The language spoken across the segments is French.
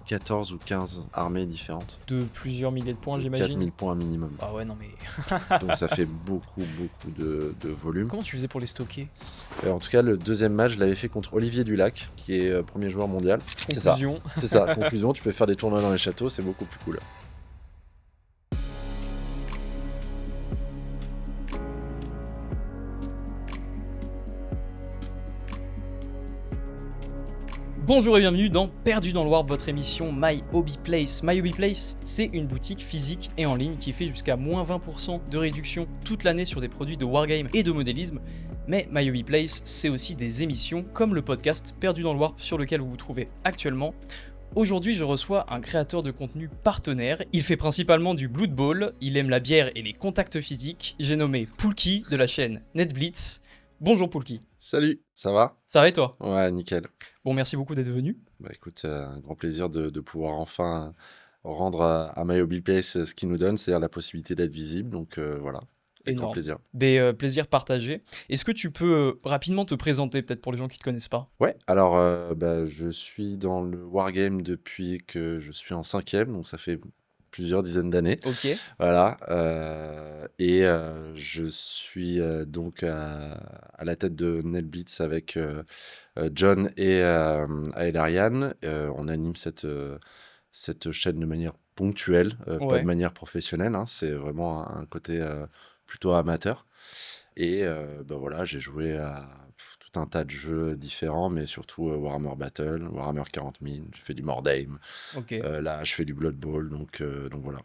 14 ou 15 armées différentes. De plusieurs milliers de points, De j'imagine. 4000 points minimum. Ah ouais, non mais... Donc ça fait beaucoup de volume. Comment tu faisais pour les stocker? En tout cas, le deuxième match, je l'avais fait contre Olivier Dulac, qui est premier joueur mondial. C'est ça. Conclusion. C'est ça, conclusion, tu peux faire des tournois dans les châteaux, c'est beaucoup plus cool. Bonjour et bienvenue dans Perdu dans le Warp, votre émission My Hobby Place. My Hobby Place, c'est une boutique physique et en ligne qui fait jusqu'à moins 20% de réduction toute l'année sur des produits de wargame et de modélisme. Mais My Hobby Place, c'est aussi des émissions comme le podcast Perdu dans le Warp sur lequel vous vous trouvez actuellement. Aujourd'hui, je reçois un créateur de contenu partenaire. Il fait principalement du Blood Bowl, il aime la bière et les contacts physiques. J'ai nommé Poulky de la chaîne NetBlitz. Bonjour Poulky. Salut, ça va? Ça va et toi? Ouais, nickel. Bon, merci beaucoup d'être venu. Bah écoute, un grand plaisir de pouvoir enfin rendre à My Hobby Place ce qu'il nous donne, c'est-à-dire la possibilité d'être visible, donc voilà, avec grand Énorme. plaisir. Plaisir partagé. Est-ce que tu peux rapidement te présenter, peut-être pour les gens qui ne te connaissent pas? Ouais, alors je suis dans le wargame depuis que je suis en 5e, donc ça fait plusieurs dizaines d'années. Ok. Voilà, et je suis donc à la tête de NetBlitz avec John et Aelarian. On anime cette chaîne de manière ponctuelle, pas Ouais. de manière professionnelle, hein, c'est vraiment un côté plutôt amateur. Et voilà, j'ai joué à tout un tas de jeux différents, mais surtout Warhammer Battle, Warhammer 40 000, j'ai fait du Mordheim, Ok. là je fais du Blood Bowl, donc voilà.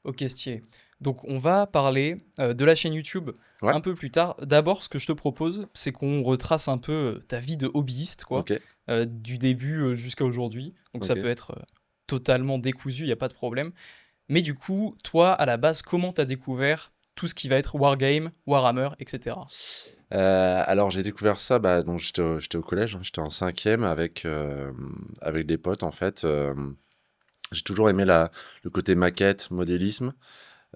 Ok, stylé. Donc, on va parler de la chaîne YouTube Ouais. un peu plus tard. D'abord, ce que je te propose, c'est qu'on retrace un peu ta vie de hobbyiste, quoi, Ok, du début jusqu'à aujourd'hui. Donc, ça ok. peut être totalement décousu, il n'y a pas de problème. Mais du coup, toi, à la base, comment t'as découvert tout ce qui va être Wargame, Warhammer, etc. Alors j'ai découvert ça, donc j'étais au collège, hein, j'étais en 5e avec des potes en fait. J'ai toujours aimé le côté maquette, modélisme,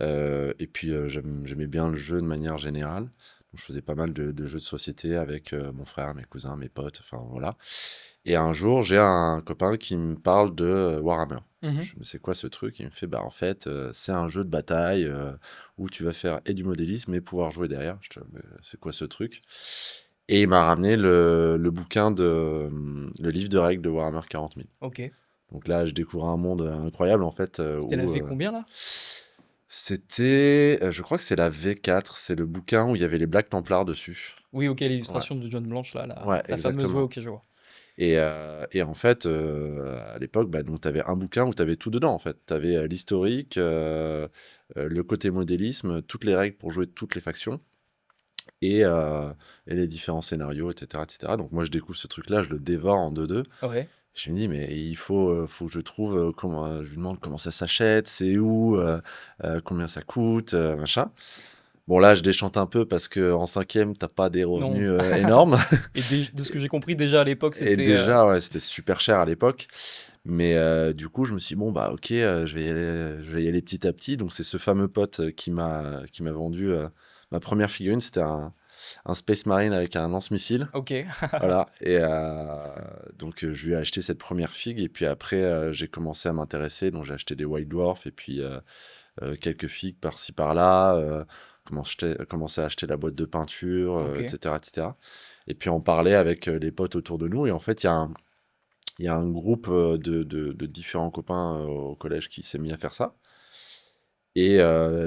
et puis j'aimais bien le jeu de manière générale. Donc, je faisais pas mal de jeux de société avec mon frère, mes cousins, mes potes, enfin voilà. Et un jour, j'ai un copain qui me parle de Warhammer. Mhm. Je me dis, c'est quoi ce truc? Il me fait, en fait, c'est un jeu de bataille où tu vas faire et du modélisme et pouvoir jouer derrière. Je dis, mais c'est quoi ce truc? Et il m'a ramené le bouquin le livre de règles de Warhammer 40 000. Ok. Donc là, je découvre un monde incroyable en fait. C'était la Où, V combien, là? c'était, je crois que c'est la V4, c'est le bouquin où il y avait les Black Templars dessus. Oui, ok, l'illustration de John Blanche, là, Ouais, la fameuse, ouais, exactement. ok, je vois. Et en fait, à l'époque, donc tu avais un bouquin où tu avais tout dedans, en fait. Tu avais l'historique, le côté modélisme, toutes les règles pour jouer toutes les factions et les différents scénarios, etc., etc. Donc moi, je découvre ce truc-là, je le dévore en 2-2. Ouais. Je me dis, mais il faut que je trouve comment. Je lui demande comment ça s'achète, c'est où, combien ça coûte, machin. Bon, là, je déchante un peu parce qu'en 5e, t'as pas des revenus Non. énormes. Et de ce que j'ai compris, déjà à l'époque, Et c'était... déjà, ouais, c'était super cher à l'époque. Mais du coup, je me suis dit, bon, ok, je vais y aller petit à petit. Donc, c'est ce fameux pote qui m'a vendu ma première figurine. C'était un Space Marine avec un lance-missile. Ok. Voilà. Et donc, je lui ai acheté cette première figue. Et puis après, j'ai commencé à m'intéresser. Donc, j'ai acheté des White Dwarf et puis quelques figues par-ci par-là. Commencé à acheter la boîte de peinture, Ok. etc., etc. Et puis, on parlait avec les potes autour de nous. Et en fait, il y a un groupe de différents copains au collège qui s'est mis à faire ça. Et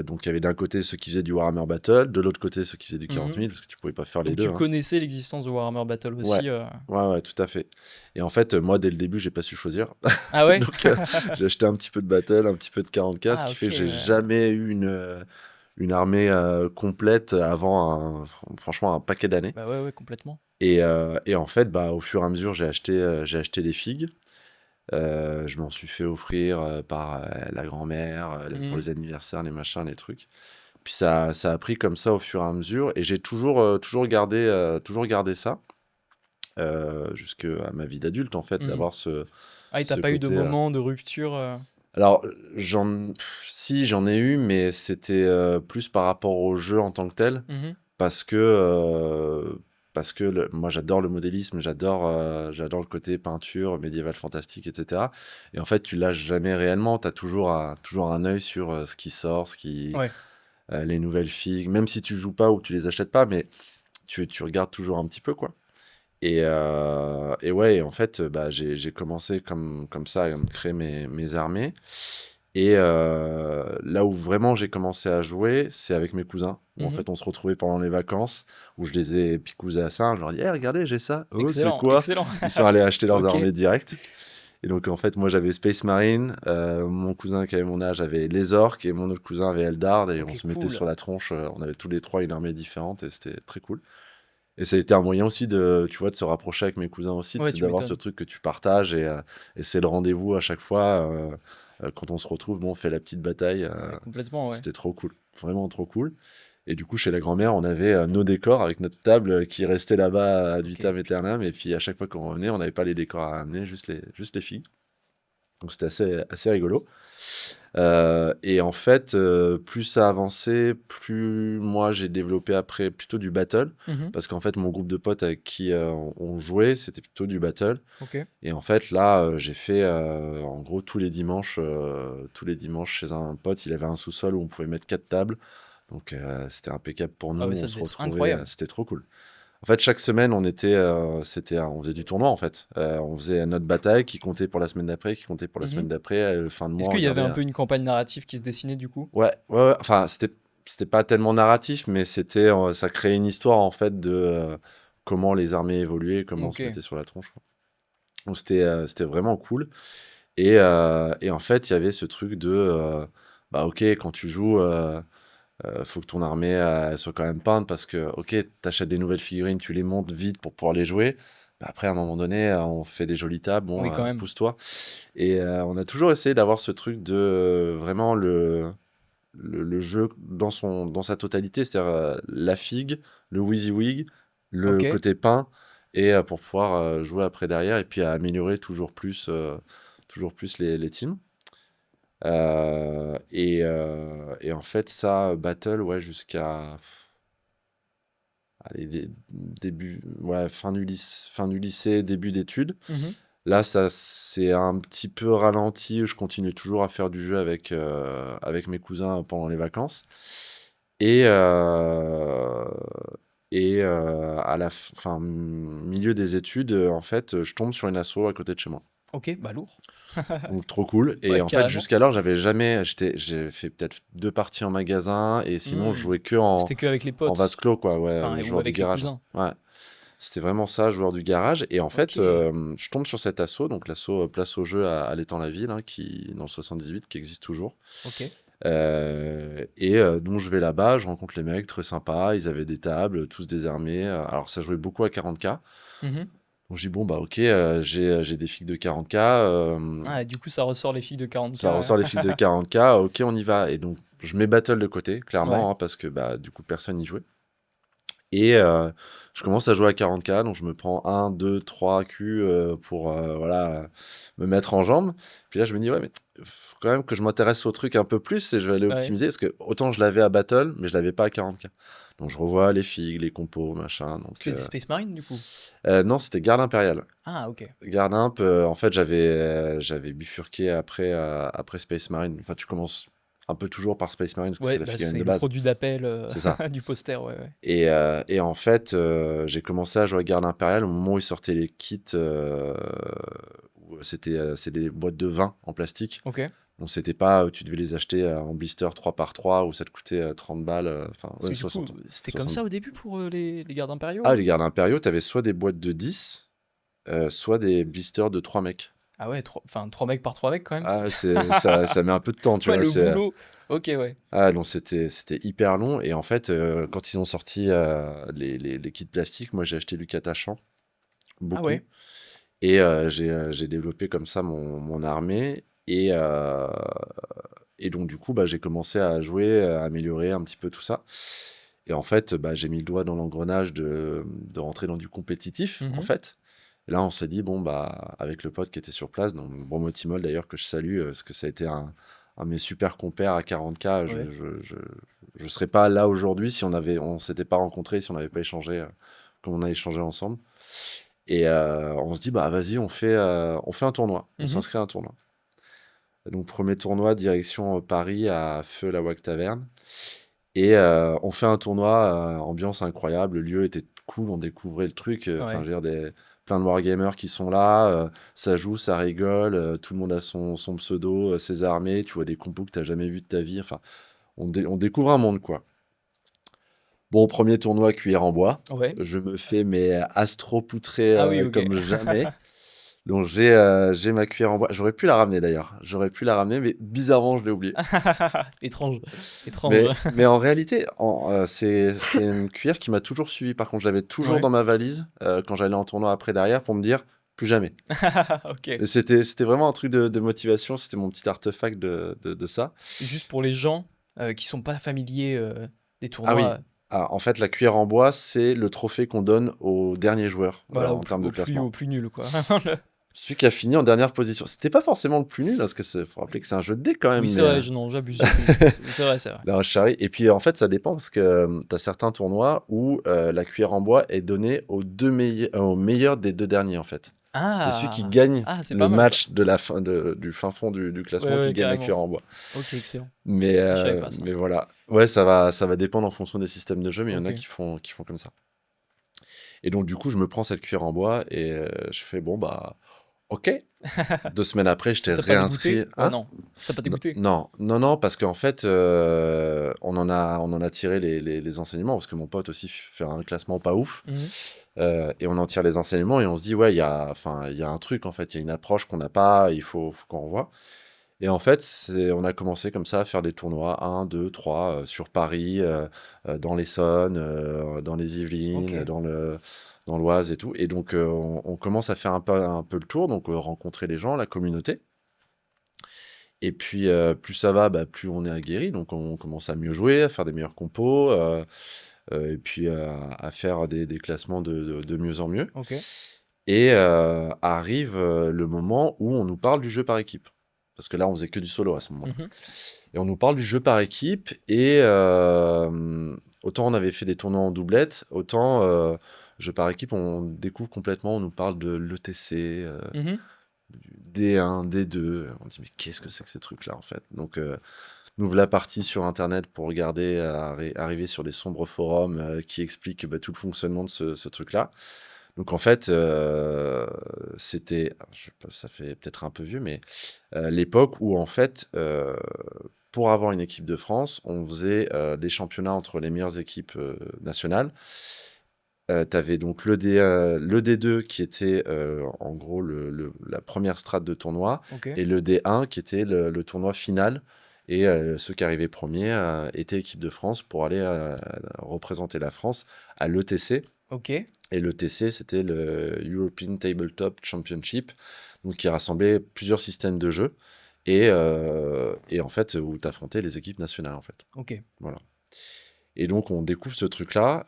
donc, il y avait d'un côté ceux qui faisaient du Warhammer Battle, de l'autre côté ceux qui faisaient du 40 000, parce que tu pouvais pas faire les Donc deux. tu Hein. connaissais l'existence de Warhammer Battle Ouais. aussi Ouais, tout à fait. Et en fait, moi, dès le début, j'ai pas su choisir. Ah ouais? Donc, j'ai acheté un petit peu de Battle, un petit peu de 40K, ce Ah qui ok. fait que j'ai jamais eu une armée complète avant, franchement, un paquet d'années. Bah ouais, complètement. Et en fait, au fur et à mesure, j'ai acheté les figues. Je m'en suis fait offrir par la grand-mère pour les anniversaires, les machins, les trucs. Puis ça a pris comme ça au fur et à mesure. Et j'ai toujours gardé ça jusqu'à ma vie d'adulte, en fait, d'avoir Ah, et t'as ce pas eu de côté. moment de rupture Alors, si, j'en ai eu, mais c'était plus par rapport au jeu en tant que tel. Mhm. Parce que, parce que moi j'adore le modélisme, j'adore le côté peinture, médiéval fantastique, etc. Et en fait, tu lâches jamais réellement, tu as toujours un œil sur ce qui sort, Ouais. les nouvelles figues, même si tu joues pas ou que tu les achètes pas, mais tu regardes toujours un petit peu, quoi. Et ouais, en fait, bah, j'ai commencé comme ça à me créer mes armées. Et là où vraiment j'ai commencé à jouer, c'est avec mes cousins, où en Mhm. fait on se retrouvait pendant les vacances, où je les ai picousés à ça. Je leur dis, hey, regardez, j'ai ça. Oh, c'est Excellent, quoi? excellent. Ils sont allés acheter leurs Ok. armées direct. Et donc en fait, moi j'avais Space Marine, mon cousin qui avait mon âge avait les orques, et mon autre cousin avait Eldar, et on Ok, se mettait cool. sur la tronche. On avait tous les trois une armée différente, et c'était très cool. Et ça a été un moyen aussi de, tu vois, de se rapprocher avec mes cousins aussi, Ouais, c'est tu d'avoir ce m'étonnes. truc que tu partages, et c'est le rendez-vous à chaque fois. Quand on se retrouve, bon, on fait la petite bataille. Ouais, complètement, ouais. C'était trop cool, vraiment trop cool. Et du coup, chez la grand-mère, on avait nos décors avec notre table qui restait là-bas ad Ok. vitam aeternam. Et puis à chaque fois qu'on revenait, on n'avait pas les décors à amener, juste les filles. Donc c'était assez rigolo. Et en fait, plus ça avançait, plus moi j'ai développé après plutôt du battle. Mhm. Parce qu'en fait, mon groupe de potes avec qui on jouait, c'était plutôt du battle. Ok. Et en fait, là, j'ai fait en gros tous les dimanches chez un pote. Il avait un sous-sol où on pouvait mettre 4 tables. Donc c'était impeccable pour nous. Ah ouais, On ça se devait être retrouvait, incroyable. c'était trop cool. En fait, chaque semaine, on faisait du tournoi en fait. On faisait notre bataille qui comptait pour la semaine d'après, qui comptait pour la Mhm. semaine d'après. Fin de Est-ce mois, on qu'il y avait regardait. un peu une campagne narrative qui se dessinait du coup? Ouais, ouais, ouais. Enfin, c'était pas tellement narratif, mais ça créait une histoire en fait de comment les armées évoluaient, comment on Ok. se mettait sur la tronche, quoi. Donc c'était vraiment cool. Et en fait, il y avait ce truc de, bah ok, quand tu joues, faut que ton armée elle soit quand même peinte parce que, ok, t'achètes des nouvelles figurines, tu les montes vite pour pouvoir les jouer. Bah, après, à un moment donné, on fait des jolies tables, Oui, bon, quand même. pousse-toi. Et on a toujours essayé d'avoir ce truc de vraiment le jeu dans sa totalité, c'est-à-dire la figue, le WYSIWYG, le Ok. côté peint, et pour pouvoir jouer après derrière et puis à améliorer toujours plus les teams. Et en fait, ça, Battle, ouais, jusqu'à allez, ouais, fin du lycée, début d'études. Mhm. Là, ça c'est un petit peu ralenti. Je continue toujours à faire du jeu avec mes cousins pendant les vacances. Et, euh, à milieu des études, en fait, je tombe sur une asso à côté de chez moi. Ok, bah lourd. Donc trop cool. Et Ouais, en fait, carrément. jusqu'alors, j'avais jamais. J'ai fait peut-être 2 parties en magasin, et sinon, je Hmm. jouais que C'était que avec les en vase potes. clos, quoi. Ouais, Enfin, ou joueur du avec les garage. cousins. Ouais. C'était vraiment ça, joueur du garage. Et en fait, Ok. je tombe sur cet asso, donc l'asso Place au jeu à l'Étang-la-Ville, hein, dans le 78, qui existe toujours. Ok. Donc je vais là-bas, je rencontre les mecs, très sympas. Ils avaient des tables, tous désarmés. Alors ça jouait beaucoup à 40K. Mhm. Donc je dis, bon, bah ok, j'ai des figues de 40K. Ah, du coup, ça ressort les filles de 40K. Ça ressort les figues de 40K. Ok, on y va. Et donc je mets Battle de côté, Ouais. clairement, hein, parce que bah, du coup, personne n'y jouait. Et je commence à jouer à 40K, donc je me prends 1, 2, 3 Q pour voilà, me mettre en jambe. Puis là, je me dis, ouais, mais faut quand même que je m'intéresse au truc un peu plus et je vais aller Ouais. optimiser parce que autant je l'avais à Battle, mais je l'avais pas à 40K. Donc je revois les figues, les compos, machin. Donc, C'était des Space Marine du coup. non, c'était Garde Impériale. Ah, ok. Garde Imp, en fait, j'avais bifurqué après Space Marine. Enfin, tu commences un peu toujours par Space Marine parce que Ouais, c'est la bah figurine c'est de le base. produit d'appel C'est ça. du poster, ouais, ouais. Et en fait, j'ai commencé à jouer à Garde Impériale au moment où ils sortaient les kits. Où c'est des boîtes de vin en plastique. Ok. Donc, c'était pas, tu devais les acheter en blister 3 par 3 où ça te coûtait 30 balles. Enfin, Parce ouais, que du coup, 60. c'était comme 60. ça au début pour les gardes impériaux, Ah, là? les gardes impériaux, t'avais soit des boîtes de 10, soit des blisters de 3 mecs. Ah ouais, enfin 3 mecs par 3 mecs quand même. Ah, ça met un peu de temps, tu Ouais, vois. le boulot. Ok, ouais. Ah, donc c'était hyper long. Et en fait, quand ils ont sorti les kits plastiques, moi j'ai acheté du Katachan, Ah beaucoup. ouais. J'ai développé comme ça mon armée. Et donc, du coup, bah, j'ai commencé à jouer, à améliorer un petit peu tout ça. Et en fait, bah, j'ai mis le doigt dans l'engrenage de rentrer dans du compétitif, en Mhm. fait. Et là, on s'est dit, bon, bah, avec le pote qui était sur place, donc bon Motimol d'ailleurs, que je salue, parce que ça a été un de mes super compères à 40K. Ouais. Je serais pas là aujourd'hui si on s'était pas rencontrés, si on n'avait pas échangé qu'on a échangé ensemble. Et on se dit, bah vas-y, on fait un tournoi. On Mhm. s'inscrit à un tournoi. Donc, premier tournoi, direction Paris, à Feu la Wag Taverne. Et on fait un tournoi, ambiance incroyable. Le lieu était cool, on découvrait le truc. Enfin, Ouais. je veux dire, plein de wargamers qui sont là. Ça joue, ça rigole. Tout le monde a son pseudo, ses armées. Tu vois des compos que tu n'as jamais vu de ta vie. Enfin, on découvre un monde, quoi. Bon, premier tournoi cuillère en bois. Ouais. Je me fais mais astro-poutrer Ah oui, ok. comme jamais. Donc j'ai ma cuillère en bois. J'aurais pu la ramener d'ailleurs. J'aurais pu la ramener, mais bizarrement, je l'ai oublié. Étrange. Mais, Étrange. mais en réalité, c'est une cuillère qui m'a toujours suivi. Par contre, je l'avais toujours Ouais. dans ma valise quand j'allais en tournoi après derrière pour me dire plus jamais. Ok. Et c'était vraiment un truc de motivation. C'était mon petit artefact de ça. Juste pour les gens qui sont pas familiers des Ah oui. tournois, En fait, la cuillère en bois, c'est le trophée qu'on donne au dernier joueur voilà, en termes de classement. au plus nul, quoi. Celui qui a fini en dernière position. C'était pas forcément le plus nul, parce qu'il faut rappeler que c'est un jeu de dés quand même. Oui, c'est mais, vrai, non, j'abuse. C'est vrai, c'est vrai. la roche charrie. Et puis en fait, ça dépend parce que tu as certains tournois où la cuillère en bois est donnée aux meilleurs des deux derniers en fait. C'est celui qui gagne c'est le pas mal ça. match de la fin, du fin fond du classement Ouais, qui ouais, gagne la carrément. cuillère en bois. Ok, excellent. Mais, Je savais pas ça. mais voilà. Ouais, ça va dépendre en fonction des systèmes de jeu, mais il y en a Ok. qui font comme ça. Et donc, du coup, je me prends cette cuillère en bois et je fais bon, bah, ok. 2 semaines après, Ça j'étais t'a pas dégoûté? réinscrit. Ouais, Hein? non. Ça t'a pas dégoûté? Non, parce qu'en fait, on en a tiré les enseignements, parce que mon pote aussi fait un classement pas ouf, Mhm. et on en tire les enseignements, et on se dit, ouais, il y a un truc, en fait, il y a une approche qu'on n'a pas, il faut qu'on revoie. Et en fait, on a commencé comme ça à faire des tournois, 1, 2, 3, sur Paris, dans l'Essonne, dans les Yvelines, Ok. dans l'Oise et tout. Et donc, on commence à faire un peu le tour, donc rencontrer les gens, la communauté. Et puis, plus ça va, bah, plus on est aguerri. Donc, on commence à mieux jouer, à faire des meilleurs compos, et puis à faire des classements de mieux en mieux. Ok. Et arrive le moment où on nous parle du jeu par équipe. Parce que là, on faisait que du solo à ce moment-là. Mhm. Et on nous parle du jeu par équipe. Et autant on avait fait des tournois en doublette, autant jeu par équipe, on découvre complètement. On nous parle de l'ETC, Mhm. du D1, D2. On dit, mais qu'est-ce que c'est que ces trucs-là, en fait? Donc, nous ouvre la partie sur Internet pour regarder, arriver sur des sombres forums qui expliquent bah, tout le fonctionnement de ce truc-là. Donc, en fait, c'était, je sais pas, ça fait peut-être un peu vieux, mais l'époque où, en fait, pour avoir une équipe de France, on faisait des championnats entre les meilleures équipes nationales. Tu avais donc le D2 qui était en gros la première strate de tournoi, Ok. et le D1 qui était le tournoi final. Et ceux qui arrivaient premiers étaient équipe de France pour aller représenter la France à l'ETC. Ok. Et l'ETC, c'était le European Tabletop Championship, donc qui rassemblait plusieurs systèmes de jeu et en fait, où tu affrontais les équipes nationales, en fait. Ok. Voilà. Et donc, on découvre ce truc-là.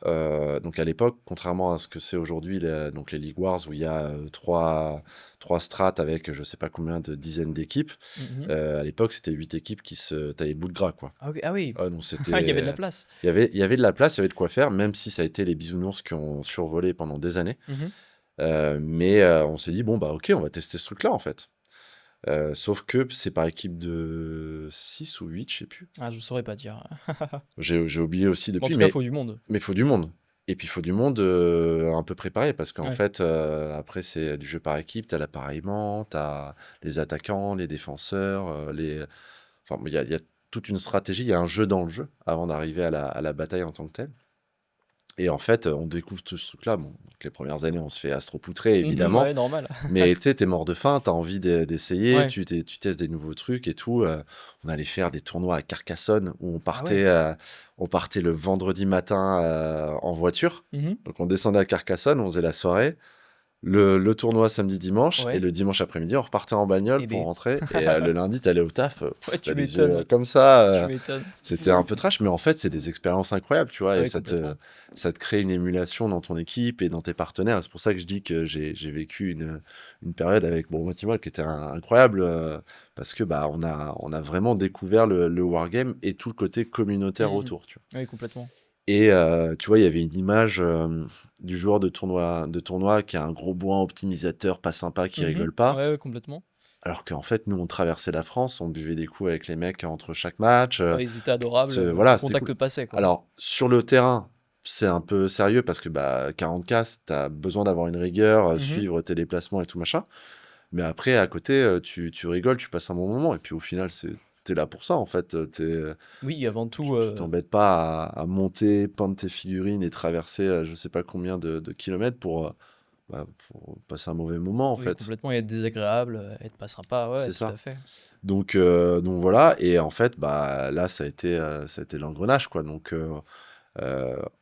Donc, à l'époque, contrairement à ce que c'est aujourd'hui, donc les League Wars, où il y a trois strates avec je sais pas combien de dizaines d'équipes, Mhm. à l'époque, c'était 8 équipes qui se taillaient le bout de gras, quoi. Ah, ok. Ah oui. Ah, donc, Il y avait de c'était. la place. Il y avait de la place, il y avait de quoi faire, même si ça a été les bisounours qui ont survolé pendant des années. Mhm. Mais on s'est dit, bon, bah ok, on va tester ce truc-là, en fait. Sauf que c'est par équipe de 6 ou 8, je sais plus. Ah, je saurais pas dire. J'ai oublié aussi Mais en depuis, tout cas, faut du monde. mais il faut du monde. Et puis il faut du monde un peu préparé, parce qu'en Ouais. fait, après, c'est du jeu par équipe, tu as l'appareillement, tu as les attaquants, les défenseurs, enfin, il y a toute une stratégie, il y a un jeu dans le jeu avant d'arriver à la bataille en tant que telle. Et en fait, on découvre tout ce truc-là. Bon, donc les premières années, on se fait astropoutrer, Mhm, évidemment. ouais, normal. Mais tu sais, t'es mort de faim, t'as envie d'essayer, Ouais. tu testes des nouveaux trucs et tout. On allait faire des tournois à Carcassonne où Ah ouais. on partait le vendredi matin en voiture. Mhm. Donc on descendait à Carcassonne, on faisait la soirée. Le tournoi samedi-dimanche, et Ouais. le dimanche après-midi, on repartait en bagnole Eh pour ben. rentrer. Et le lundi, t'allais au taf, Ouais, t'as tu les yeux m'étonnes. comme ça. Tu m'étonnes. C'était un peu trash, mais en fait, c'est des expériences incroyables, tu vois. Ah Et oui, complètement. ça te crée une émulation dans ton équipe et dans tes partenaires. Et c'est pour ça que je dis que j'ai vécu une période avec Timol qui était incroyable, parce que bah, on a vraiment découvert le wargame et tout le côté communautaire Mhm. autour, tu vois. Oui, complètement. Et tu vois, il y avait une image, du joueur de tournoi qui a un gros bourrin optimisateur pas sympa qui Mhm. rigole pas. Ouais, ouais, complètement. Alors qu'en fait, nous, on traversait la France, on buvait des coups avec les mecs entre chaque match, Ouais, ils étaient adorables, le voilà, c'était contact cool. passait, quoi. Alors sur le terrain, c'est un peu sérieux parce que, bah, 40K, tu as besoin d'avoir une rigueur, Mhm. suivre tes déplacements et tout machin. Mais après, à côté, tu rigoles, tu passes un bon moment et puis au final, tu là pour ça, en fait, Oui, avant tu tout, tu t'embêtes pas à monter, peindre tes figurines et traverser, je sais pas combien de kilomètres pour passer un mauvais moment, en oui, fait. complètement, et être désagréable, être pas sympa, ouais, C'est tout à ça. fait. Donc voilà et en fait, bah, là, ça a été l'engrenage, quoi.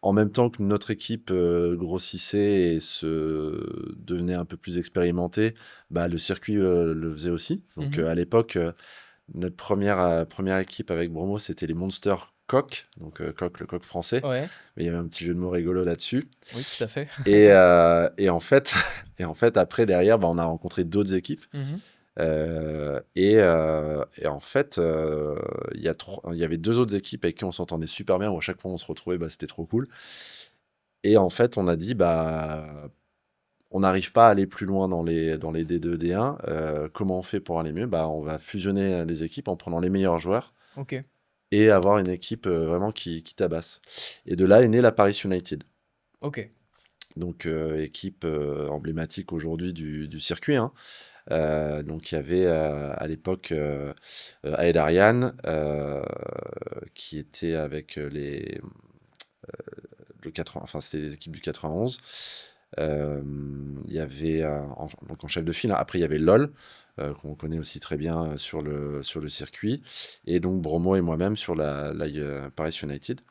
En même temps que notre équipe, grossissait et devenait un peu plus expérimentée, bah, le circuit, le faisait aussi. Mhm. À l'époque, notre première équipe avec Bromo, c'était les Monster Coq, coq, le coq français, Ouais, mais il y avait un petit jeu de mots rigolo là-dessus oui, tout à fait. et en fait et en fait, après, derrière, bah, on a rencontré d'autres équipes, Mhm. et en fait, il y avait 2 autres équipes avec qui on s'entendait super bien, où à chaque fois on se retrouvait, bah, c'était trop cool et en fait, on a dit: «Bah, on n'arrive pas à aller plus loin dans les D2, D1, comment on fait pour aller mieux? Bah, on va fusionner, les équipes en prenant les meilleurs joueurs Ok, et avoir une équipe, vraiment qui tabasse» et de là est né la Paris United. ok, Équipe, emblématique aujourd'hui du circuit, hein. Donc il y avait, à l'époque, Aed Ariane, qui était avec, le 80 enfin, c'était les équipes du 91. Il y avait, en chef de file, hein, après il y avait LOL, qu'on connaît aussi très bien, sur le circuit et donc Bromo et moi-même sur la Paris United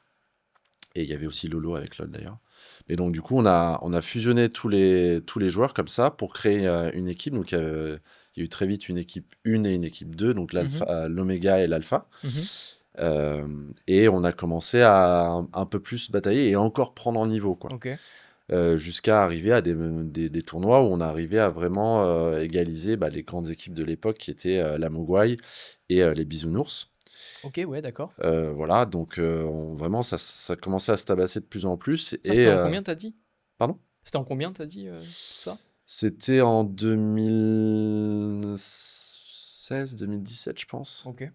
et il y avait aussi Lolo avec LOL d'ailleurs. Et donc du coup, on a fusionné tous les joueurs comme ça pour créer, une équipe. Il y a eu très vite une équipe 1 et une équipe 2, donc mhm, l'Oméga et l'Alpha. mhm. Et on a commencé à un peu plus batailler et encore prendre en niveau, quoi. Ok, Jusqu'à arriver à des tournois où on arrivait à vraiment, égaliser, bah, les grandes équipes de l'époque qui étaient, la Mogwai et les Bisounours. ok, ouais, d'accord. Voilà, vraiment ça commençait à se tabasser de plus en plus Ça, et c'était en combien, t'as dit? pardon? C'était en combien, t'as dit, tout ça? C'était en 2016-2017, je pense. Ok.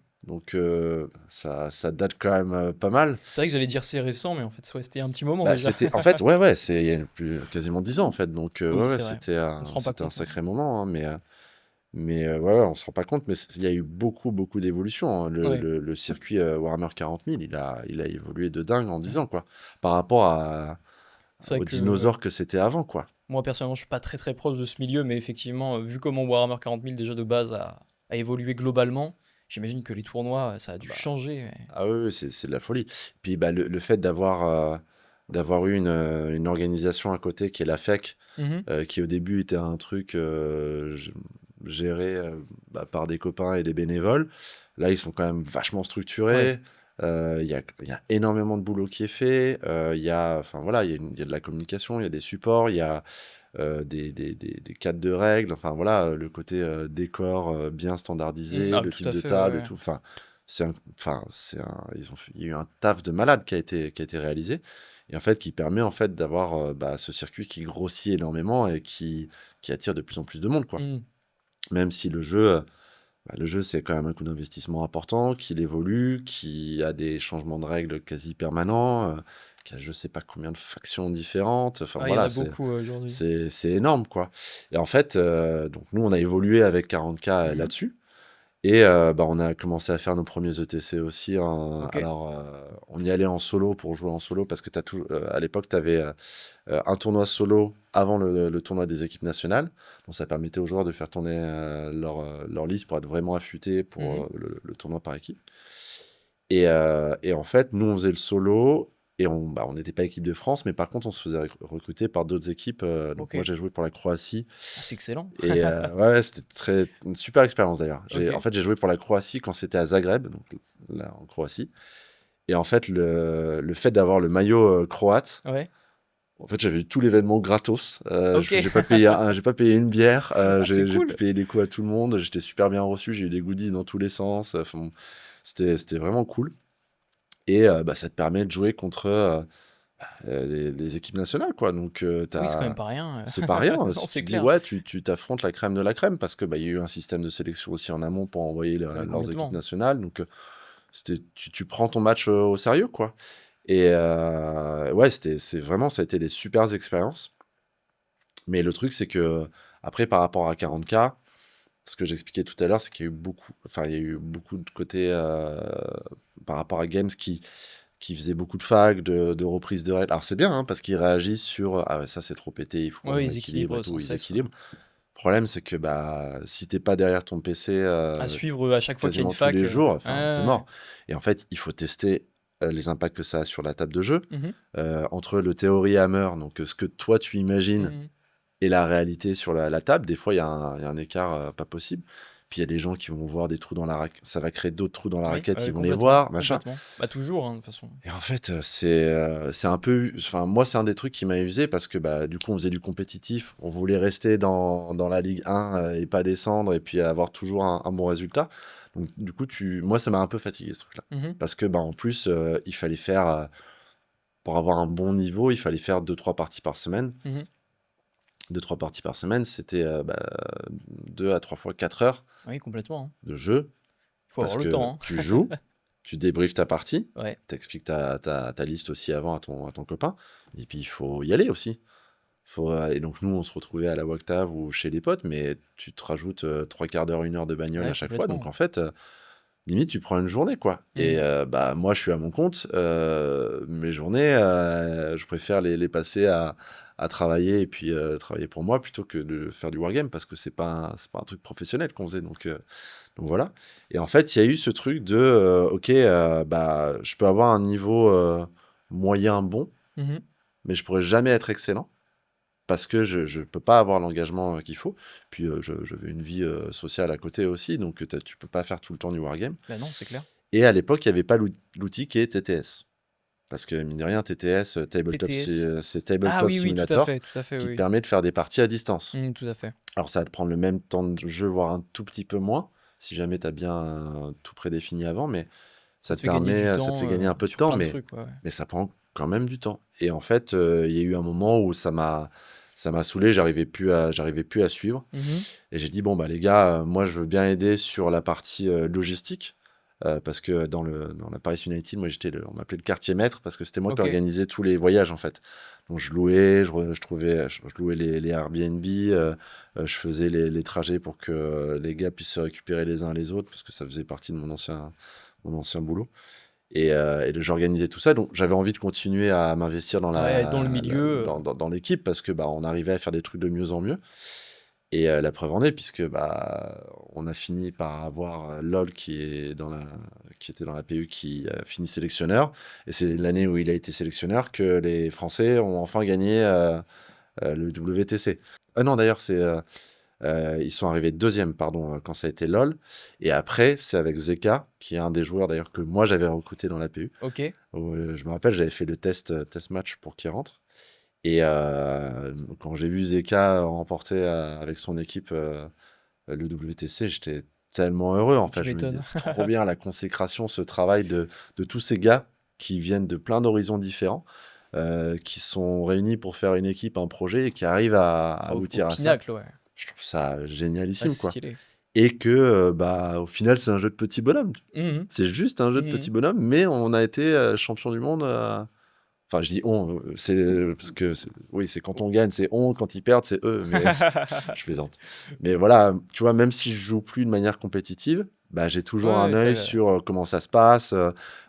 Ça date quand même, pas mal. C'est vrai que j'allais dire c'est récent, mais en fait, ouais, c'était un petit moment Bah, déjà. c'était en fait, ouais, ouais, c'est il y a plus quasiment 10 ans, en fait, Oui, ouais, ouais, c'est vrai. c'était On se un rend pas c'était un compte, ouais. sacré moment, hein, ouais, ouais, on se rend pas compte, mais il y a eu beaucoup, beaucoup d'évolutions, hein. Le Ouais. le le circuit, Warhammer 40 000, il a évolué de dingue en 10 Mhm. ans, quoi, par rapport C'est vrai aux que dinosaures que c'était avant, quoi. moi, personnellement, je suis pas très très proche de ce milieu, mais effectivement, vu comment Warhammer 40 000 déjà de base a évolué globalement, j'imagine que les tournois, ça a dû Bah changer. Ah oui, oui, c'est de la folie. Puis bah, le fait d'avoir eu une organisation à côté qui est la FEC, Mhm. qui au début était un truc géré bah, par des copains et des bénévoles. Là, ils sont quand même vachement Ouais. structurés. Il y a énormément de boulot qui est fait. Enfin, voilà, il y a de la communication, il y a des supports, il y a des cadres de règles. Enfin, voilà, le côté décor bien standardisé, Ah, le tout type à de fait, ouais, table et ouais. tout. Il y a eu un taf de malade qui a été réalisé et en fait qui permet en fait d'avoir bah, ce circuit qui grossit énormément et qui attire de plus en plus de monde, quoi. Mhm. Même si le jeu c'est quand même un coût d'investissement important, qu'il évolue, qui a des changements de règles quasi permanents, qui a je sais pas combien de factions différentes. Enfin Ah, il y en voilà, a c'est beaucoup aujourd'hui. c'est énorme, quoi. Et en fait, donc nous, on a évolué avec 40K Mhm. là-dessus. Et bah, on a commencé à faire nos premiers ETC aussi, hein. Ok. Alors, on y allait en solo pour jouer en solo parce que à l'époque, tu avais un tournoi solo avant le tournoi des équipes nationales. Donc, ça permettait aux joueurs de faire tourner leur liste pour être vraiment affûtés pour Mhm. le tournoi par équipe. Et en fait, nous, on faisait le solo et on n'était pas équipe de France, mais par contre, on se faisait recruter par d'autres équipes. Donc, Ok. moi, j'ai joué pour la Croatie. Ah, c'est excellent. Et ouais, ouais, c'était une super expérience d'ailleurs. En Ok. fait, j'ai joué pour la Croatie quand c'était à Zagreb, donc là, en Croatie. Et en fait, le fait d'avoir le maillot croate, Ouais. en fait, j'avais eu tout l'événement gratos. Ok. J'ai pas payé une bière. Ah, c'est J'ai pu cool. payer des coups à tout le monde. J'étais super bien reçu. J'ai eu des goodies dans tous les sens. Enfin, bon, c'était vraiment cool. Et bah, ça te permet de jouer contre les équipes nationales, quoi. Donc, Oui, c'est quand même pas rien. c'est pas rien. Non, Si tu c'est te dis, clair. ouais, tu t'affrontes la crème de la crème parce que bah, il y a eu un système de sélection aussi en amont pour envoyer Ah mais leurs équipes complètement. nationales. Donc, tu prends ton match au sérieux, quoi. Et ouais, ça a été des super expériences. Mais le truc, c'est que après, par rapport à 40K, ce que j'expliquais tout à l'heure, c'est qu'il y a eu il y a eu beaucoup de côté par rapport à Games qui faisait beaucoup de facs, de reprises de règles. Alors c'est bien, hein, parce qu'ils réagissent sur ah ouais, ça c'est trop pété, il faut qu'on Ouais, ils rééquilibre et équilibrent tout, sans ils cesse. équilibrent. Le problème, c'est que bah, si t'es pas derrière ton PC À suivre à chaque fois qu'il y a une quasiment tous fac. les jours, Ouais, enfin, c'est ouais. mort. Et en fait, il faut tester les impacts que ça a sur la table de jeu, Mhm, entre le theory hammer, donc ce que toi tu imagines, mhm. et la réalité sur la table. Des fois, il y a un écart pas possible. Puis il y a des gens qui vont voir des trous dans la raquette, ça va créer d'autres trous dans la Oui, raquette, ils vont les complètement, voir, machin. complètement. Bah toujours, hein, de toute façon. Et en fait, c'est un peu, enfin, moi, c'est un des trucs qui m'a usé parce que bah, du coup, on faisait du compétitif, on voulait rester dans la Ligue 1 et pas descendre et puis avoir toujours un bon résultat. Donc, du coup, moi, ça m'a un peu fatigué ce truc-là. Mhm, Parce que, bah, en plus, il fallait faire, pour avoir un bon niveau, il fallait faire 2-3 parties par semaine. mhm. 2-3 parties par semaine, c'était 2 à 3 fois 4 heures Oui, complètement, hein. de jeu. Il faut Parce avoir le que temps, tu hein. joues, tu débriefes ta partie, Ouais. t'expliques ta liste aussi avant à ton copain, et puis il faut y aller aussi. Et donc nous, on se retrouvait à la Octave ou chez les potes, mais tu te rajoutes 3 quarts d'heure, 1 heure de bagnole à Ouais, chaque fois. Donc complètement. en fait, limite, tu prends une journée, quoi. Et Mhm. bah, moi, je suis à mon compte. Mes journées, je préfère les passer à travailler et puis travailler pour moi plutôt que de faire du wargame parce que c'est pas un truc professionnel qu'on faisait. Donc voilà. Et en fait, il y a eu ce truc de, ok, bah, je peux avoir un niveau moyen bon, Mhm. mais je pourrais jamais être excellent parce que je peux pas avoir l'engagement qu'il faut. Puis je veux une vie sociale à côté aussi, donc tu peux pas faire tout le temps du wargame. Bah non, c'est clair. Et à l'époque, il n'y avait pas l'outil qui est TTS. Parce que mine de rien, TTS, TTS. C'est Ah Tabletop oui, oui, Simulator, tout à fait, qui te oui. permet de faire des parties à distance. Tout à fait. Alors ça va te prendre le même temps de jeu, voire un tout petit peu moins, si jamais tu as bien tout prédéfini avant, mais Ça te fait gagner du ça te fait temps gagner un peu de sur temps, plein de trucs, ouais. mais ça prend quand même du temps. Et en fait, il y a eu un moment où ça m'a saoulé, j'arrivais plus à suivre. Mhm. Et j'ai dit, bon, bah les gars, moi je veux bien aider sur la partie logistique. Parce que dans la Paris United, moi on m'appelait le quartier maître parce que c'était moi qui Ok. organisais tous les voyages en fait. Donc je louais, je louais les Airbnb, je faisais les trajets pour que les gars puissent se récupérer les uns les autres parce que ça faisait partie de mon ancien boulot. Et j'organisais tout ça, donc j'avais envie de continuer à m'investir Ouais, dans le milieu. dans l'équipe parce que bah, on arrivait à faire des trucs de mieux en mieux. Et la preuve en est, puisque bah, on a fini par avoir LOL qui était dans la PU qui a fini sélectionneur. Et c'est l'année où il a été sélectionneur que les Français ont enfin gagné le WTC. Ah non, d'ailleurs, ils sont arrivés deuxième, pardon, quand ça a été LOL. Et après, c'est avec Zeka, qui est un des joueurs d'ailleurs que moi j'avais recruté dans la PU. Ok. Je me rappelle, j'avais fait le test match pour qu'il rentre. Et quand j'ai vu Zeka remporter avec son équipe le WTC, j'étais tellement heureux en Tu fait. Je me disais, m'étonnes. c'est trop bien la consécration, ce travail de tous ces gars qui viennent de plein d'horizons différents, qui sont réunis pour faire une équipe, un projet et qui arrivent à Au aboutir à ça. pinacle, ouais. Je trouve ça Ouais, génialissime c'est quoi. stylé. Et que bah, au final, c'est un jeu de petits bonhommes. Mhm. C'est juste un jeu de petits Mhm. bonhommes, mais on a été champion du monde. Enfin, je dis on, c'est parce que oui, c'est quand on gagne, c'est on, quand ils perdent, c'est eux, mais je plaisante. Mais voilà, tu vois, même si je joue plus de manière compétitive, bah, j'ai toujours Ouais, un ouais, œil sur comment ça se passe,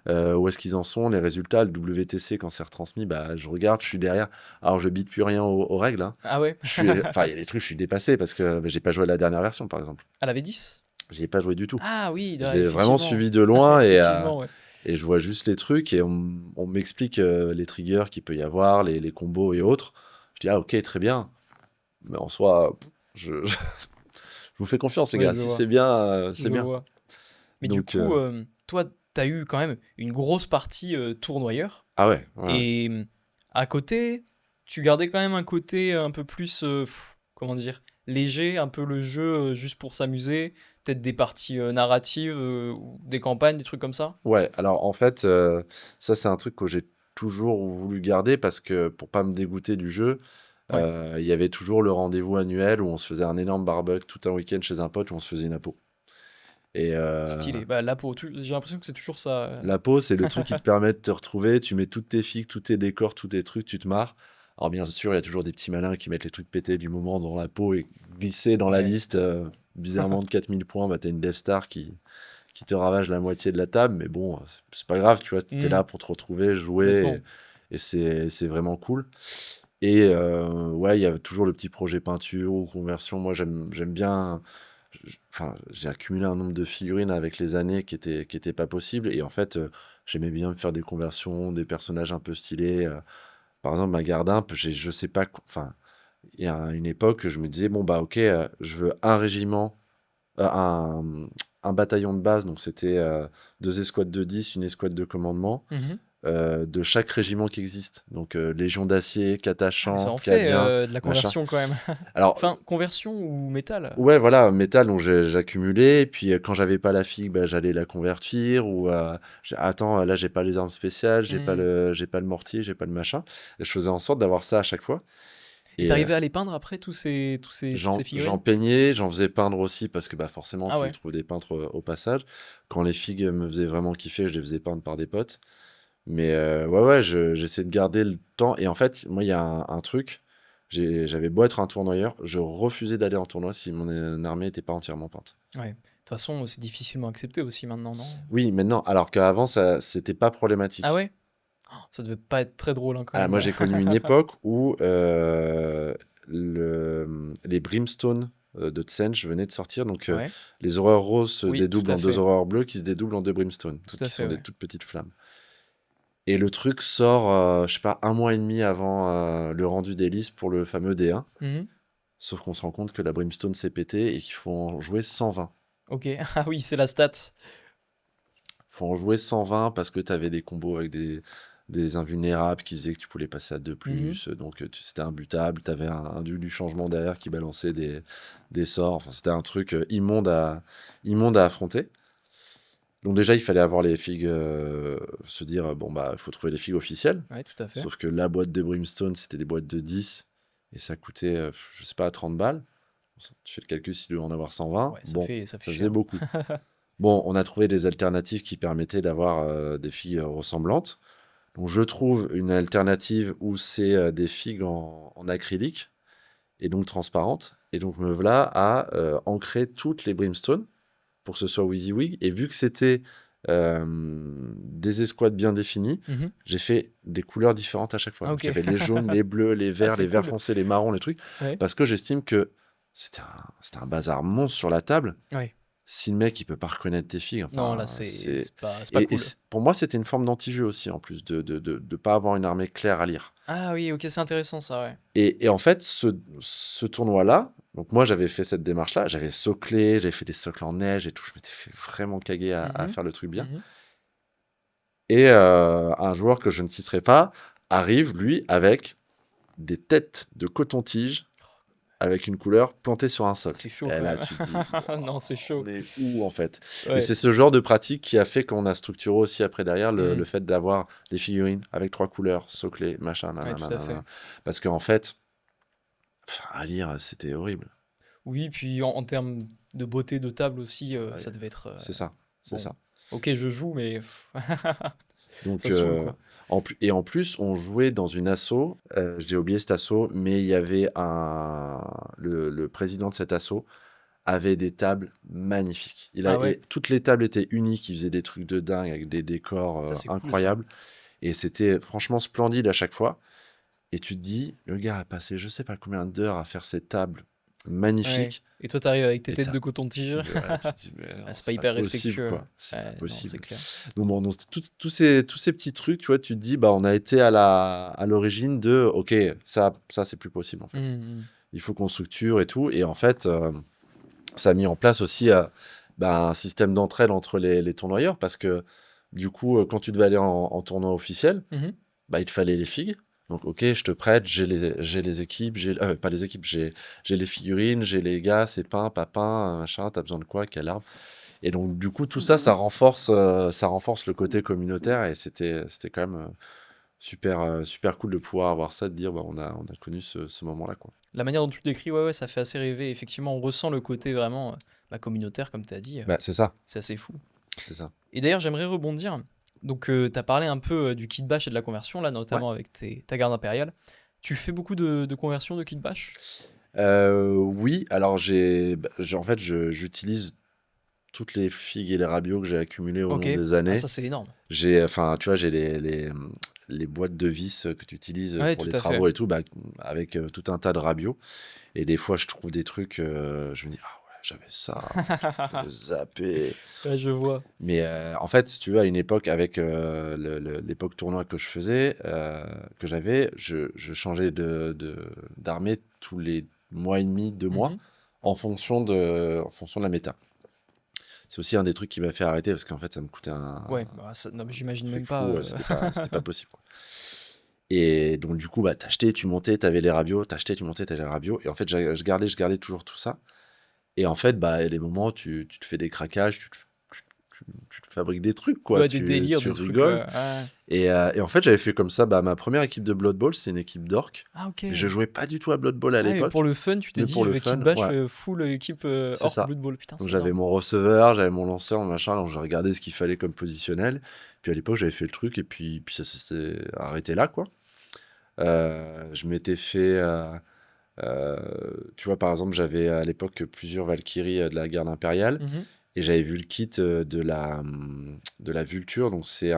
où est-ce qu'ils en sont, les résultats, le WTC quand c'est retransmis, bah, je regarde, je suis derrière. Alors, je bite plus rien aux règles, hein. Ah ouais? Enfin, il y a des trucs, je suis dépassé parce que j'ai pas joué à la dernière version, par exemple. Elle avait 10. J'y ai pas joué du tout. Ah oui, Je l'ai vraiment effectivement. suivi de loin Effectivement, ouais. et je vois juste les trucs et on m'explique les triggers qu'il peut y avoir, les combos et autres. Je dis, ah ok, très bien. Mais en soi, je vous fais confiance, les Ouais, gars. je Si vois. c'est bien, c'est Je bien. vois. Mais du Donc, coup, toi, t'as eu quand même une grosse partie tournoyeur. ah ouais, ouais, ouais. Et à côté, tu gardais quand même un côté un peu plus, comment dire, léger, un peu le jeu juste pour s'amuser. Peut-être des parties narratives, ou des campagnes, des trucs comme ça. Ouais, alors en fait, ça, c'est un truc que j'ai toujours voulu garder parce que pour pas me dégoûter du jeu, Ouais. il y avait toujours le rendez-vous annuel où on se faisait un énorme barbecue tout un week-end chez un pote où on se faisait une apo. Et Stylé. Bah, là, j'ai l'impression que c'est toujours ça. l'apo, c'est le truc qui te permet de te retrouver, tu mets toutes tes figues, tous tes décors, tous tes trucs, tu te marres. Alors bien sûr, il y a toujours des petits malins qui mettent les trucs pétés du moment dans la peau et glisser dans la Ouais. liste, bizarrement de 4000 points, bah, tu une Death Star qui te ravage la moitié de la table, mais bon, c'est pas grave, tu vois, tu es là Mmh. pour te retrouver, jouer, Honnêtement. et c'est vraiment cool. Et ouais, il y a toujours le petit projet peinture ou conversion. Moi, j'aime bien. Enfin, j'ai accumulé un nombre de figurines avec les années qui était pas possible. Et en fait, j'aimais bien me faire des conversions, des personnages un peu stylés. Par exemple, ma Gardimp, je sais pas. Enfin, il y a une époque, je me disais, bon, bah, ok, je veux un régiment, euh, un, un bataillon de base. Donc, c'était 2 escouades de 10, une escouade de commandement Mmh. de chaque régiment qui existe. Donc, Légion d'Acier, Ah, mais ça Catachan, en fait, Cadien, de la machin. conversion quand même. Alors, Enfin, conversion ou métal? ouais, voilà, métal, donc j'accumulais. Et puis, quand j'avais pas la figue, bah, j'allais la convertir. Ou, attends, là, j'ai pas les armes spéciales, Mmh. j'ai pas le mortier, j'ai pas le machin. Et je faisais en sorte d'avoir ça à chaque fois. Et Et t'arrivais à les peindre après toutes ces j'en figurines? peignais, j'en faisais peindre aussi, parce que bah, forcément, Ah tu ouais? trouves des peintres au passage. Quand les figues me faisaient vraiment kiffer, je les faisais peindre par des potes. Mais ouais, ouais, j'essaie de garder le temps. Et en fait, moi, il y a un truc. J'avais beau être un tournoyeur, je refusais d'aller en tournoi si mon armée n'était pas entièrement peinte. Ouais. De toute façon, c'est difficilement accepté aussi maintenant, non? Oui, maintenant, alors qu'avant, ça, c'était pas Ah problématique. ouais? Ça devait pas être très drôle, hein, quand Ah, même. moi, j'ai connu une époque où les Brimstone de Tsench venaient de sortir. Donc, Ouais. les horreurs roses se Oui, tout dédoublent à en deux fait. horreurs bleues qui se dédoublent en deux Brimstone, Tout donc à qui sont fait, des ouais. toutes petites flammes. Et le truc sort, je sais pas, un mois et demi avant le rendu des listes pour le fameux D1. Mmh. Sauf qu'on se rend compte que la Brimstone s'est pétée et qu'il faut en jouer 120. OK. Ah oui, c'est la stat. Faut en jouer 120 parce que tu avais des combos avec des invulnérables qui faisaient que tu pouvais passer à 2 Mmh. plus. Donc c'était imbutable. Tu avais un dieu du changement derrière qui balançait des sorts. Enfin, c'était un truc immonde à affronter. Donc déjà, il fallait avoir les figues, se dire, bon, bah, il faut trouver les figues officielles. Ouais, tout à fait. Sauf que la boîte de Brimstone, c'était des boîtes de 10 et ça coûtait, je sais pas, 30 balles. Tu fais le calcul si tu veux en avoir 120. Ouais, Bon, ça fait ça faisait cher. beaucoup. Bon, on a trouvé des alternatives qui permettaient d'avoir des figues ressemblantes. Donc, je trouve une alternative où c'est des figues en acrylique et donc transparentes. Et donc, me voilà à ancrer toutes les Brimstone pour que ce soit WYSIWYG. Et vu que c'était des escouades bien définies, Mmh. j'ai fait des couleurs différentes à chaque fois. Ah Donc, il y OK. avait les jaunes, les bleus, Ah, les c'est verts cool. foncés, les marrons, les trucs. Ouais. Parce que j'estime que c'était un bazar monstre sur la table. Ouais. Si le mec il peut pas reconnaître tes figues, Non, enfin là, c'est c'est pas et cool. pour moi c'était une forme d'anti-jeu aussi en plus de pas avoir une armée claire à lire. Ah oui, OK, c'est intéressant ça, ouais. Et en fait ce tournoi-là, donc moi j'avais fait cette démarche-là, j'avais soclé, j'avais fait des socles en neige et tout, je m'étais fait vraiment caguer à Mmh. faire le truc bien. Mmh. Et un joueur que je ne citerai pas arrive lui avec des têtes de coton-tige avec une couleur plantée sur un C'est socle. chaud Et quand là même. tu te dis: Non, c'est «Wouah, chaud. on est où en fait?» Et Ouais. c'est ce genre de pratique qui a fait qu'on a structuré aussi après derrière Mmh. le fait d'avoir des figurines avec 3 couleurs, soclées, machin, Ouais, tout à fait. nanana. Parce qu'en fait, à lire, c'était horrible. Oui, puis en termes de beauté de table aussi, Ouais, ça devait être, c'est ça, c'est bon, ça. OK, je joue, mais Donc ça saoule, quoi. en plus, on jouait dans une asso, j'ai oublié cet asso, mais il y avait le président de cet asso avait des tables magnifiques. Ah ouais? Toutes les tables étaient uniques, il faisait des trucs de dingue avec des décors Ça, c'est cool ça. incroyables. Et c'était franchement splendide à chaque fois. Et tu te dis, le gars a passé je sais pas combien d'heures à faire ces tables Ouais. magnifiques. Et toi, t'arrives avec tes Et têtes de coton-tige? ouais, tu te dis, mais non, Ah, c'est pas c'est pas hyper possible, respectueux, quoi. hein. C'est pas Ouais, non, c'est possible. clair. Donc bon, donc, tous ces petits trucs, tu vois, tu te dis, bah, on a été à l'origine de, ok, ça c'est plus possible, en fait. Mmh mh. Il faut qu'on structure et tout. Et en fait, ça a mis en place aussi bah, un système d'entraide entre les tournoyeurs parce que du coup, quand tu devais aller en tournoi officiel, Mmh. bah, il te fallait les figues. Donc, ok, je te prête, j'ai les équipes, pas les équipes, j'ai les figurines, j'ai les gars, c'est peint, pas peint, machin, t'as besoin de quoi, quel arbre. Et donc, du coup, tout ça, ça renforce le côté communautaire et c'était quand même super cool de pouvoir avoir ça, de dire, bah, on a connu ce moment-là, quoi. La manière dont tu le décris, ouais, ouais, ça fait assez rêver. Effectivement, on ressent le côté vraiment communautaire, comme tu as dit. Bah, c'est ça, C'est assez fou. c'est ça. Et d'ailleurs, j'aimerais rebondir. Donc, tu as parlé un peu du kit bash et de la conversion, là, Ouais. notamment avec ta garde impériale. Tu fais beaucoup de conversions de kit bash? Oui, alors en fait, j'utilise toutes les figues et les rabios que j'ai accumulées au Ok. long des Ah, années. ça, c'est énorme. Enfin, tu vois, j'ai les boîtes de vis que tu utilises Ouais, pour tout les à fait. travaux et tout, bah, avec tout un tas de rabios. Et des fois, je trouve des trucs, je me dis, ah ouais, j'avais ça, j'avais zappé. Ouais, je vois. Mais en fait, si tu veux, à une époque, avec l'époque tournoi que je faisais, que j'avais, je changeais d'armée tous les mois et demi, 2 mois, Mhm. en fonction de la méta. C'est aussi un des trucs qui m'a fait arrêter parce qu'en fait, ça me coûtait Ouais, bah, non, mais un j'imagine truc même pas. fou, c'était pas possible, quoi. Et donc, du coup, bah, t'achetais, tu montais, t'avais les rabios, t'achetais, tu montais, t'avais les rabios. Et en fait, je gardais toujours tout ça. Et en fait, bah, il y a des moments, tu te fais des craquages, tu te fabriques des trucs, quoi. Ouais, des Tu, délires, tu des trucs. rigoles. Ouais. Et en fait, j'avais fait comme ça. Bah, ma première équipe de Blood Bowl, c'était une équipe d'orques. Ah, ok. Mais je jouais pas du tout à Blood Bowl à Ah, mais pour l'époque, le fun, tu t'es mais dit, pour je le vais kit fun, bash ouais, full équipe c'est Orc ça. Blood Bowl. Putain, Donc c'est j'avais énorme. mon receveur, j'avais mon lanceur, mon machin, donc je regardais ce qu'il fallait comme positionnel. Puis à l'époque, j'avais fait le truc, et puis ça s'est arrêté là, quoi. Je m'étais fait, euh, tu vois, par exemple, j'avais à l'époque plusieurs Valkyries de la garde impériale, Mhm. et j'avais vu le kit de la Vulture, donc c'est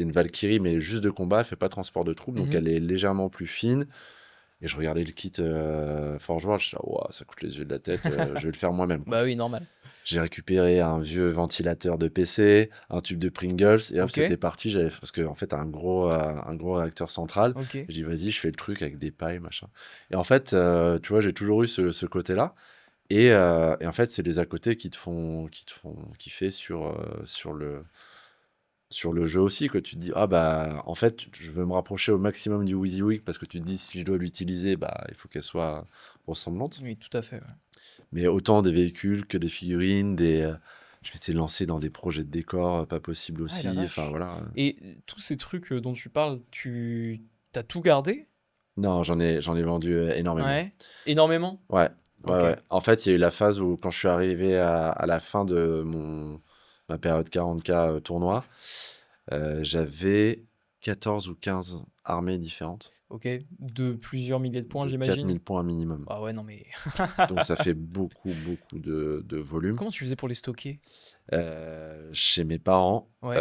une Valkyrie, mais juste de combat, elle fait pas transport de troupes, donc Mhm. elle est légèrement plus fine. Et je regardais le kit Forge World, je suis là, ouah, ça coûte les yeux de la tête, je vais le faire moi-même, quoi. Bah oui, normal. J'ai récupéré un vieux ventilateur de PC, un tube de Pringles, et hop, Ok, c'était parti. Parce qu'en fait, un gros réacteur central. ok. J'ai dit, vas-y, je fais le truc avec des pailles, machin. Et en fait, tu vois, j'ai toujours eu ce côté-là. Et en fait, c'est les à côté qui te font kiffer sur le jeu aussi, que tu te dis, ah bah, en fait, je veux me rapprocher au maximum du WYSIWYG parce que tu te dis, si je dois l'utiliser, bah, il faut qu'elle soit ressemblante. Oui, tout à fait. Ouais. Mais autant des véhicules que des figurines, je m'étais lancé dans des projets de décor pas possible Ah, la aussi. Enfin, vache. voilà. Et tous ces trucs dont tu parles, tu t'as tout gardé? Non, j'en ai vendu énormément. Ouais. Énormément? Ouais, ouais, Ok. ouais. En fait, il y a eu la phase où, quand je suis arrivé à la fin de ma période 40K tournoi, j'avais 14 ou 15 armées différentes. Ok. De plusieurs milliers de points, De j'imagine. 4000 points minimum. Ah ouais, non mais. Donc ça fait beaucoup, beaucoup de volume. Comment tu faisais pour les stocker? Chez mes parents. Ouais.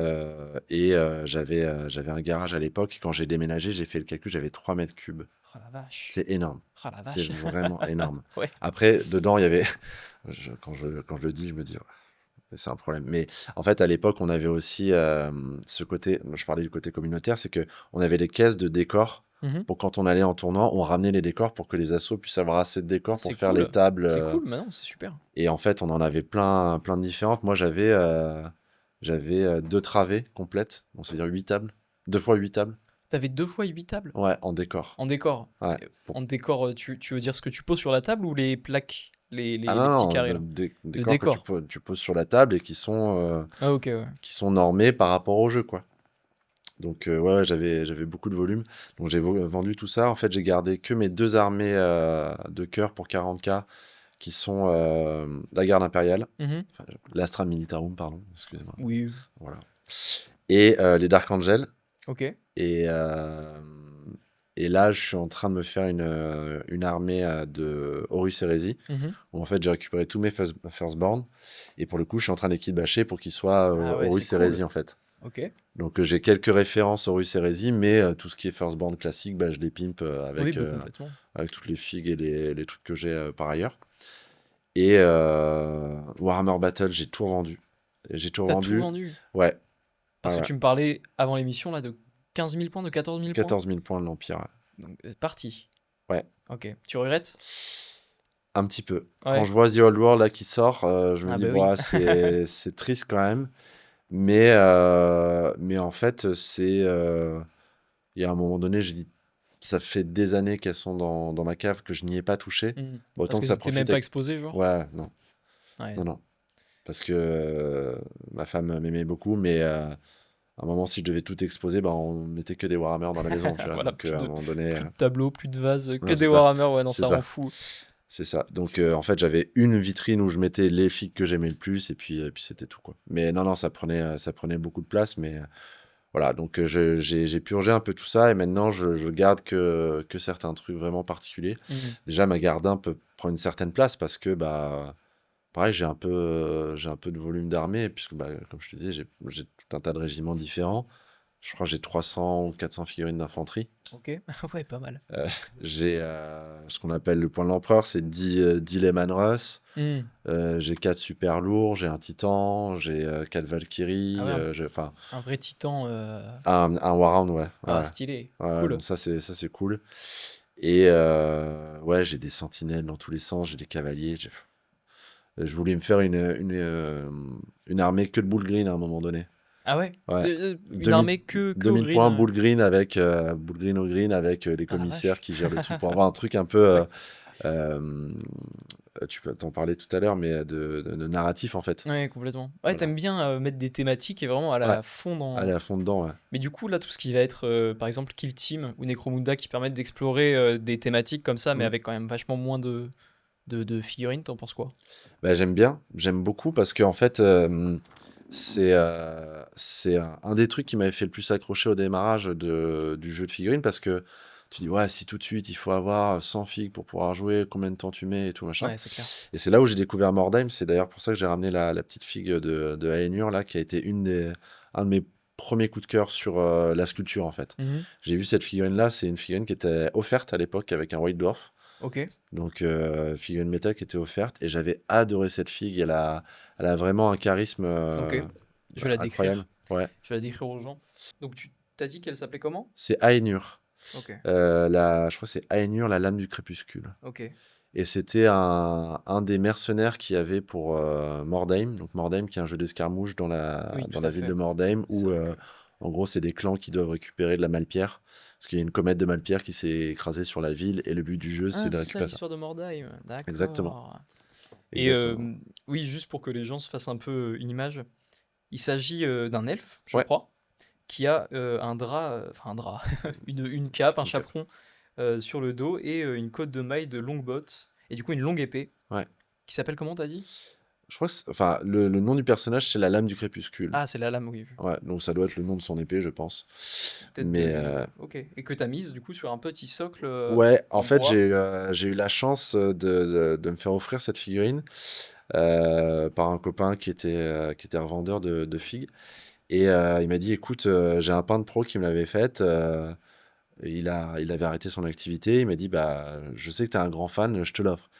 Et j'avais un garage à l'époque. Quand j'ai déménagé, j'ai fait le calcul, j'avais 3 mètres cubes. Oh la vache. C'est énorme. Oh la C'est vache. vraiment énorme. Ouais. Après, dedans, il y avait. Quand je le dis, je me dis, ouais, c'est un problème. Mais en fait, à l'époque, on avait aussi ce côté. Je parlais du côté communautaire, c'est que on avait les caisses de décors. Mhm. Pour quand on allait en tournoi, on ramenait les décors pour que les assos puissent avoir assez de Ah, décors c'est pour faire les cool. tables. C'est cool, maintenant, c'est super. Et en fait, on en avait plein, plein de différentes. Moi, j'avais 2 travées complètes, donc c'est-à-dire 8 tables. 2 fois 8 tables. T'avais 2 fois 8 tables? Ouais, en décor. En décor. Ouais. En décor, tu veux dire ce que tu poses sur la table ou les plaques? Ah Les non, petits non, carrés là? Le décors que tu décor. poses, tu poses sur la table et qui sont, Ah ok, ouais. qui sont normés par rapport au jeu, quoi. Donc, ouais, ouais, j'avais beaucoup de volume. Donc, j'ai vendu tout ça. En fait, j'ai gardé que mes 2 armées de cœur pour 40K, qui sont la garde impériale, Mhm. enfin, l'Astra Militarum, pardon, excusez-moi. Oui, Voilà. Et les Dark Angel. ok. Et, euh, et là, je suis en train de me faire une armée de Horus Heresy, Mhm. où en fait, j'ai récupéré tous mes Firstborn. Et pour le coup, je suis en train d'équipe bâcher pour qu'ils soient Ah ouais, c'est Horus cool. Heresy, en fait. Ok. Donc, j'ai quelques références Horus Heresy, mais tout ce qui est Firstborn classique, bah, je les pimpe Oui, avec, bah, complètement. avec toutes les figues et les trucs que j'ai par ailleurs. Et Warhammer Battle, j'ai tout revendu. J'ai tout T'as tout revendu. vendu. Ouais, Parce ouais, que ouais. tu me parlais avant l'émission là de 15 000 points, de 14 000 points. 14 000 points de l'Empire. Donc, parti. Ouais. Ok. Tu regrettes? Un petit peu. Quand Ouais. je vois The Old World là qui sort, je me Ah dis, bah oui. bah, c'est triste quand même. Mais en fait, il y a un moment donné, j'ai dit, ça fait des années qu'elles sont dans ma cave que je n'y ai pas touché. Mhm. Parce Autant que qu'elles ça étaient même profite pas avec. exposées, genre? Ouais, non, Ouais. non, non. Parce que ma femme m'aimait beaucoup, mais À un moment, si je devais tout exposer, bah, on mettait que des Warhammer dans la maison, tu vois. Voilà, Donc, à un moment donné, plus de tableaux, plus de vases, que non, des c'est ça, Warhammer, ouais, non, c'est ça rend ça, fou. c'est ça. Donc, en fait, j'avais une vitrine où je mettais les figues que j'aimais le plus, et puis c'était tout, quoi. Mais non, non, ça prenait beaucoup de place, mais voilà. Donc, j'ai purgé un peu tout ça, et maintenant, je garde que certains trucs vraiment particuliers. Mhm. Déjà, ma Gardin peut prendre une certaine place parce que, bah, pareil, j'ai un peu de volume d'armée, puisque, bah, comme je te disais, j'ai tout un tas de régiments différents. Je crois que j'ai 300 ou 400 figurines d'infanterie. Ok, ouais, pas mal. Euh, j'ai ce qu'on appelle le point de l'empereur, c'est 10 Lehman Russ. Mhm. J'ai 4 super lourds, j'ai un Titan, j'ai 4 Ah Valkyries, ouais, enfin, un vrai titan. un Warhound, ouais. Ouais, Ah, ouais. stylé, Ouais, cool. donc ça c'est cool. Et ouais, j'ai des sentinelles dans tous les sens, j'ai des cavaliers. Je voulais me faire une armée que de boule green à un moment donné. Ah ouais, Ouais. une armée que au 2000 green. points, boule green avec boule green au green avec les Putain, la commissaires vache. qui gèrent le truc pour avoir un truc un peu. Ouais. Euh, tu peux t'en parler tout à l'heure, mais de narratif en fait. Ouais, complètement. Ouais, Voilà. t'aimes bien mettre des thématiques et vraiment aller Ouais, à fond aller dans. à fond dedans, ouais. Mais du coup, là, tout ce qui va être, par exemple, Kill Team ou Necromunda qui permettent d'explorer des thématiques comme ça, mais Mm. avec quand même vachement moins de figurines, t'en penses quoi? Bah, j'aime bien, j'aime beaucoup parce que en fait, c'est un des trucs qui m'avait fait le plus accrocher au démarrage du jeu de figurines parce que tu dis, ouais, si tout de suite il faut avoir 100 figues pour pouvoir jouer, combien de temps tu mets et tout machin. Ouais, c'est clair. Et c'est là où j'ai découvert Mordheim. C'est d'ailleurs pour ça que j'ai ramené la petite figue de Aenur, là, qui a été un de mes premiers coups de cœur sur la sculpture, en fait. Mhm. J'ai vu cette figurine-là, c'est une figurine qui était offerte à l'époque avec un White Dwarf. Ok, Donc, figurine métal qui était offerte. Et j'avais adoré cette figue. Elle a vraiment un charisme ok. Je vais la incroyable. décrire. Ouais. Je vais la décrire aux gens. Donc, tu t'as dit qu'elle s'appelait comment? C'est Aenur. Ok, Je crois que c'est Aenur, la lame du crépuscule. ok. Et c'était un des mercenaires qu'il y avait pour Mordheim. Donc Mordheim, qui est un jeu d'escarmouche dans la, Oui, dans tout la à ville fait. de Mordheim, C'est où vrai que. en gros, c'est des clans qui doivent récupérer de la Malpierre. Parce qu'il y a une comète de Malpierre qui s'est écrasée sur la ville, et le but du jeu, c'est Ah, de c'est ça récupérer ça. l'histoire de Mordheim. Exactement. D'accord. Et Exactement. oui, juste pour que les gens se fassent un peu une image, il s'agit d'un elfe, je Ouais. crois, qui a un drap, enfin un drap, une cape, un Ok. chaperon sur le dos et une cotte de mailles de longues bottes, et du coup une longue épée, Ouais. qui s'appelle comment t'as dit? Je crois que enfin, le nom du personnage, c'est la lame du crépuscule. Ah, c'est la lame, oui. Ouais, donc ça doit être le nom de son épée, je pense. Peut-être Mais Ok. Et que t'as mise du coup sur un petit socle ouais, en en fait, bois. j'ai eu la chance de me faire offrir cette figurine par un copain qui était revendeur de figues. Et il m'a dit, écoute, j'ai un peintre pro qui me l'avait faite. Il avait arrêté son activité. Il m'a dit, bah, je sais que tu es un grand fan, je te l'offre.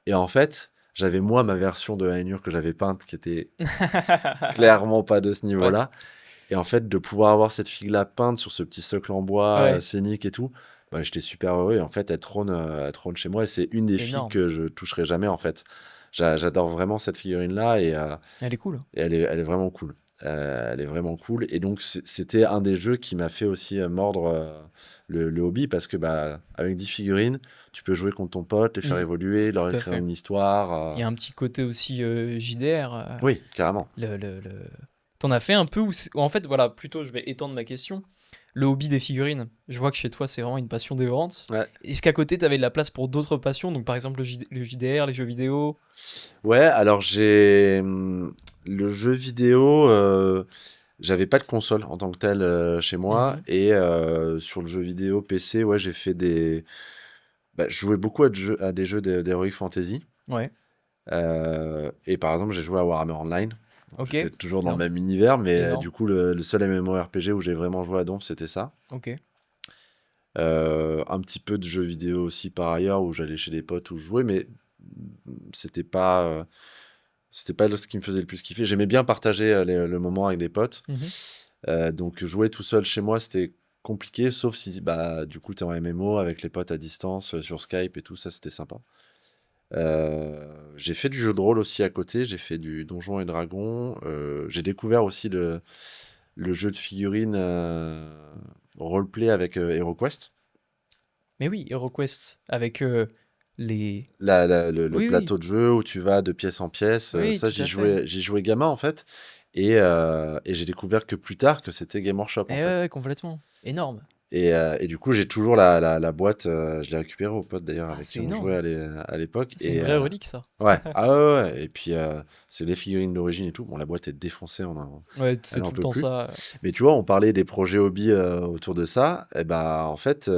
Et en fait, j'avais moi ma version de Ainur que j'avais peinte qui était clairement pas de ce Ouais, niveau-là. Et en fait, de pouvoir avoir cette figue-là peinte sur ce petit socle en bois ouais, scénique et tout, bah, j'étais super heureux. Et en fait, elle trône chez moi. Et c'est une des figues énorme. que je toucherai jamais, en fait. J'adore vraiment cette figurine-là. Elle est cool. Et elle est vraiment cool. Elle est vraiment cool. Et donc, c'était un des jeux qui m'a fait aussi mordre le hobby parce que, bah, avec 10 figurines, tu peux jouer contre ton pote, les faire Mhm, évoluer, leur tout à écrire fait. une histoire. Il y a un petit côté aussi JDR. Oui, carrément. T'en as fait un peu ou en fait, voilà, plutôt je vais étendre ma question. Le hobby des figurines, je vois que chez toi c'est vraiment une passion dévorante. Ouais. Est-ce qu'à côté t'avais de la place pour d'autres passions, donc par exemple le JDR, les jeux vidéo? Ouais, alors le jeu vidéo, j'avais pas de console en tant que telle chez moi. Mhm. Et sur le jeu vidéo PC, ouais, j'ai fait bah, je jouais beaucoup à des jeux d'Heroic Fantasy. Ouais, Et par exemple, j'ai joué à Warhammer Online. Donc, ok, j'étais toujours dans le énorme, même univers, mais énorme, du coup, le seul MMORPG où j'ai vraiment joué à Donf, c'était ça. ok. Un petit peu de jeux vidéo aussi par ailleurs, où j'allais chez des potes où je jouais, mais c'était pas, euh, c'était pas ce qui me faisait le plus kiffer. J'aimais bien partager le moment avec des potes. Mhm. Donc jouer tout seul chez moi, c'était compliqué, sauf si bah, du coup, tu es en MMO avec les potes à distance, sur Skype et tout, ça, c'était sympa. J'ai fait du jeu de rôle aussi à côté, j'ai fait du Donjons et Dragons. J'ai découvert aussi le jeu de figurines roleplay avec HeroQuest. Mais oui, HeroQuest avec les... Le Oui, oui, plateau de jeu où tu vas de pièce en pièce, oui, ça tout à fait. j'y jouais gamin en fait. Et j'ai découvert que plus tard que c'était Game Workshop, Et en ouais, fait. ouais, complètement. Énorme. Et du coup, j'ai toujours la boîte, je l'ai récupérée au pote d'ailleurs Ah, avec c'est qui on énorme. jouait à l'époque. C'est une vraie relique, ça. Ouais, ah ouais, ouais. Et puis, c'est les figurines d'origine et tout. Bon, la boîte est défoncée, Ouais, elle c'est en tout le peut temps plus. ça. Mais tu vois, on parlait des projets hobby autour de ça. Et bah, en fait,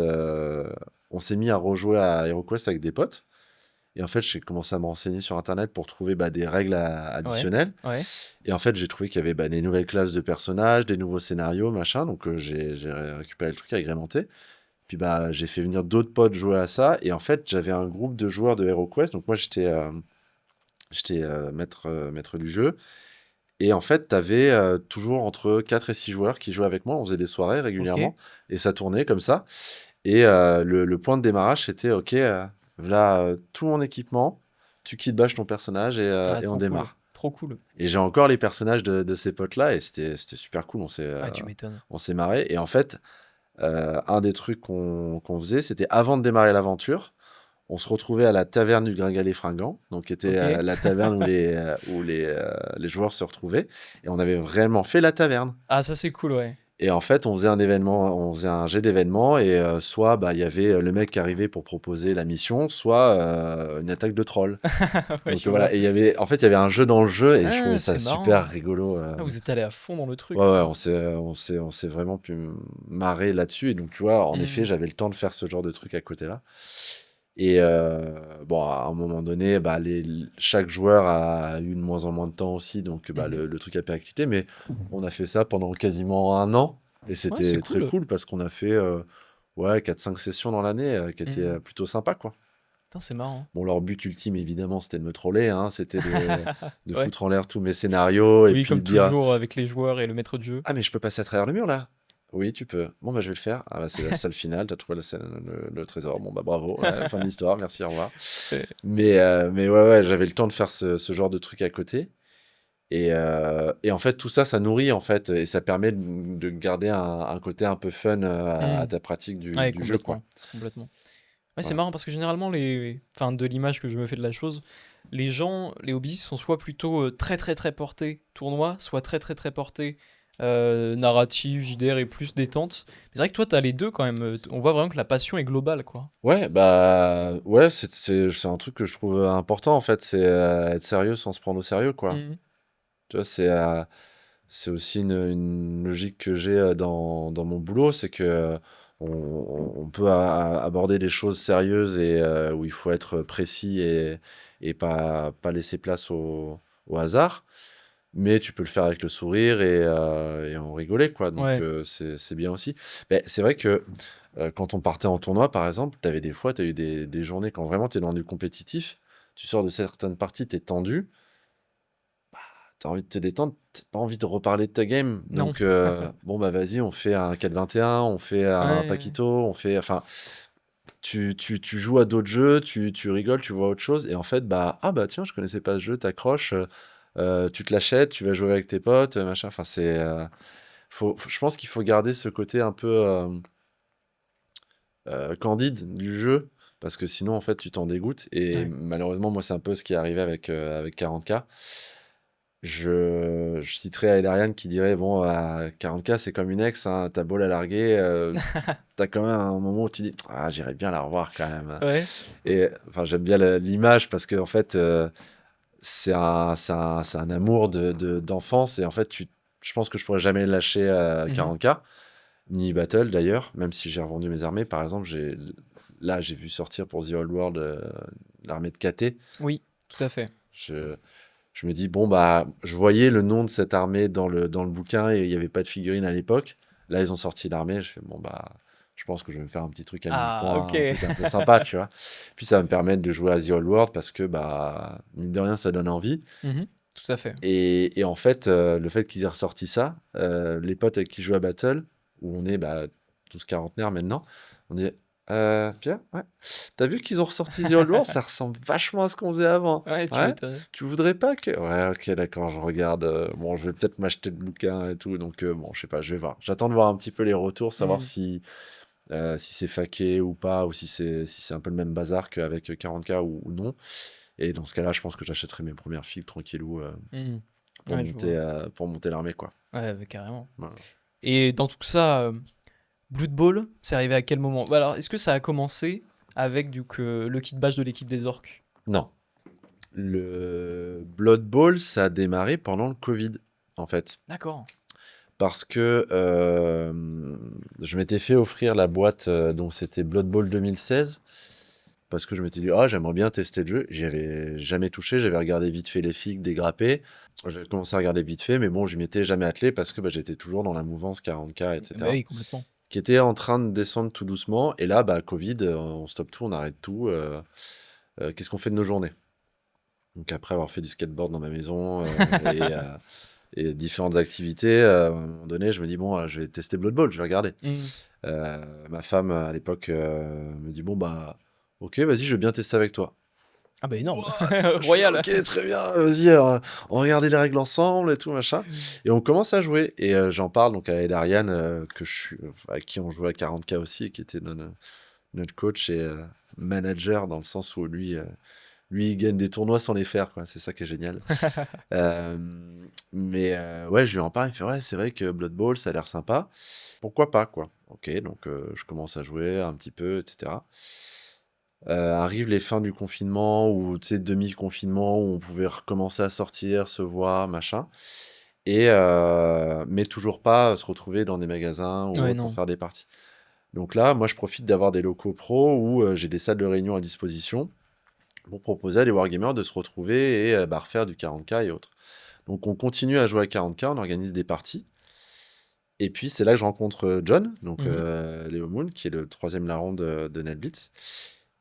on s'est mis à rejouer à HeroQuest avec des potes. Et en fait, j'ai commencé à me renseigner sur Internet pour trouver des règles Ouais, additionnelles. ouais. Et en fait, j'ai trouvé qu'il y avait des nouvelles classes de personnages, des nouveaux scénarios, machin. Donc, j'ai récupéré le truc agrémenté. Puis, j'ai fait venir d'autres potes jouer à ça. Et en fait, j'avais un groupe de joueurs de HeroQuest. Donc, moi, j'étais maître du jeu. Et en fait, tu avais toujours entre 4 et 6 joueurs qui jouaient avec moi. On faisait des soirées OK. régulièrement. Et ça tournait comme ça. Et le point de démarrage, c'était OK, voilà tout mon équipement, tu quittes ton personnage Ah, et on trop cool. démarre. Trop cool. Et j'ai encore les personnages de ces potes-là et c'était super cool. Ah, tu m'étonnes. On s'est marré. Et en fait, un des trucs qu'on faisait, c'était avant de démarrer l'aventure, on se retrouvait à la taverne du Gringalet Fringant, donc qui était OK. la taverne où les joueurs se retrouvaient. Et on avait vraiment fait la taverne. Ah, ça, c'est cool, ouais. Et en fait, on faisait un événement, on faisait un jet d'événements et soit il y avait le mec qui arrivait pour proposer la mission, soit une attaque de troll. Ouais, Donc je vois. voilà, et en fait, il y avait un jeu dans le jeu et je trouvais Ah, ça c'est super marrant. rigolo. Ah, vous êtes allés à fond dans le Ouais, truc, ouais, quoi. on s'est vraiment pu marrer là-dessus. Et donc, tu vois, en effet, Mmh. j'avais le temps de faire ce genre de truc à côté là. Et bon, à un moment donné, chaque joueur a eu de moins en moins de temps aussi, donc Mmh. le truc a périclité. Mais on a fait ça pendant quasiment un an. Et Ouais, c'est c'était très cool. cool parce qu'on a fait ouais, 4-5 sessions dans l'année qui étaient Mmh. plutôt sympa, quoi. Putain, c'est marrant. Bon, leur but ultime, évidemment, c'était de me troller, hein, c'était de Ouais. foutre en l'air tous mes scénarios et Oui, puis comme de dire toujours avec les joueurs et le maître de jeu. ah, mais je peux passer à travers le mur là? Oui, tu peux. Bon, bah, je vais le faire. Ah, bah, c'est la salle finale, t'as trouvé le trésor. Bon, bah, bravo, ouais, fin de l'histoire, merci, au revoir. C'est Mais ouais, ouais, j'avais le temps de faire ce genre de truc à côté. Et en fait, tout ça, ça nourrit, en fait, et ça permet de garder un côté un peu fun à mmh. ta pratique Ouais, du jeu, quoi. complètement, complètement. Ouais, c'est Voilà. marrant parce que généralement enfin, de l'image que je me fais de la chose, les gens, les hobbyistes sont soit plutôt, très, très, très portés tournoi, soit très, très, très portés, narratif, JDR et plus détente. Mais c'est vrai que toi, t'as les 2 quand même, on voit vraiment que la passion est globale, quoi. Ouais, ouais, c'est un truc que je trouve important, en fait, c'est être sérieux sans se prendre au sérieux, quoi. Mmh. Tu vois, c'est aussi une logique que j'ai dans mon boulot, c'est que on peut aborder des choses sérieuses et où il faut être précis et pas laisser place au hasard, mais tu peux le faire avec le sourire et en rigoler, quoi. Donc Ouais. c'est bien aussi. Mais c'est vrai que quand on partait en tournoi, par exemple, tu avais des fois, tu as eu des journées quand vraiment tu es dans du compétitif, tu sors de certaines parties, tu es tendu, t'as envie de te détendre, t'as pas envie de reparler de ta game. Non. Donc, bon, bah vas-y, on fait un 4-21, on fait un Ouais. Paquito, on fait. Enfin, tu joues à d'autres jeux, tu rigoles, tu vois autre chose. Et en fait, ah bah tiens, je connaissais pas ce jeu, t'accroches, tu te l'achètes, tu vas jouer avec tes potes, machin. Enfin, je pense qu'il faut garder ce côté un peu candide du jeu. Parce que sinon, en fait, tu t'en dégoûtes. Et Ouais. malheureusement, moi, c'est un peu ce qui est arrivé avec 40K. Je citerai Aélarian qui dirait bon, à 40K, c'est comme une ex, hein, t'as beau la larguer, t'as quand même un moment où tu dis ah, j'irais bien la revoir quand même. Ouais. Et enfin, j'aime bien l'image parce que en fait, c'est un amour d'enfance et en fait, je pense que je pourrais jamais le lâcher à Mmh. 40K, ni Battle d'ailleurs, même si j'ai revendu mes armées. Par exemple, là, j'ai vu sortir pour The Old World l'armée de KT. Oui, tout à fait. Je, je me dis, bon, je voyais le nom de cette armée dans le bouquin et il n'y avait pas de figurine à l'époque. Là, ils ont sorti l'armée. Je fais, bon, je pense que je vais me faire un petit truc à 1000 Ah, points, un OK. truc un peu sympa, tu vois. Puis ça va me permettre de jouer à The Old World parce que, mine de rien, ça donne envie. Mmh. Tout à fait. Et en fait, le fait qu'ils aient ressorti ça, les potes avec qui je joue à Battle, où on est tous quarantenaires maintenant, on dit Pierre, ouais, t'as vu qu'ils ont ressorti The Old World, ça ressemble vachement à ce qu'on faisait avant. Ouais, tu Ouais, m'étonnes. tu voudrais pas que. Ouais, ok, d'accord, je regarde. Bon, je vais peut-être m'acheter le bouquin et tout, donc bon, je sais pas, je vais voir. J'attends de voir un petit peu les retours, savoir Mmh. si c'est faké ou pas, ou si c'est un peu le même bazar qu'avec 40K ou non. Et dans ce cas-là, je pense que j'achèterai mes premières figues tranquillou. Mmh. Ouais, je vois. pour monter l'armée, quoi. Ouais, bah, carrément. Voilà. Et dans tout ça, Blood Bowl, c'est arrivé à quel moment? Bah, alors, est-ce que ça a commencé avec le kit badge de l'équipe des orques? Non. Le Blood Bowl, ça a démarré pendant le Covid, en fait. D'accord. Parce que je m'étais fait offrir la boîte, donc c'était Blood Bowl 2016, parce que je m'étais dit, ah, j'aimerais bien tester le jeu. J'y avais jamais touché, j'avais regardé vite fait les figues dégrappées. J'avais commencé à regarder vite fait, mais bon, je m'y étais jamais attelé parce que j'étais toujours dans la mouvance 40K, Bah etc., oui, complètement. qui était en train de descendre tout doucement. Et là, Covid, on stoppe tout, on arrête tout. Qu'est-ce qu'on fait de nos journées? Donc après avoir fait du skateboard dans ma maison et différentes activités, à un moment donné, je me dis, bon, je vais tester Blood Bowl, je vais regarder. Ma femme, à l'époque, me dit, bon, ok, vas-y, je vais bien tester avec toi. Ah bah énorme. What? Je fais, Royal. ok, très bien, vas-y, on va regarder les règles ensemble et tout, machin. Et on commence à jouer. Et j'en parle donc à Edarian, avec qui on jouait à 40K aussi, et qui était notre coach et manager, dans le sens où lui, il gagne des tournois sans les faire, quoi. C'est ça qui est génial. Mais ouais, je lui en parle, il me fait, ouais, c'est vrai que Blood Bowl, ça a l'air sympa. Pourquoi pas, quoi. Ok, donc je commence à jouer un petit peu, etc. Arrivent les fins du confinement ou, tu sais, demi-confinement, où on pouvait recommencer à sortir, se voir, machin. Mais toujours pas se retrouver dans des magasins ou Ouais, autre pour non. faire des parties. Donc là, moi, je profite d'avoir des locaux pro où j'ai des salles de réunion à disposition pour proposer à des wargamers de se retrouver et refaire du 40K et autres. Donc on continue à jouer à 40K, on organise des parties. Et puis c'est là que je rencontre John, donc Leo Moon, qui est le troisième larron de NetBlitz.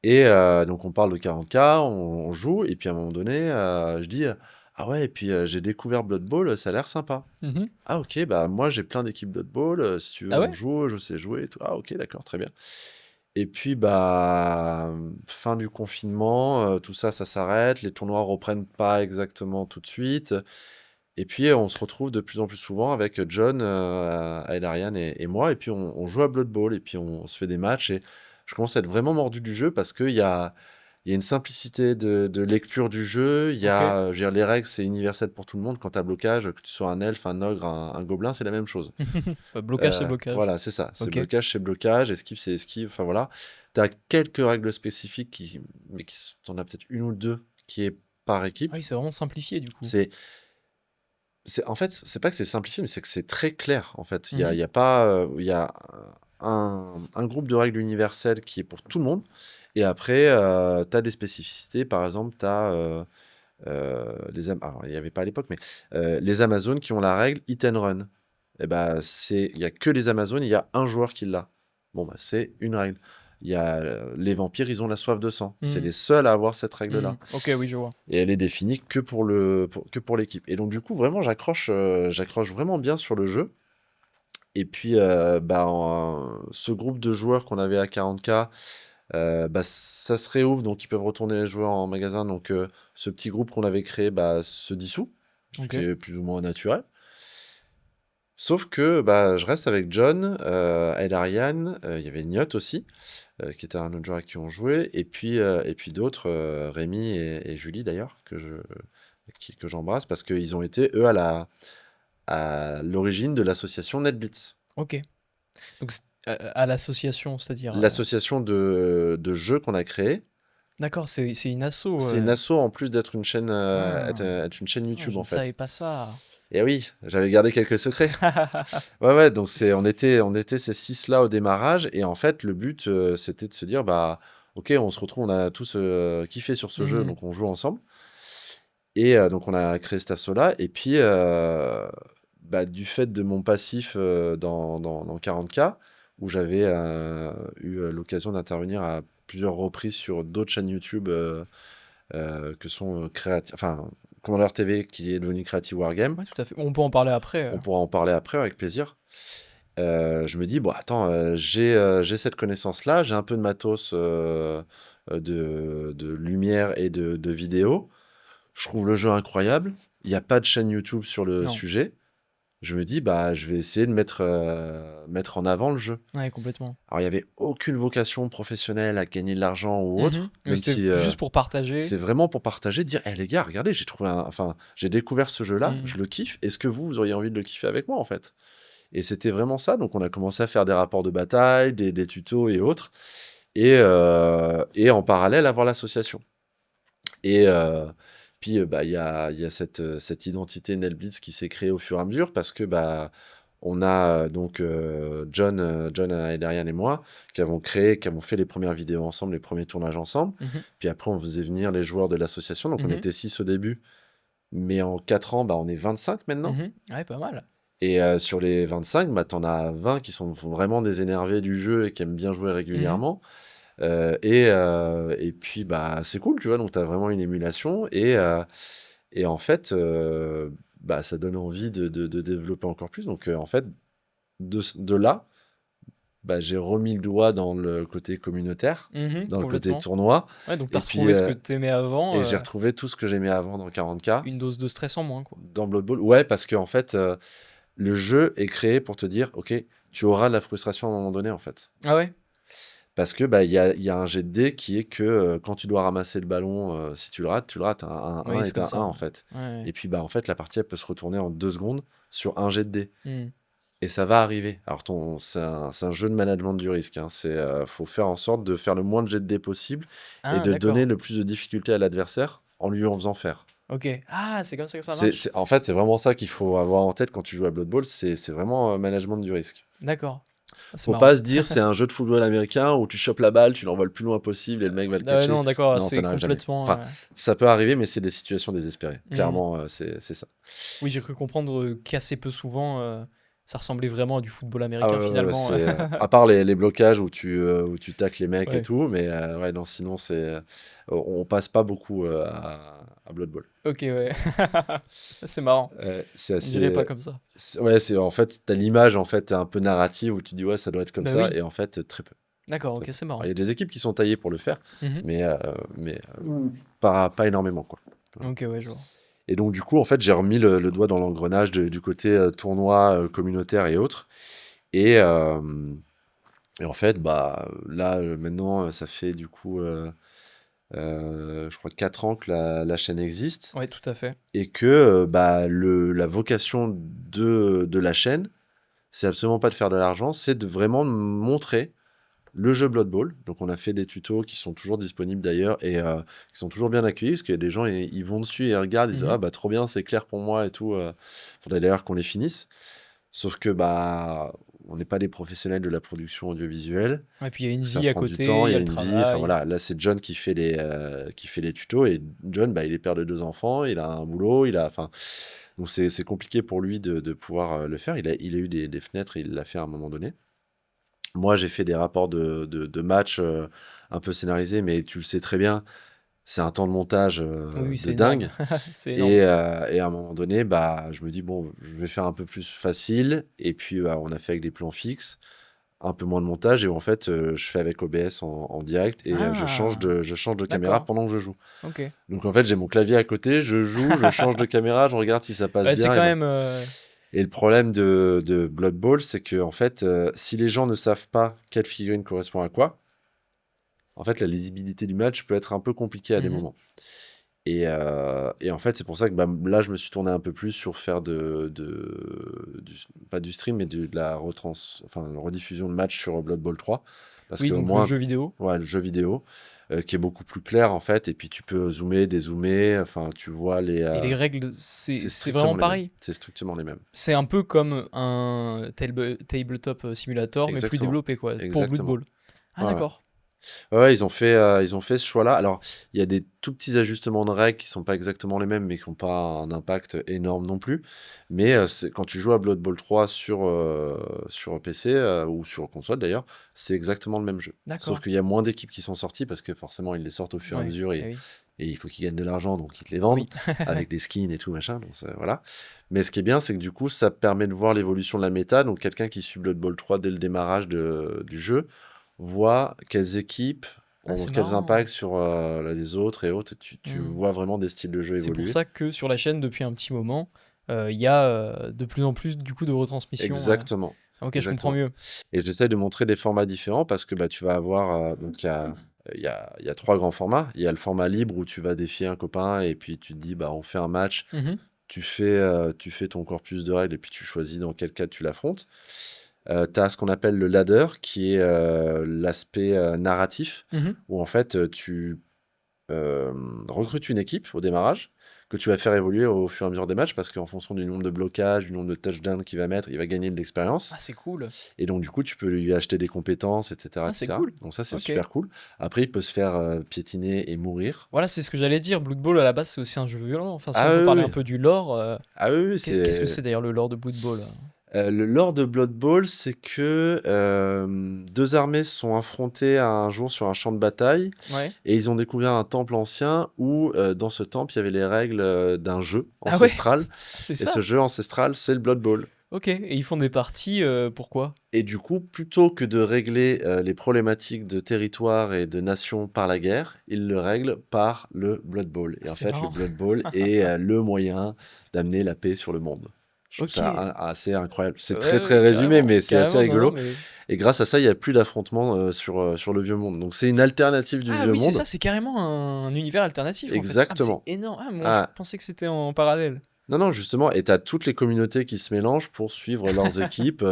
Et donc on parle de 40K, on joue, et puis à un moment donné, je dis ah ouais, et puis j'ai découvert Blood Bowl, ça a l'air sympa. Mhm. Ah ok, moi j'ai plein d'équipes Blood Bowl, si tu veux Ah on ouais? joue, je sais jouer et tout. Ah ok, d'accord, très bien. Et puis fin du confinement, tout ça s'arrête, les tournois reprennent pas exactement tout de suite. Et puis on se retrouve de plus en plus souvent avec John, Aelarian et moi, et puis on joue à Blood Bowl, et puis on se fait des matchs, et je commence à être vraiment mordu du jeu parce qu'il y a une simplicité de lecture du jeu. Il y Ok. a, je veux dire, les règles, c'est universel pour tout le monde. Quand tu as blocage, que tu sois un elfe, un ogre, un gobelin, c'est la même chose. Bah, blocage, c'est blocage. Voilà, c'est ça. C'est Ok. blocage, c'est blocage. Esquive, c'est esquive. Enfin voilà. Tu as quelques règles spécifiques, mais t'en as peut-être une ou deux qui est par équipe. Ah oui, c'est vraiment simplifié du coup. En fait, c'est pas que c'est simplifié, mais c'est que c'est très clair, en fait. Il y a, Mhm. il y a pas, il y a un groupe de règles universelles qui est pour tout le monde. Et après, tu as des spécificités. Par exemple, tu as alors, il n'y avait pas à l'époque, mais les Amazones qui ont la règle hit and run. Et il y a que les Amazones, il y a un joueur qui l'a. Bon, c'est une règle. Il y a les vampires, ils ont la soif de sang. C'est les seuls à avoir cette règle-là. Ok, oui, je vois. Et elle est définie que pour l'équipe. Et donc, du coup, vraiment, j'accroche vraiment bien sur le jeu. Et puis, ce groupe de joueurs qu'on avait à 40K, ça se réouvre, donc ils peuvent retourner les joueurs en magasin. Donc, ce petit groupe qu'on avait créé se dissout, ce Ok. qui est plus ou moins naturel. Sauf que je reste avec John, Aelarian, il y avait Niot aussi, qui était un autre joueur avec qui on jouait, et puis d'autres, Rémi et Julie d'ailleurs, que j'embrasse, parce qu'ils ont été, eux, à l'origine de l'association NetBlitz. Ok. Donc à l'association, c'est-à-dire. L'association de jeux qu'on a créée, D'accord, c'est une asso. c'est une asso en plus d'être une chaîne, Ah. être une chaîne Ah, YouTube je en ne savais fait. pas ça. Et oui, j'avais gardé quelques secrets. Ouais, donc on était ces 6 là au démarrage, et en fait, le but, c'était de se dire, ok, on se retrouve, on a tous kiffé sur ce jeu, Mhm. donc on joue ensemble. Et donc on a créé cet assaut-là, et puis du fait de mon passif dans 40K, où j'avais eu l'occasion d'intervenir à plusieurs reprises sur d'autres chaînes YouTube que sont Commander TV, qui est devenu Creative Wargame. Ouais, tout à fait. On peut en parler après. On pourra en parler après avec plaisir. Je me dis, bon, attends, j'ai cette connaissance-là, j'ai un peu de matos de lumière et de vidéo. Je trouve le jeu incroyable. Il n'y a pas de chaîne YouTube sur le Non. sujet. je me dis, bah, je vais essayer de mettre en avant le jeu. Ouais, complètement. Alors, il y avait aucune vocation professionnelle à gagner de l'argent ou Mhm. autre, Oui, même c'était si juste pour partager. c'est vraiment pour partager, dire, eh les gars, regardez, j'ai découvert ce jeu-là, Mhm. je le kiffe. Est-ce que vous auriez envie de le kiffer avec moi, en fait? Et c'était vraiment ça. Donc, on a commencé à faire des rapports de bataille, des tutos et autres, et en parallèle avoir l'association. Et puis, bah, il y a cette identité Nelblitz qui s'est créée au fur et à mesure parce que, bah, on a donc John Aederian et moi qui avons fait les premières vidéos ensemble, les premiers tournages ensemble. Mhm. Puis après, on faisait venir les joueurs de l'association. Donc, on Mhm. était 6 au début, mais en 4 ans, bah, on est 25 maintenant. Mhm. Ouais, pas mal. Et sur les 25, bah, t'en as 20 qui sont vraiment des énervés du jeu et qui aiment bien jouer Mhm. régulièrement. Et puis, bah, c'est cool, tu vois. Donc, tu as vraiment une émulation. Et en fait, bah, ça donne envie de développer encore plus. Donc, en fait, de là, bah, j'ai remis le doigt dans le côté communautaire, Mhm. dans le côté Complètement. tournoi. Ouais, donc t'as Et puis, retrouvé ce que t'aimais avant, j'ai retrouvé tout ce que j'aimais avant dans 40K, une dose de stress en moins, quoi. dans Blood Bowl. Ouais, parce qu'en fait, le jeu est créé pour te dire, OK, tu auras de la frustration à un moment donné, en fait. Ah ouais? Parce que bah, il y a un jet de dés qui est que quand tu dois ramasser le ballon, si tu le rates, tu le rates. Un Oui, 1 c'est est comme un 1 ça. en fait. Ouais, ouais. Et puis bah, en fait, la partie elle peut se retourner en 2 secondes sur un jet de dés. Mhm. Et ça va arriver. Alors c'est un jeu de management du risque, hein. Faut faire en sorte de faire le moins de jets de dés possible et Ah, de donner d'accord. le plus de difficulté à l'adversaire en lui en faisant faire. Ok. Ah, c'est comme ça que ça marche? En fait, c'est vraiment ça qu'il faut avoir en tête quand tu joues à Blood Bowl, c'est vraiment management du risque. D'accord. Ah, c'est Faut marrant. pas se dire c'est un jeu de football américain où tu chopes la balle, tu l'envoies le plus loin possible et le mec va le catcher. Non, d'accord, Non, ça c'est n'arrive jamais. complètement. Enfin, ça peut arriver, mais c'est des situations désespérées. Mhm. Clairement, c'est ça. Oui, j'ai cru comprendre qu'assez peu souvent, ça ressemblait vraiment à du football Ah américain ouais, ouais, ouais, finalement. à part les blocages où tu tacles les mecs et Ouais. tout, mais ouais, non, sinon, on passe pas beaucoup à Blood Bowl. Ok, ouais. C'est marrant. C'est On dirait assez. pas comme ça. Ouais, en fait, t'as l'image en fait un peu narrative où tu dis ouais, ça doit être comme Bah ça, oui. et en fait, très peu. D'accord, Très ok, peu. c'est Alors, il marrant. y a des équipes qui sont taillées pour le faire, Mhm. mais pas énormément, quoi. Voilà. Ok, ouais, je vois. Et donc, du coup, en fait, j'ai remis le doigt dans l'engrenage du côté tournoi communautaire et autres. Et, euh, et en fait, bah, là, maintenant, ça fait du coup, je crois, 4 ans que la chaîne existe. Ouais, tout à fait. Et que bah, la vocation de la chaîne, c'est absolument pas de faire de l'argent, c'est de vraiment montrer le jeu Blood Bowl. Donc, on a fait des tutos qui sont toujours disponibles d'ailleurs et qui sont toujours bien accueillis parce qu'il y a des gens, ils vont dessus et ils regardent, ils disent ah Mhm. bah trop bien, c'est clair pour moi et tout. Faudrait d'ailleurs qu'on les finisse. Sauf que bah on n'est pas des professionnels de la production audiovisuelle. Et puis il y a une Ça vie à prend du côté, temps, il il y y a a le une vie. Enfin travail. voilà, là c'est John qui fait les tutos et John, bah, il est père de 2 enfants, il a un boulot, enfin, donc c'est compliqué pour lui de pouvoir le faire. Il a eu des fenêtres et il l'a fait à un moment donné. Moi, j'ai fait des rapports de matchs un peu scénarisés, mais tu le sais très bien, c'est un temps de montage Oui, oui, de c'est énorme. dingue. C'est énorme. Et à un moment donné, bah, je me dis, bon, je vais faire un peu plus facile. Et puis, bah, on a fait avec des plans fixes, un peu moins de montage. Et en fait, je fais avec OBS en direct et Ah, je change de caméra d'accord. pendant que je joue. Ok. Donc, en fait, j'ai mon clavier à côté, je joue, je change de caméra, je regarde si ça passe Bah, c'est bien. quand Et voilà. même. Et le problème de Blood Bowl, c'est que, en fait, si les gens ne savent pas quelle figurine correspond à quoi, en fait, la lisibilité du match peut être un peu compliquée à des Mhm. moments. Et en fait, c'est pour ça que bah, là, je me suis tourné un peu plus sur faire pas du stream, mais de la enfin, une rediffusion de match sur Blood Bowl 3. Parce Oui, qu'au donc le moins, jeu vidéo. ouais, le jeu vidéo, qui est beaucoup plus clair en fait. Et puis tu peux zoomer, dézoomer. Enfin, tu vois Et les règles, c'est c'est vraiment strictement les mêmes. pareil. C'est strictement les mêmes. C'est un peu comme un tabletop simulator, mais plus Exactement. développé, quoi, pour Blood Exactement. Bowl. Ah, Ouais, ouais. d'accord. Ouais, ouais, ils ont fait ce choix-là. Alors, il y a des tout petits ajustements de règles qui sont pas exactement les mêmes, mais qui n'ont pas un impact énorme non plus. Mais quand tu joues à Blood Bowl 3 sur PC ou sur console d'ailleurs, c'est exactement le même jeu. Sauf D'accord. qu'il y a moins d'équipes qui sont sorties parce que forcément ils les sortent au fur et à Ouais, mesure eh oui. et il faut qu'ils gagnent de l'argent, donc ils te les vendent Oui. avec des skins et tout machin. Donc voilà. Mais ce qui est bien, c'est que du coup, ça permet de voir l'évolution de la méta. Donc quelqu'un qui suit Blood Bowl 3 dès le démarrage du jeu voit quelles équipes Ah, ont c'est quels marrant. impacts sur les autres et autres. Et tu Hmm. vois vraiment des styles de jeu C'est pour évoluer. ça que sur la chaîne, depuis un petit moment, il y a de plus en plus du coup de retransmissions. Exactement, Ok, je comprends exactement. mieux. Et j'essaie de montrer des formats différents parce que tu vas avoir, donc il y a 3 grands formats. Il y a le format libre où tu vas défier un copain et puis tu te dis: «Bah, on fait un match». Mhm. Tu fais ton corpus de règles et puis tu choisis dans quel cadre tu l'affrontes. Tu as ce qu'on appelle le ladder qui est, l'aspect, narratif Mhm. où en fait, tu recrutes une équipe au démarrage, que tu vas faire évoluer au fur et à mesure des matchs, parce qu'en fonction du nombre de blocages, du nombre de touchdowns qu'il va mettre, il va gagner de l'expérience. Ah, c'est cool. Et donc, du coup, tu peux lui acheter des compétences, etc. Ah, c'est etc. cool. Donc, ça, c'est Ok. super cool. Après, il peut se faire piétiner et mourir. Voilà, c'est ce que j'allais dire. Blood Bowl à la base, c'est aussi un jeu violent. Enfin, si on Ah peut oui, parler un oui. peu du lore, Ah oui, oui, qu'est-ce que c'est. c'est d'ailleurs le lore de Blood Bowl? Le lore de Blood Bowl, c'est que deux armées se sont affrontées un jour sur un champ de bataille Ouais. et ils ont découvert un temple ancien où, dans ce temple, il y avait les règles d'un jeu Ah ouais, ancestral. c'est Et ça. ce jeu ancestral, c'est le Blood Bowl. Ok. Et ils font des parties. Pourquoi? Et du coup, plutôt que de régler les problématiques de territoire et de nation par la guerre, ils le règlent par le Blood Bowl. Ah, Et en c'est fait, le marrant. Blood Bowl est le moyen d'amener la paix sur le monde. Je trouve Ok. ça assez incroyable. C'est très Ouais, très résumé, carrément, mais c'est assez carrément. Non, non, rigolo. mais. Et grâce à ça, il n'y a plus d'affrontements sur le vieux monde. Donc c'est une alternative du Ah vieux oui, c'est monde. ça. C'est carrément un univers alternatif en fait. Ah, mais c'est Exactement. énorme. Ah, moi, je Ah, pensais que c'était en parallèle. non, non, justement, et tu as toutes les communautés qui se mélangent pour suivre leurs équipes,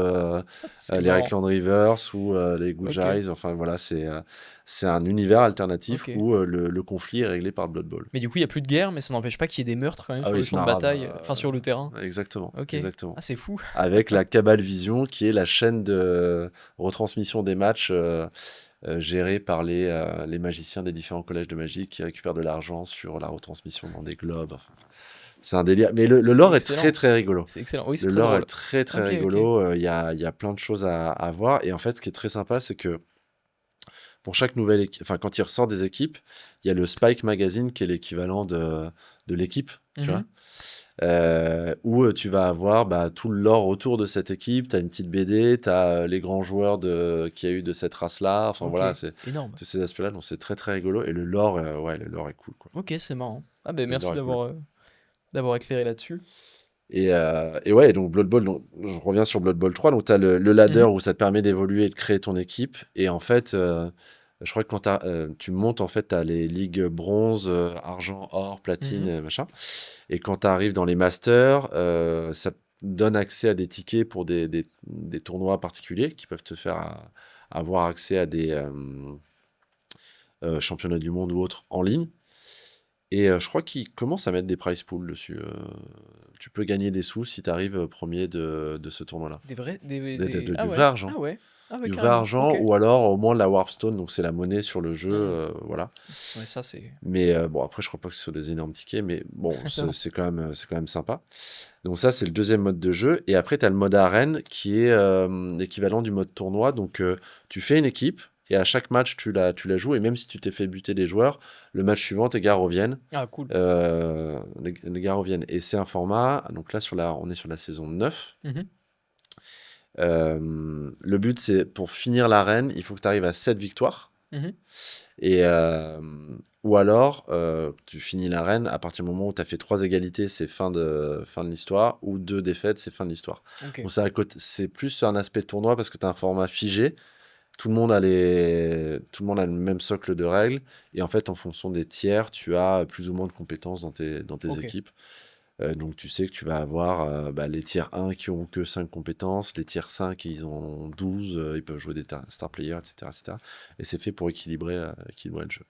C'est les marrant. Highland Rivers ou les Ok. Gujais, enfin voilà, c'est un univers alternatif Ok. où le conflit est réglé par Blood Bowl. Mais du coup, il y a plus de guerre, mais ça n'empêche pas qu'il y ait des meurtres quand même Ah sur oui, le ils se champ de marravent, bataille. Enfin, sur le terrain. exactement, Ok. exactement. Ah, c'est fou. Avec la Cabal Vision, qui est la chaîne de retransmission des matchs gérée par les magiciens des différents collèges de magie qui récupèrent de l'argent sur la retransmission dans des globes. Enfin, c'est un délire. Mais le C'est lore est très excellent. très rigolo. C'est excellent. Oui, c'est Le très lore est drôle. très très Ok, ok. rigolo. Il y a plein de choses à voir. Et en fait, ce qui est très sympa, c'est que pour chaque nouvelle équipe, enfin, quand il ressort des équipes, il y a le Spike Magazine qui est l'équivalent de l'équipe, tu vois. Mhm. Où tu vas avoir tout le lore autour de cette équipe. Tu as une petite BD, tu as les grands joueurs qu'il y a eu de cette race-là. Enfin Ok. voilà, c'est Énorme. tous ces aspects-là. Donc c'est très très rigolo. Et le lore, ouais, le lore est cool, quoi. Ok, c'est marrant. Ah ben Le merci lore est cool. d'avoir éclairé là-dessus. Et ouais, donc Blood Bowl, donc, je reviens sur Blood Bowl 3. Donc tu as le ladder Mhm. où ça te permet d'évoluer et de créer ton équipe. Et en fait, je crois que quand tu montes, en fait, tu as les ligues bronze, argent, or, platine, Mhm. machin. Et quand tu arrives dans les masters, ça te donne accès à des tickets pour des tournois particuliers qui peuvent te faire avoir accès à des championnats du monde ou autres en ligne. Et je crois qu'ils commencent à mettre des prize pools dessus. Tu peux gagner des sous si tu arrives premier de ce tournoi-là. Des vrais. Ah Du vrai ouais. argent. Ah ouais. Ah ouais, Du vrai carrément. argent Ok. ou alors au moins la Warpstone, donc c'est la monnaie sur le jeu. Mhm. Voilà. Ouais, ça c'est. Mais bon, après, je crois pas que ce soit des énormes tickets, mais bon, Non. c'est quand même sympa. Donc ça, c'est le deuxième mode de jeu. Et après, tu as le mode arène qui est l'équivalent du mode tournoi. Donc, tu fais une équipe et à chaque match, tu la joues. Et même si tu t'es fait buter des joueurs, le match suivant, tes gars reviennent. Ah cool. Les gars reviennent. Et c'est un format. Donc là, on est sur la saison 9. Mhm. Le but, c'est pour finir l'arène, il faut que tu arrives à 7 victoires. Mhm. Et, ou alors, tu finis l'arène, à partir du moment où tu as fait 3 égalités, c'est fin de l'histoire, ou 2 défaites, c'est fin de l'histoire. Ok. Bon, c'est plus un aspect tournoi parce que tu as un format figé. Tout le monde a le même socle de règles. Et en fait, en fonction des tiers, tu as plus ou moins de compétences dans tes Ok. équipes. Donc, tu sais que tu vas avoir les tiers 1 qui ont que 5 compétences, les tiers 5, ils en ont 12, ils peuvent jouer des star players, etc., etc. Et c'est fait pour équilibrer le jeu.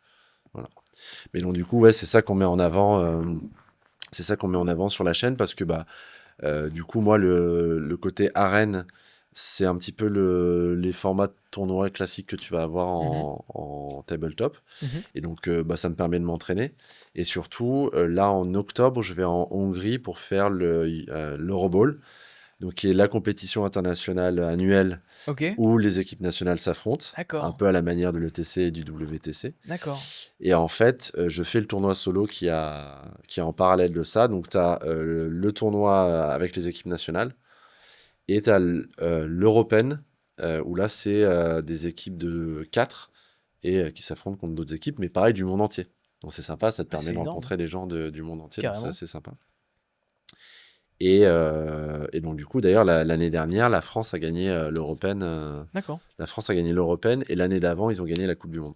Voilà. Mais donc, du coup, ouais, c'est ça qu'on met en avant. C'est ça qu'on met en avant sur la chaîne parce que, du coup, moi, le côté arène, c'est un petit peu les formats de tournois classiques que tu vas avoir Mhm. en tabletop. Mhm. Et donc, ça me permet de m'entraîner. Et surtout, là, en octobre, je vais en Hongrie pour faire l'Euroball, donc qui est la compétition internationale annuelle Ok. où les équipes nationales s'affrontent, un D'accord. peu à la manière de l'ETC et du WTC. D'accord. Et en fait, je fais le tournoi solo qui est en parallèle de ça. Donc, tu as le tournoi avec les équipes nationales et tu as l'Europen, où là, c'est des équipes de 4 et qui s'affrontent contre d'autres équipes, mais pareil, du monde entier. Donc, c'est sympa, ça te Ah, permet c'est de énorme. rencontrer les gens du monde entier, donc c'est Carrément. assez sympa. Et donc du coup, d'ailleurs, l'année dernière, la France a gagné l'Européenne. D'accord. La France a gagné l'Européenne et l'année d'avant, ils ont gagné la Coupe du Monde.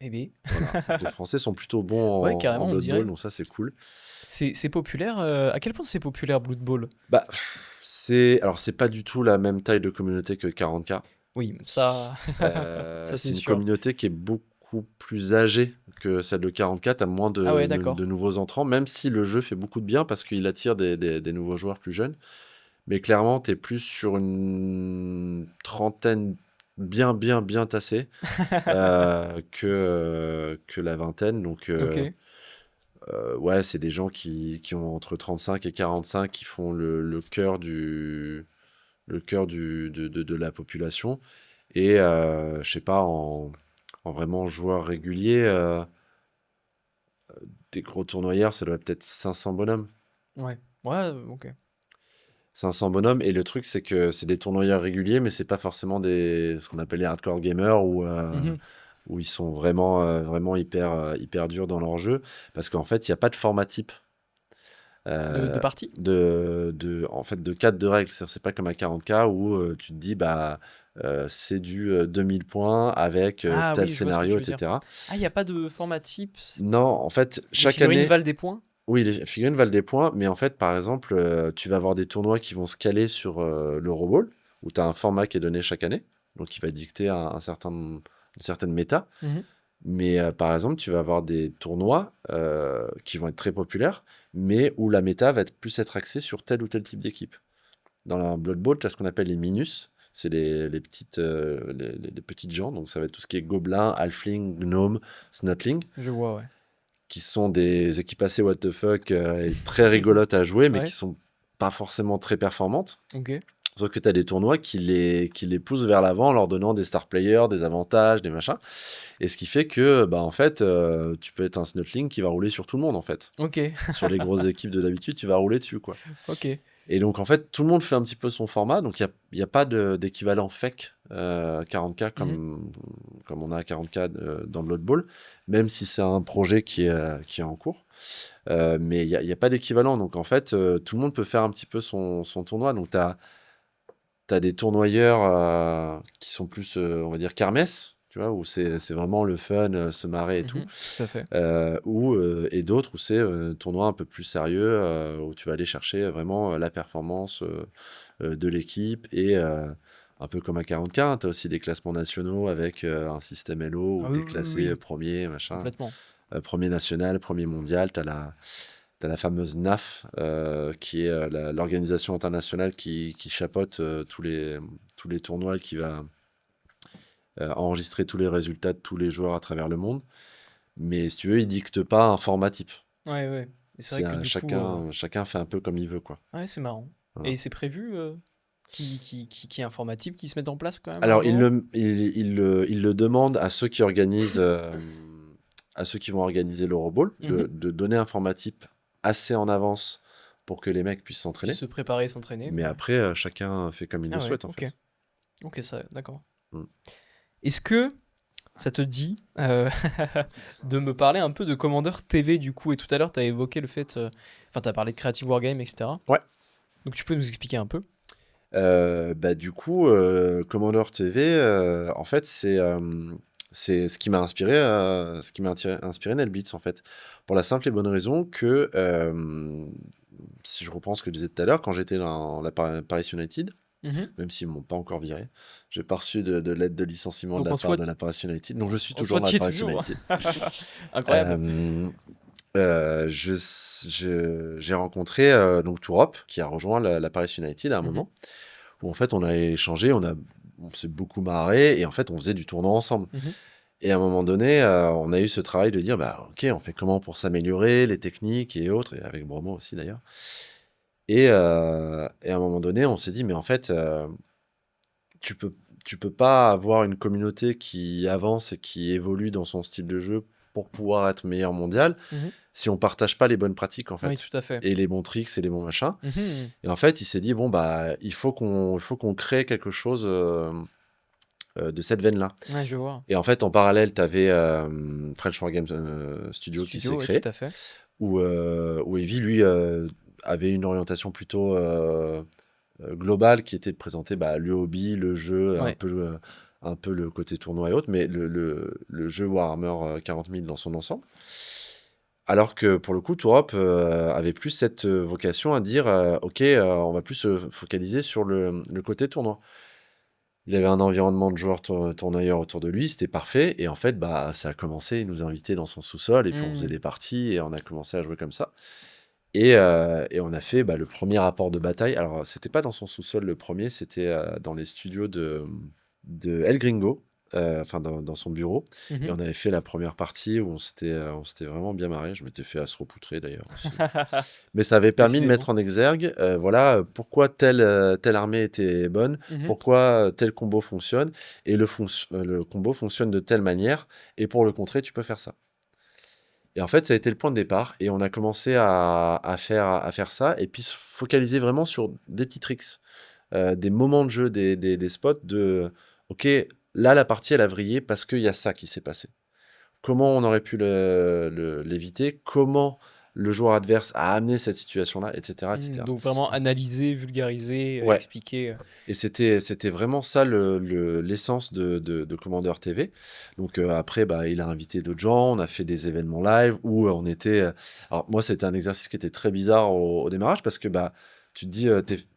Eh bien, Voilà. Donc les Français sont plutôt bons ouais, en carrément, on Blood Bowl, dirait. donc ça c'est cool. C'est populaire. À quel point c'est populaire, Blood Bowl? Bah, c'est pas du tout la même taille de communauté que 40K. Oui, ça, ça c'est C'est une sûr. communauté qui est beaucoup plus âgée que celle de 40K. T'as moins Ah ouais, de d'accord. nouveaux entrants, même si le jeu fait beaucoup de bien parce qu'il attire des nouveaux joueurs plus jeunes. Mais clairement, t'es plus sur une trentaine bien tassée que la vingtaine. Donc, Ok. ouais, c'est des gens qui ont entre 35 et 45 qui font le cœur de la population. Et je sais pas, en vraiment joueur régulier, des gros tournoyeurs, ça doit être peut-être 500 bonhommes. Ouais. Ouais, ok. 500 bonhommes. Et le truc, c'est que c'est des tournoyeurs réguliers, mais c'est pas forcément ce qu'on appelle les hardcore gamers Mhm. où ils sont vraiment hyper durs dans leur jeu. Parce qu'en fait, il n'y a pas de format type. De partie? En fait, de cadre de règles. C'est pas comme à 40K où tu te dis, bah, c'est du 2000 points avec Ah tel oui, je vois ce que tu scénario, veux dire. etc. Ah, il n'y a pas de format type. Non, en fait, Les chaque figurines année, valent des points? oui, les figurines valent des points, mais en fait, par exemple, tu vas avoir des tournois qui vont se caler sur l'Euroball, où tu as un format qui est donné chaque année, donc qui va dicter une certaine méta. Mhm. Mais par exemple, tu vas avoir des tournois qui vont être très populaires, mais où la méta va plus être axée sur tel ou tel type d'équipe. Dans la Blood Bowl, tu as ce qu'on appelle les minus, c'est les petites gens, donc ça va être tout ce qui est gobelin, halfling, gnome, snotling, Je vois, ouais. qui sont des équipes assez what the fuck et très rigolotes à jouer, mais Ouais, qui sont pas forcément très performantes. ok. Sauf que tu as des tournois qui les poussent vers l'avant en leur donnant des star players, des avantages, des machins. Et ce qui fait que, bah, en fait, tu peux être un snotling qui va rouler sur tout le monde, en fait. Ok. Sur les grosses équipes de d'habitude, tu vas rouler dessus, quoi. Ok. Et donc, en fait, tout le monde fait un petit peu son format. Donc, il y a pas d'équivalent fake 40K Mhm. comme on a à 40K dans Blood Bowl, même si c'est un projet qui est en cours. Mais il y a pas d'équivalent. Donc, en fait, tout le monde peut faire un petit peu son tournoi. Donc, tu as des tournoyeurs qui sont plus, on va dire, kermesse, tu vois, où c'est vraiment le fun, se marrer et tout. Mhm. Tout à fait. Et d'autres où c'est tournoi un peu plus sérieux, où tu vas aller chercher vraiment la performance de l'équipe. Et un peu comme à 40K, tu as aussi des classements nationaux avec un système Elo Ah où oui, tu es oui, oui, classé oui, premier, machin. complètement. Premier national, premier mondial. T'as la fameuse NAF, qui est l'organisation internationale qui chapeaute tous les tournois et qui va enregistrer tous les résultats de tous les joueurs à travers le monde. Mais si tu veux, ils dictent pas un format type. Ouais, ouais. Et c'est vrai que du coup, Chacun fait un peu comme il veut, quoi. ouais, c'est marrant. Voilà. Et c'est prévu qu'il y ait un format type qui se mette en place quand même à un Alors, moment? il le demande à ceux qui organisent, à ceux qui vont organiser l'Euroball, Mhm. de donner un format type assez en avance pour que les mecs puissent Puis s'entraîner. se préparer, s'entraîner, Mais mais. après, chacun fait comme il le Ah ouais, souhaite, en ok. fait. Ok, ça, d'accord. Mm. Est-ce que ça te dit de me parler un peu de Commander TV du coup? Et tout à l'heure, tu as évoqué le fait. Enfin, tu as parlé de Creative Wargame, etc. Ouais. Donc tu peux nous expliquer un peu? Bah, du coup, Commander TV, en fait, c'est ce qui m'a inspiré, inspiré NetBeats, en fait. Pour la simple et bonne raison que, si je reprends ce que je disais tout à l'heure, quand j'étais dans la Paris United, Mhm. même s'ils m'ont pas encore viré, j'ai pas reçu de lettre de licenciement de Donc la part de la Paris United, donc je suis on toujours dans la souhaite Paris toujours. United. Incroyable. Euh, j'ai rencontré donc Tourop, qui a rejoint la Paris United à un Mhm. moment, où en fait on a échangé, on s'est beaucoup marré, et en fait on faisait du tournoi ensemble. Mhm. Et à un moment donné, on a eu ce travail de dire, bah ok, on fait comment pour s'améliorer, les techniques et autres, et avec Bromo aussi d'ailleurs. Et à un moment donné, on s'est dit, mais en fait, tu peux, tu peux pas avoir une communauté qui avance et qui évolue dans son style de jeu pour pouvoir être meilleur mondial Mhm. si on partage pas les bonnes pratiques, en Oui, fait, tout à fait. et les bons tricks et les bons machins. Mhm. Et en fait, il s'est dit, bon, bah, il faut qu'on crée quelque chose de cette veine-là. Ouais, je vois. Et en fait, en parallèle, tu avais French War Games Studio qui s'est Studio, oui, tout créé, à fait. où Evie, lui, avait une orientation plutôt globale qui était de présenter le hobby, le jeu, Ouais. un peu le côté tournoi et autres, mais le jeu Warhammer 40 000 dans son ensemble. Alors que pour le coup, Tourop avait plus cette vocation à dire ok, on va plus se focaliser sur le côté tournoi. Il avait un environnement de joueurs tournoyeurs autour de lui, c'était parfait. Et en fait, ça a commencé, il nous invitait dans son sous-sol, et puis on faisait des parties, et on a commencé à jouer comme ça. Et on a fait le premier rapport de bataille. Alors, c'était pas dans son sous-sol le premier, c'était dans les studios de El Gringo, enfin dans son bureau. Et on avait fait la première partie où on s'était vraiment bien marré. Je m'étais fait à se repoutrer d'ailleurs aussi. Mais ça avait permis de Décidément. mettre en exergue, voilà, pourquoi telle armée était bonne, pourquoi tel combo fonctionne, et le combo fonctionne de telle manière, et pour le contrer, tu peux faire ça. Et en fait, ça a été le point de départ, et on a commencé à faire ça, et puis se focaliser vraiment sur des petits tricks, des moments de jeu, des spots de ok, là la partie elle a vrillé parce qu'il y a ça qui s'est passé. Comment on aurait pu l'éviter? Comment le joueur adverse a amené cette situation-là, etc., etc. Donc vraiment analyser, vulgariser, Ouais, expliquer. et c'était vraiment ça l'essence de Commander TV. Donc après, il a invité d'autres gens, on a fait des événements live où on était. Alors moi, c'était un exercice qui était très bizarre au démarrage parce que tu te dis,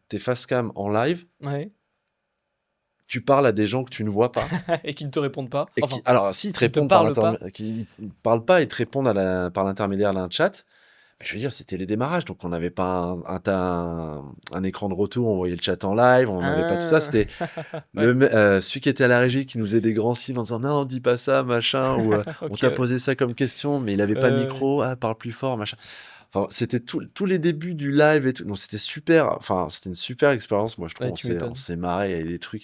t'es face cam en live, Ouais. tu parles à des gens que tu ne vois pas. Et qui ne te répondent pas. Et Enfin, alors, si, ils te qui ne te répondent parlent pas. qui parlent pas, ils te répondent par l'intermédiaire d'un chat. Mais je veux dire, c'était les démarrages, donc on n'avait pas un écran de retour, on voyait le chat en live, on n'avait pas tout ça. Ah. C'était Ouais. celui qui était à la régie qui nous faisait des grands signes en disant non, dis pas ça, machin, ou on Ok, t'a ouais. posé ça comme question, mais il avait pas de Ouais. micro, parle plus fort, machin. Enfin, c'était tous les débuts du live et tout. Donc c'était super, enfin, c'était une super expérience, moi je trouve. Ouais, On tu s'est, on m'étonnes. s'est marré, il y a des trucs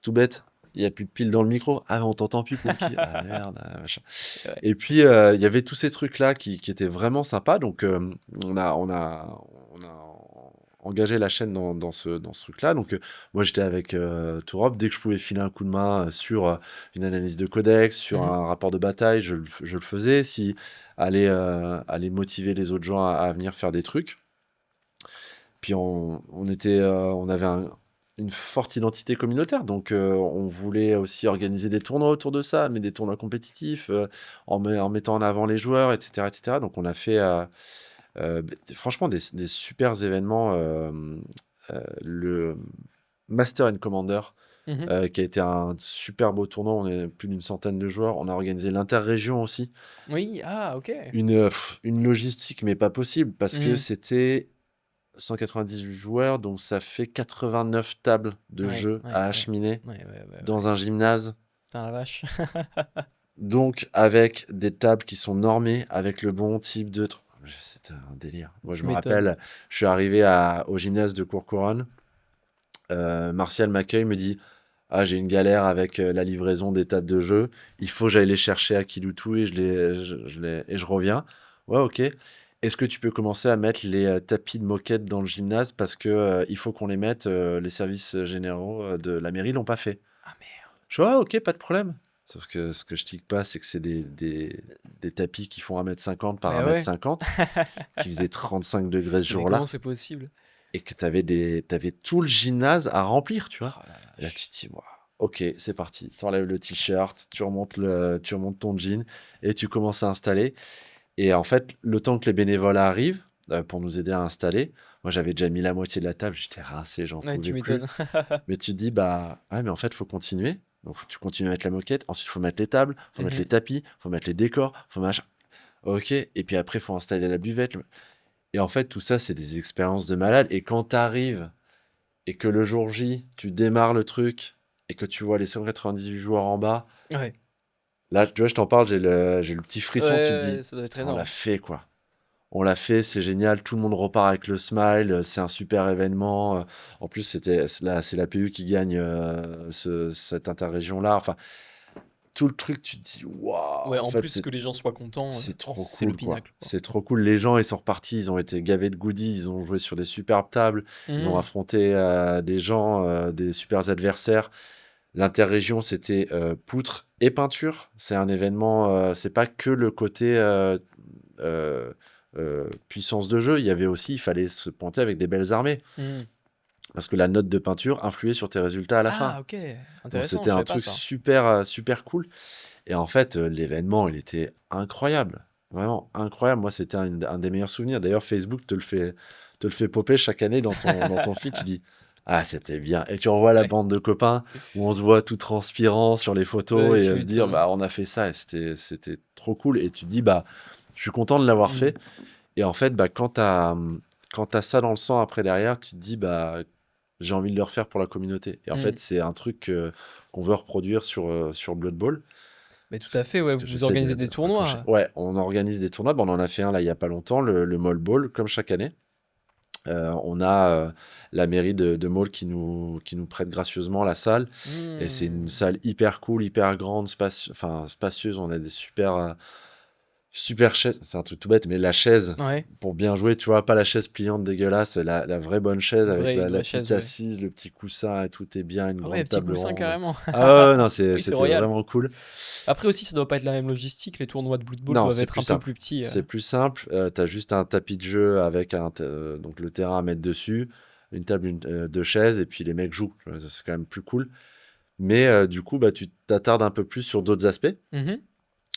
tout bêtes. Il y a plus de pile dans le micro. Ah, on t'entend plus, Pookie. Ah merde, machin. Ouais. Et puis il y avait tous ces trucs-là qui étaient vraiment sympas. Donc on a engagé la chaîne dans ce truc-là. Donc moi j'étais avec Tourop. Dès que je pouvais filer un coup de main sur une analyse de codex, sur un rapport de bataille, je le faisais. Si aller motiver les autres gens à venir faire des trucs. Puis on avait une forte identité communautaire, donc on voulait aussi organiser des tournois autour de ça, mais des tournois compétitifs, en mettant en avant les joueurs, etc., etc. Donc on a fait franchement des super événements. Le Master and Commander, qui a été un super beau tournoi. On est plus d'une centaine de joueurs. On a organisé l'interrégion aussi. Oui, ah, ok. Une logistique, mais pas possible, parce que Mhm. c'était 198 joueurs, donc ça fait 89 tables de Ouais, jeu ouais, à ouais. acheminer Ouais, ouais, ouais, ouais. dans un gymnase. Putain, la vache. Donc, avec des tables qui sont normées, avec le bon type de. C'était un délire. Moi, je Tu me m'étonnes. rappelle, je suis arrivé au gymnase de Courcouronnes. Martial m'accueille, me dit: ah, j'ai une galère avec la livraison des tables de jeu. Il faut que j'aille les chercher à Kiloutou et je reviens. Ouais, ok. Est-ce que tu peux commencer à mettre les tapis de moquette dans le gymnase parce que il faut qu'on les mette. Les services généraux de la mairie l'ont pas fait. Ah merde. Je dis: ah, ok, pas de problème. Sauf que ce que je tique pas, c'est que c'est des tapis qui font 1,50 m par Bah ouais. 1,50 m, qui faisaient 35 degrés ce Mais comment jour-là, c'est possible? et que t'avais tout le gymnase à remplir, tu vois. Oh la Et là, tu vache. te dis, waouh, ok, c'est parti. Tu enlèves le t-shirt, tu remontes ton jean, et tu commences à installer. Et en fait, le temps que les bénévoles arrivent pour nous aider à installer, moi, j'avais déjà mis la moitié de la table, j'étais rincé, j'en Ouais, tu pouvais plus. m'étonnes. Mais tu te dis, mais en fait, faut continuer. Donc, tu continues à mettre la moquette. Ensuite, faut mettre les tables, faut mettre les tapis, faut mettre les décors, faut machin. Ok. Et puis après, faut installer la buvette. Et en fait, tout ça, c'est des expériences de malade. Et quand tu arrives et que le jour J, tu démarres le truc et que tu vois les 198 joueurs en bas, Ouais. là, tu vois, je t'en parle, j'ai le petit Ouais, frisson. Tu te ouais, dis, ça doit être putain, on l'a énorme. fait, quoi. On l'a fait, c'est génial. Tout le monde repart avec le smile. C'est un super événement. En plus, c'est la PU qui gagne cette interrégion-là. Enfin, tout le truc, tu te dis, waouh, Ouais, en en fait, plus que les gens soient contents, c'est trop c'est le cool, quoi. pinacle, quoi. C'est trop cool. Les gens, ils sont repartis, ils ont été gavés de goodies, ils ont joué sur des superbes tables, ils ont Mhm. affronté des gens, des super adversaires. L'interrégion, c'était poutre et peinture. C'est un événement, c'est pas que le côté euh, puissance de jeu, il fallait se pointer avec des belles armées. Hmm. Parce que la note de peinture influait sur tes résultats à la fin. Ah, ok. Donc Intéressant, c'était je un savais pas truc ça. super cool. Et en fait, l'événement, il était incroyable. Vraiment incroyable. Moi, c'était un des meilleurs souvenirs. D'ailleurs, Facebook te le fait popper chaque année dans ton feed. Tu dis, ah, c'était bien. Et tu revois la Ouais, bande de copains où on se voit tout transpirant sur les photos ouais, et tu se dire, m'étonnes. bah, on a fait ça et c'était trop cool. Et tu te dis, bah, je suis content de l'avoir Hmm. fait. Et en fait, bah, quand t'as ça dans le sang après derrière, tu te dis, bah, j'ai envie de le refaire pour la communauté. Et en Hmm. fait, c'est un truc qu'on veut reproduire sur Blood Bowl. Mais tout Ce à fait, ouais, ce que vous j'essaie organisez de des raccrocher. tournois. Ouais, on organise des tournois. Bah, on en a fait un là il y a pas longtemps, le Mall Ball, comme chaque année. On a la mairie de Maule qui nous prête gracieusement la salle. Et c'est une Hmm. salle hyper cool, hyper grande, enfin, spacieuse. On a des super chaises. C'est un truc tout bête, mais la chaise Ouais, pour bien jouer, tu vois, pas la chaise pliante dégueulasse, la vraie bonne chaise avec une la vraie petite chaise, ouais. assise, le petit coussin et tout est bien, une Ah ouais, grande petit table coussin ronde. carrément. Ah ouais, non, Oui, c'est c'était royal. vraiment cool. Après aussi, ça doit pas être la même logistique. Les tournois de Blood Bowl Non, doivent c'est être plus un peu simple. plus petits. C'est plus simple. Tu as juste un tapis de jeu avec donc le terrain à mettre dessus, une table, deux chaises, et puis les mecs jouent. Tu vois, ça, c'est quand même plus cool. Mais du coup, bah, tu t'attardes un peu plus sur d'autres aspects. Mhm.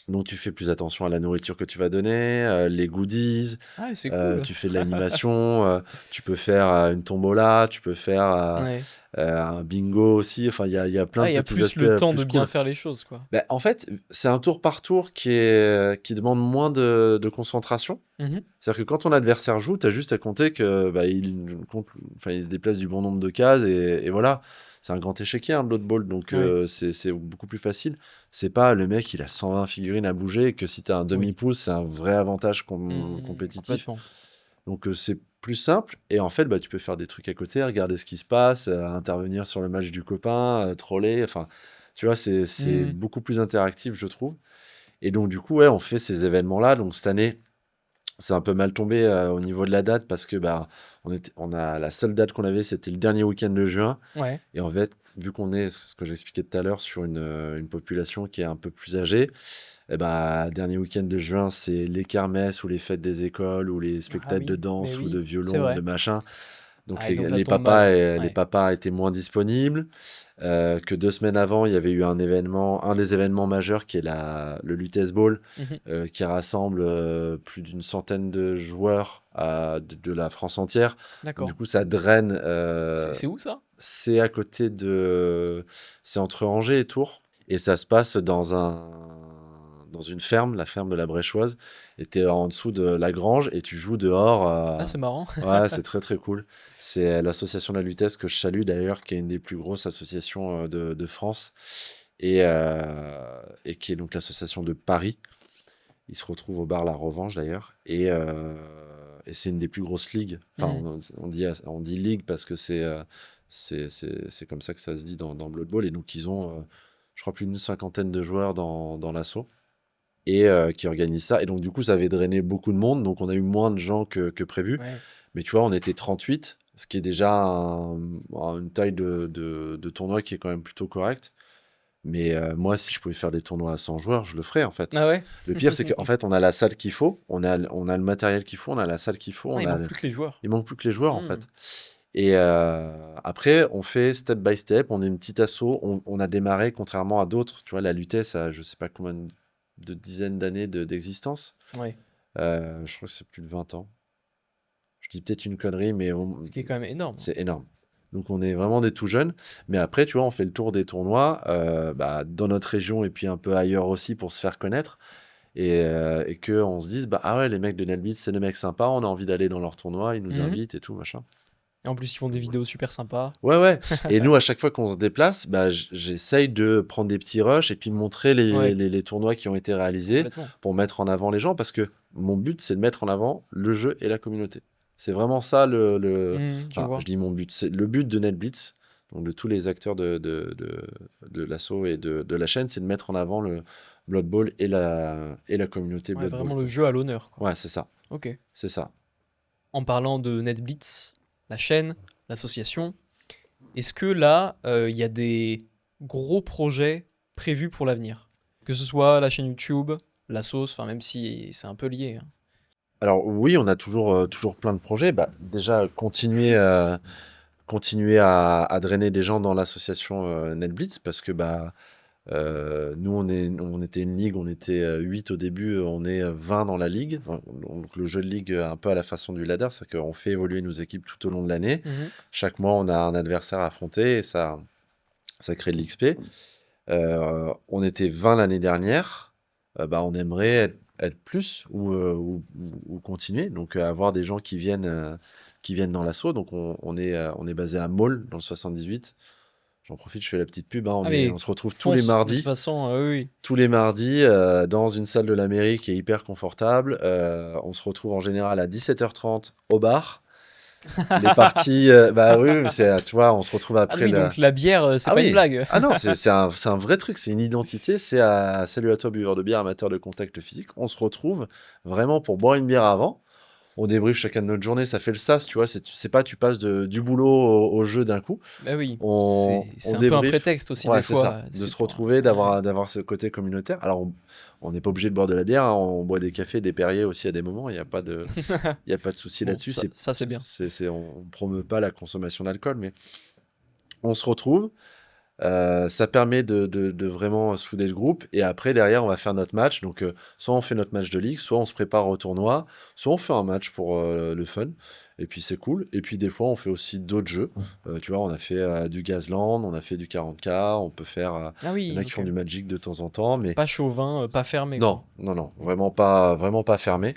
Donc, tu fais plus attention à la nourriture que tu vas donner, les goodies, Ah, c'est cool. tu fais de l'animation, tu peux faire une tombola, tu peux faire Ouais. un bingo aussi. Enfin, il y a plein Ah, de il y a petits plus aspects le temps de plus bien cool. faire les choses, quoi. Bah, en fait, c'est un tour par tour qui demande moins de concentration. Mhm. C'est-à-dire que quand ton adversaire joue, tu as juste à compter que bah, il se déplace du bon nombre de cases et voilà. C'est un grand échiquier, un Blood Bowl, donc Ouais. c'est beaucoup plus facile. C'est pas le mec, il a 120 figurines à bouger et que si tu as un Oui. demi-pouce, c'est un vrai avantage compétitif. Complètement. Donc c'est plus simple et en fait, bah, tu peux faire des trucs à côté, regarder ce qui se passe, intervenir sur le match du copain, troller. Enfin, tu vois, c'est Mhm. beaucoup plus interactif, je trouve. Et donc, du coup, ouais, on fait ces événements-là. Donc, cette année, c'est un peu mal tombé au niveau de la date parce que bah, on a la seule date qu'on avait, c'était le dernier week-end de juin. Ouais. Et en fait, vu qu'on est, c'est ce que j'expliquais tout à l'heure, sur une population qui est un peu plus âgée, et bah, dernier week-end de juin, c'est les kermesses ou les fêtes des écoles ou les Ah spectacles de oui, mais danse ou de oui, c'est violon ou de vrai. machin. Donc Ah, et donc ça tombe mal. les Ouais. papas étaient moins disponibles. Que 2 semaines avant, il y avait eu un des événements majeurs qui est le Lutèce Ball, Mhm. qui rassemble plus d'une centaine de joueurs de la France entière. Donc, du D'accord. coup, ça draine. C'est où ça? C'est à côté de. C'est entre Angers et Tours. Et ça se passe dans une ferme, la ferme de la Bréchoise. Et tu es en dessous de la grange et tu joues dehors. Ah, c'est marrant. Ouais, c'est très cool. C'est l'association de la Lutèce que je salue d'ailleurs, qui est une des plus grosses associations de France et qui est donc l'association de Paris. Ils se retrouvent au bar La Revanche d'ailleurs. Et c'est une des plus grosses ligues. Enfin, Mhm. on dit ligue parce que c'est comme ça que ça se dit dans Blood Bowl. Et donc, ils ont, je crois, plus d'une cinquantaine de joueurs dans l'assaut et qui organisent ça. Et donc, du coup, ça avait drainé beaucoup de monde. Donc, on a eu moins de gens que prévu. Ouais. Mais tu vois, on était 38, ce qui est déjà une taille de tournoi qui est quand même plutôt correcte. Mais moi, si je pouvais faire des tournois à 100 joueurs, je le ferais en fait. Ah ouais? Le pire, c'est qu'en fait, on a la salle qu'il faut, on a le matériel qu'il faut, on a la salle qu'il faut, Ah, il manque plus que les joueurs. il manque plus que les joueurs en Hmm. fait. Et après, on fait step by step, on est une petite asso, on a démarré contrairement à d'autres. Tu vois, la Lutèce a je sais pas combien de dizaines d'années d'existence. Ouais. Je crois que c'est plus de 20 ans. Je dis peut-être une connerie, mais Ce qui est quand même énorme. c'est énorme. Donc on est vraiment des tout jeunes. Mais après, tu vois, on fait le tour des tournois bah, dans notre région et puis un peu ailleurs aussi pour se faire connaître. Et qu'on se dise, bah, ah ouais, les mecs de Nelbeat, c'est des mecs sympas, on a envie d'aller dans leur tournoi, ils nous Mhm. invitent et tout, machin. En plus, ils font des Donc voilà. vidéos super sympas. Ouais, ouais. Et nous, à chaque fois qu'on se déplace, bah, j'essaye de prendre des petits rushs et puis montrer Ouais, les tournois qui ont été réalisés complètement. pour mettre en avant les gens parce que mon but, c'est de mettre en avant le jeu et la communauté. C'est vraiment ça Je Enfin, je vois. dis mon but. C'est le but de NetBeats, donc de tous les acteurs de l'assaut et de la chaîne, c'est de mettre en avant le Blood Bowl et la communauté Ouais, Blood Bowl, vraiment le quoi. jeu à l'honneur, quoi. Ouais, c'est ça. Ok. C'est ça. En parlant de NetBlitz, la chaîne, l'association, est-ce que là, il y a des gros projets prévus pour l'avenir? Que ce soit la chaîne YouTube, la sauce, enfin même si c'est un peu lié, hein. Alors oui, on a toujours plein de projets. Bah, déjà, continuer à drainer des gens dans l'association NetBlitz parce que bah, nous, on était une ligue, on était 8 au début, on est 20 dans la ligue. Donc le jeu de ligue un peu à la façon du ladder, c'est qu'on fait évoluer nos équipes tout au long de l'année. Mhm. Chaque mois, on a un adversaire à affronter et ça crée de l'XP. On était 20 l'année dernière. Bah, on aimerait être plus ou continuer. Donc avoir des gens qui viennent dans l'assaut. Donc on est basé à Maul dans le 78. J'en profite, je fais la petite pub, hein. Ah mais On se retrouve fonce, de toute façon, oui. tous les mardis dans une salle de la mairie qui est hyper confortable. On se retrouve en général à 17h30 au bar. Les parties, bah oui, oui, tu vois, on se retrouve Ah après oui, le. donc la bière, c'est Ah pas une oui, blague. ah non, c'est un vrai truc, c'est une identité. Salut à toi, buveur de bière, amateur de contact physique. On se retrouve vraiment pour boire une bière avant. On débriefe chacun de notre journée, ça fait le sas, tu vois. C'est pas, tu passes du boulot au jeu d'un coup. Bah oui, On c'est un peu un débrief. prétexte aussi des Ouais, c'est ça. fois. De C'est se pas. retrouver, Ouais. d'avoir ce côté communautaire. Alors, on n'est pas obligé de boire de la bière, hein. On boit des cafés, des Perrier aussi à des moments. Il y a pas de souci Bon, là-dessus. ça c'est bien. On promeut pas la consommation d'alcool, mais on se retrouve. Ça permet de vraiment souder le groupe. Et après, derrière, on va faire notre match. Donc, soit on fait notre match de ligue, soit on se prépare au tournoi, soit on fait un match pour le fun. Et puis, c'est cool. Et puis, des fois, on fait aussi d'autres jeux. Tu vois, on a fait du Gazland, on a fait du 40K. On peut faire. Ah Il y en oui, a qui ok. font du Magic de temps en temps. Mais Pas chauvin, pas fermé non, quoi. non, non, vraiment pas fermé.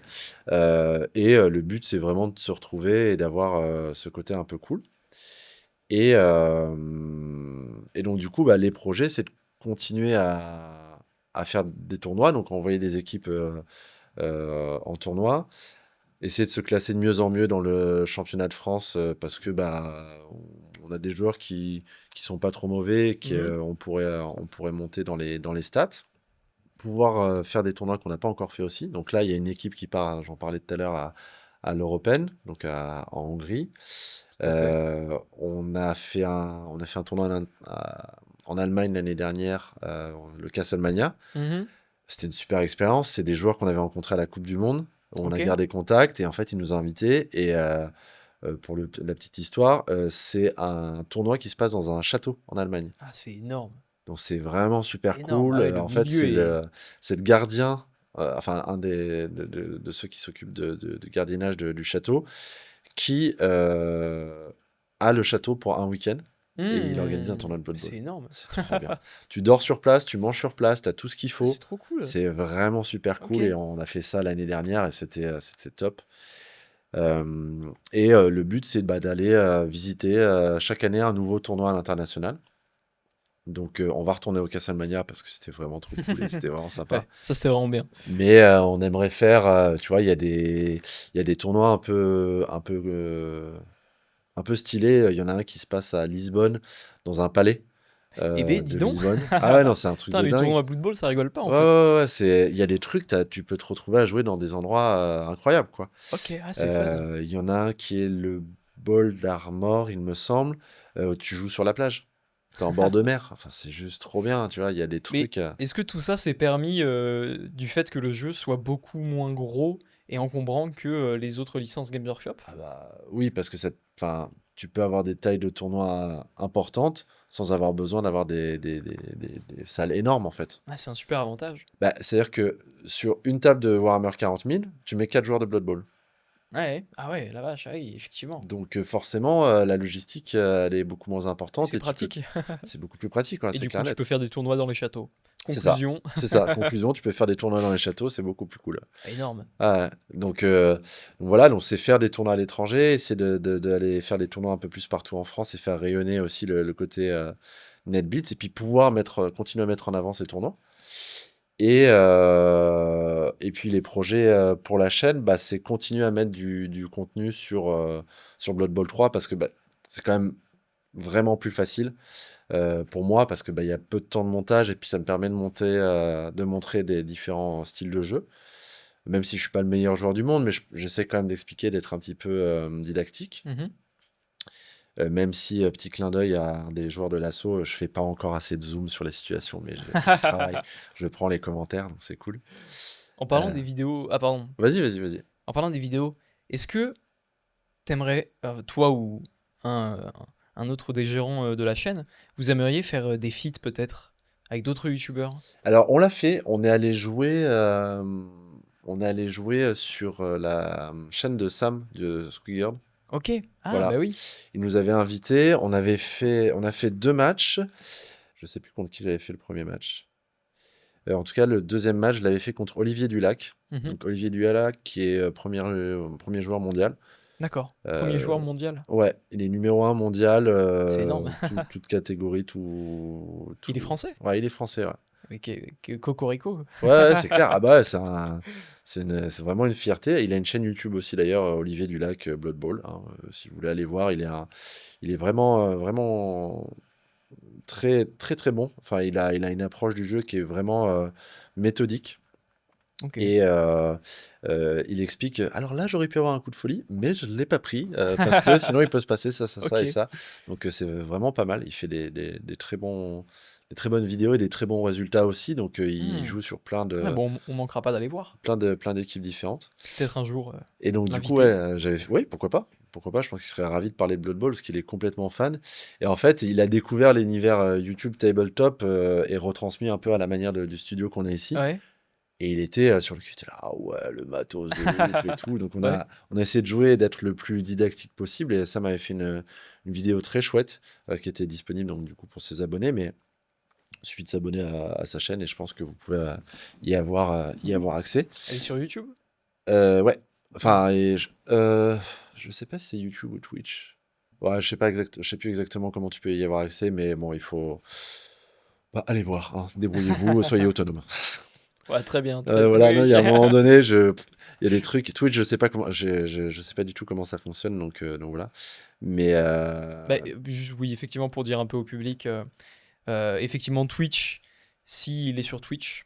Le but, c'est vraiment de se retrouver et d'avoir ce côté un peu cool. Et donc, du coup, bah, les projets, c'est de continuer à faire des tournois, donc envoyer des équipes en tournoi, essayer de se classer de mieux en mieux dans le championnat de France parce que bah, on a des joueurs qui sont pas trop mauvais, Mhm. on pourrait monter dans les stats. Pouvoir faire des tournois qu'on n'a pas encore fait aussi. Donc là, il y a une équipe qui part, j'en parlais tout à l'heure, à l'Europen, donc en Hongrie. Tout à fait. On a fait un tournoi en Allemagne l'année dernière, le Castlemania. Mhm. C'était une super expérience. C'est des joueurs qu'on avait rencontrés à la Coupe du Monde. On a Ok. gardé contact et en fait, ils nous ont invités. Et pour la petite histoire, c'est un tournoi qui se passe dans un château en Allemagne. Ah, c'est énorme. Donc c'est vraiment super Énorme. cool. Ah ouais, le En fait, milieu est. c'est le gardien, enfin un de ceux qui s'occupent de gardiennage du château, qui a le château pour un week-end et il organise un tournoi de Blood Bowl. C'est énorme. C'est trop bien. Tu dors sur place, tu manges sur place, tu as tout ce qu'il Ah, faut. c'est trop cool. C'est vraiment super Ok. cool et on a fait ça l'année dernière et c'était top. Le but, c'est bah, d'aller visiter chaque année un nouveau tournoi à l'international. Donc, on va retourner au Castlemania parce que c'était vraiment trop cool et c'était vraiment sympa. Ouais, ça c'était vraiment bien. Mais on aimerait faire, tu vois, il y a des tournois un peu stylés. Il y en a un qui se passe à Lisbonne, dans un palais Eh ben, dis de donc. Lisbonne. Ah ouais, non, c'est un truc Putain, de les dingue. tournois à Blood Bowl, ça rigole pas en Ouais, ouais, fait. ouais, il y a des trucs, tu peux te retrouver à jouer dans des endroits incroyables, quoi. Ok, ah, c'est fun. Il y en a un qui est le Bol d'Armor, il me semble. Où tu joues sur la plage. T'es en bord de mer. Enfin, c'est juste trop bien, tu vois. Il y a des Mais trucs. est-ce que tout ça s'est permis du fait que le jeu soit beaucoup moins gros et encombrant que les autres licences Games Workshop? Ah bah, oui, parce que enfin, tu peux avoir des tailles de tournois importantes sans avoir besoin d'avoir des salles énormes, en fait. Ah, c'est un super avantage. Bah, c'est-à-dire que sur une table de Warhammer 40 000, tu mets 4 joueurs de Blood Bowl. Ouais, ah ouais, la vache, ah oui, effectivement. Donc forcément, la logistique, elle est beaucoup moins importante C'est et pratique. c'est beaucoup plus pratique, quoi, Et c'est du clair coup, tu net. peux faire des tournois dans les châteaux. C'est ça, Conclusion, c'est ça. Conclusion, tu peux faire des tournois dans les châteaux, c'est beaucoup plus cool. énorme. Ah ouais. Donc voilà, donc c'est faire des tournois à l'étranger, essayer d'aller faire des tournois un peu plus partout en France et faire rayonner aussi le côté NetBeats et puis pouvoir continuer à mettre en avant ces tournois. Et puis les projets pour la chaîne, bah, c'est continuer à mettre du contenu sur Blood Bowl 3 parce que bah, c'est quand même vraiment plus facile pour moi parce que bah, il y a peu de temps de montage et puis ça me permet de montrer des différents styles de jeu. Même si je suis pas le meilleur joueur du monde, mais j'essaie quand même d'expliquer, d'être un petit peu didactique. Mhm. Même si, petit clin d'œil à un des joueurs de l'assaut, je fais pas encore assez de zoom sur les situations, mais je travaille, je prends les commentaires, donc c'est cool. En parlant Euh, des vidéos. Ah, pardon. Vas-y, vas-y, vas-y. En parlant des vidéos, est-ce que t'aimerais, toi ou un autre des gérants de la chaîne, vous aimeriez faire des feats peut-être avec d'autres youtubeurs? Alors, on l'a fait, on est allé jouer sur la chaîne de Sam de Squidward. Ok. Ah, Voilà, bah oui. il nous avait invités, on a fait 2 matchs. Je sais plus contre qui j'avais fait le premier match. En tout cas, le deuxième match, je l'avais fait contre Olivier Dulac. Mhm. Donc Olivier Dulac, qui est premier joueur mondial. D'accord. Premier Euh, joueur mondial. ouais, il est numéro 1 mondial, C'est énorme. toute catégorie, tout, Il est tout. français. Ouais, il est français, ouais. Mais Cocorico. Ouais, ouais, c'est clair. Ah bah, ouais, c'est vraiment une fierté. Il a une chaîne YouTube aussi d'ailleurs, Olivier Dulac, Blood Bowl, hein, si vous voulez aller voir, il est vraiment, vraiment très, très, très bon. Enfin, il a une approche du jeu qui est vraiment méthodique. Ok. Et il explique, alors là, j'aurais pu avoir un coup de folie, mais je ne l'ai pas pris, parce que sinon il peut se passer ça, ça, ça et Ok. ça. Donc c'est vraiment pas mal. Il fait des très bonnes vidéos et des très bons résultats aussi. Donc il Hmm. joue sur plein Ah de, bon, on manquera pas d'aller voir. plein d'équipes différentes. Peut-être un jour Et donc du coup, l'inviter. ouais, oui, pourquoi pas? Pourquoi pas? Je pense qu'il serait ravi de parler de Blood Bowl parce qu'il est complètement fan. Et en fait, il a découvert l'univers YouTube Tabletop et retransmis un peu à la manière du studio qu'on a ici. Ouais. Et il était sur le cul, il était là, ah ouais, le matos de ouf et tout. Donc Ouais. on a essayé de jouer et d'être le plus didactique possible. Et ça m'avait fait une vidéo très chouette qui était disponible donc, du coup, pour ses abonnés. Mais il suffit de s'abonner à sa chaîne et je pense que vous pouvez y avoir accès. Elle est sur YouTube? Ouais, enfin, je sais pas si c'est YouTube ou Twitch. Ouais, je sais plus exactement comment tu peux y avoir accès, mais bon, il faut. Bah, allez voir, hein. Débrouillez-vous, soyez autonome. Ouais, très bien. Très... Voilà, non, Oui. il y a un moment donné, il y a des trucs. Twitch, je sais pas comment, je sais pas du tout comment ça fonctionne, donc voilà. Mais Bah, oui, effectivement, pour dire un peu au public, effectivement, Twitch, s'il est sur Twitch,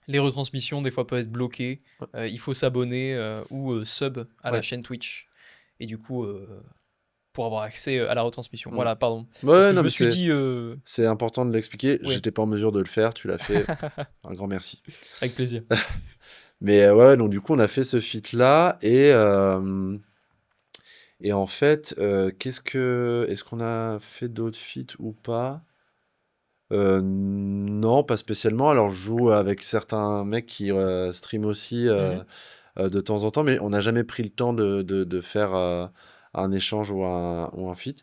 les retransmissions, des fois, peuvent être bloquées. Il faut s'abonner ou sub à la ouais, chaîne Twitch. Et du coup, pour avoir accès à la retransmission. mm. Voilà, pardon. Parce Ouais, que je non, me mais suis c'est dit... c'est important de l'expliquer. ouais, J'étais pas en mesure de le faire, tu l'as fait. Un grand merci. avec plaisir. Mais ouais, donc du coup, on a fait ce feat là et en fait, est-ce qu'on a fait d'autres feats ou pas? Non, pas spécialement. Alors, je joue avec certains mecs qui stream aussi Mhm. de temps en temps, mais on n'a jamais pris le temps de faire un échange ou un feat.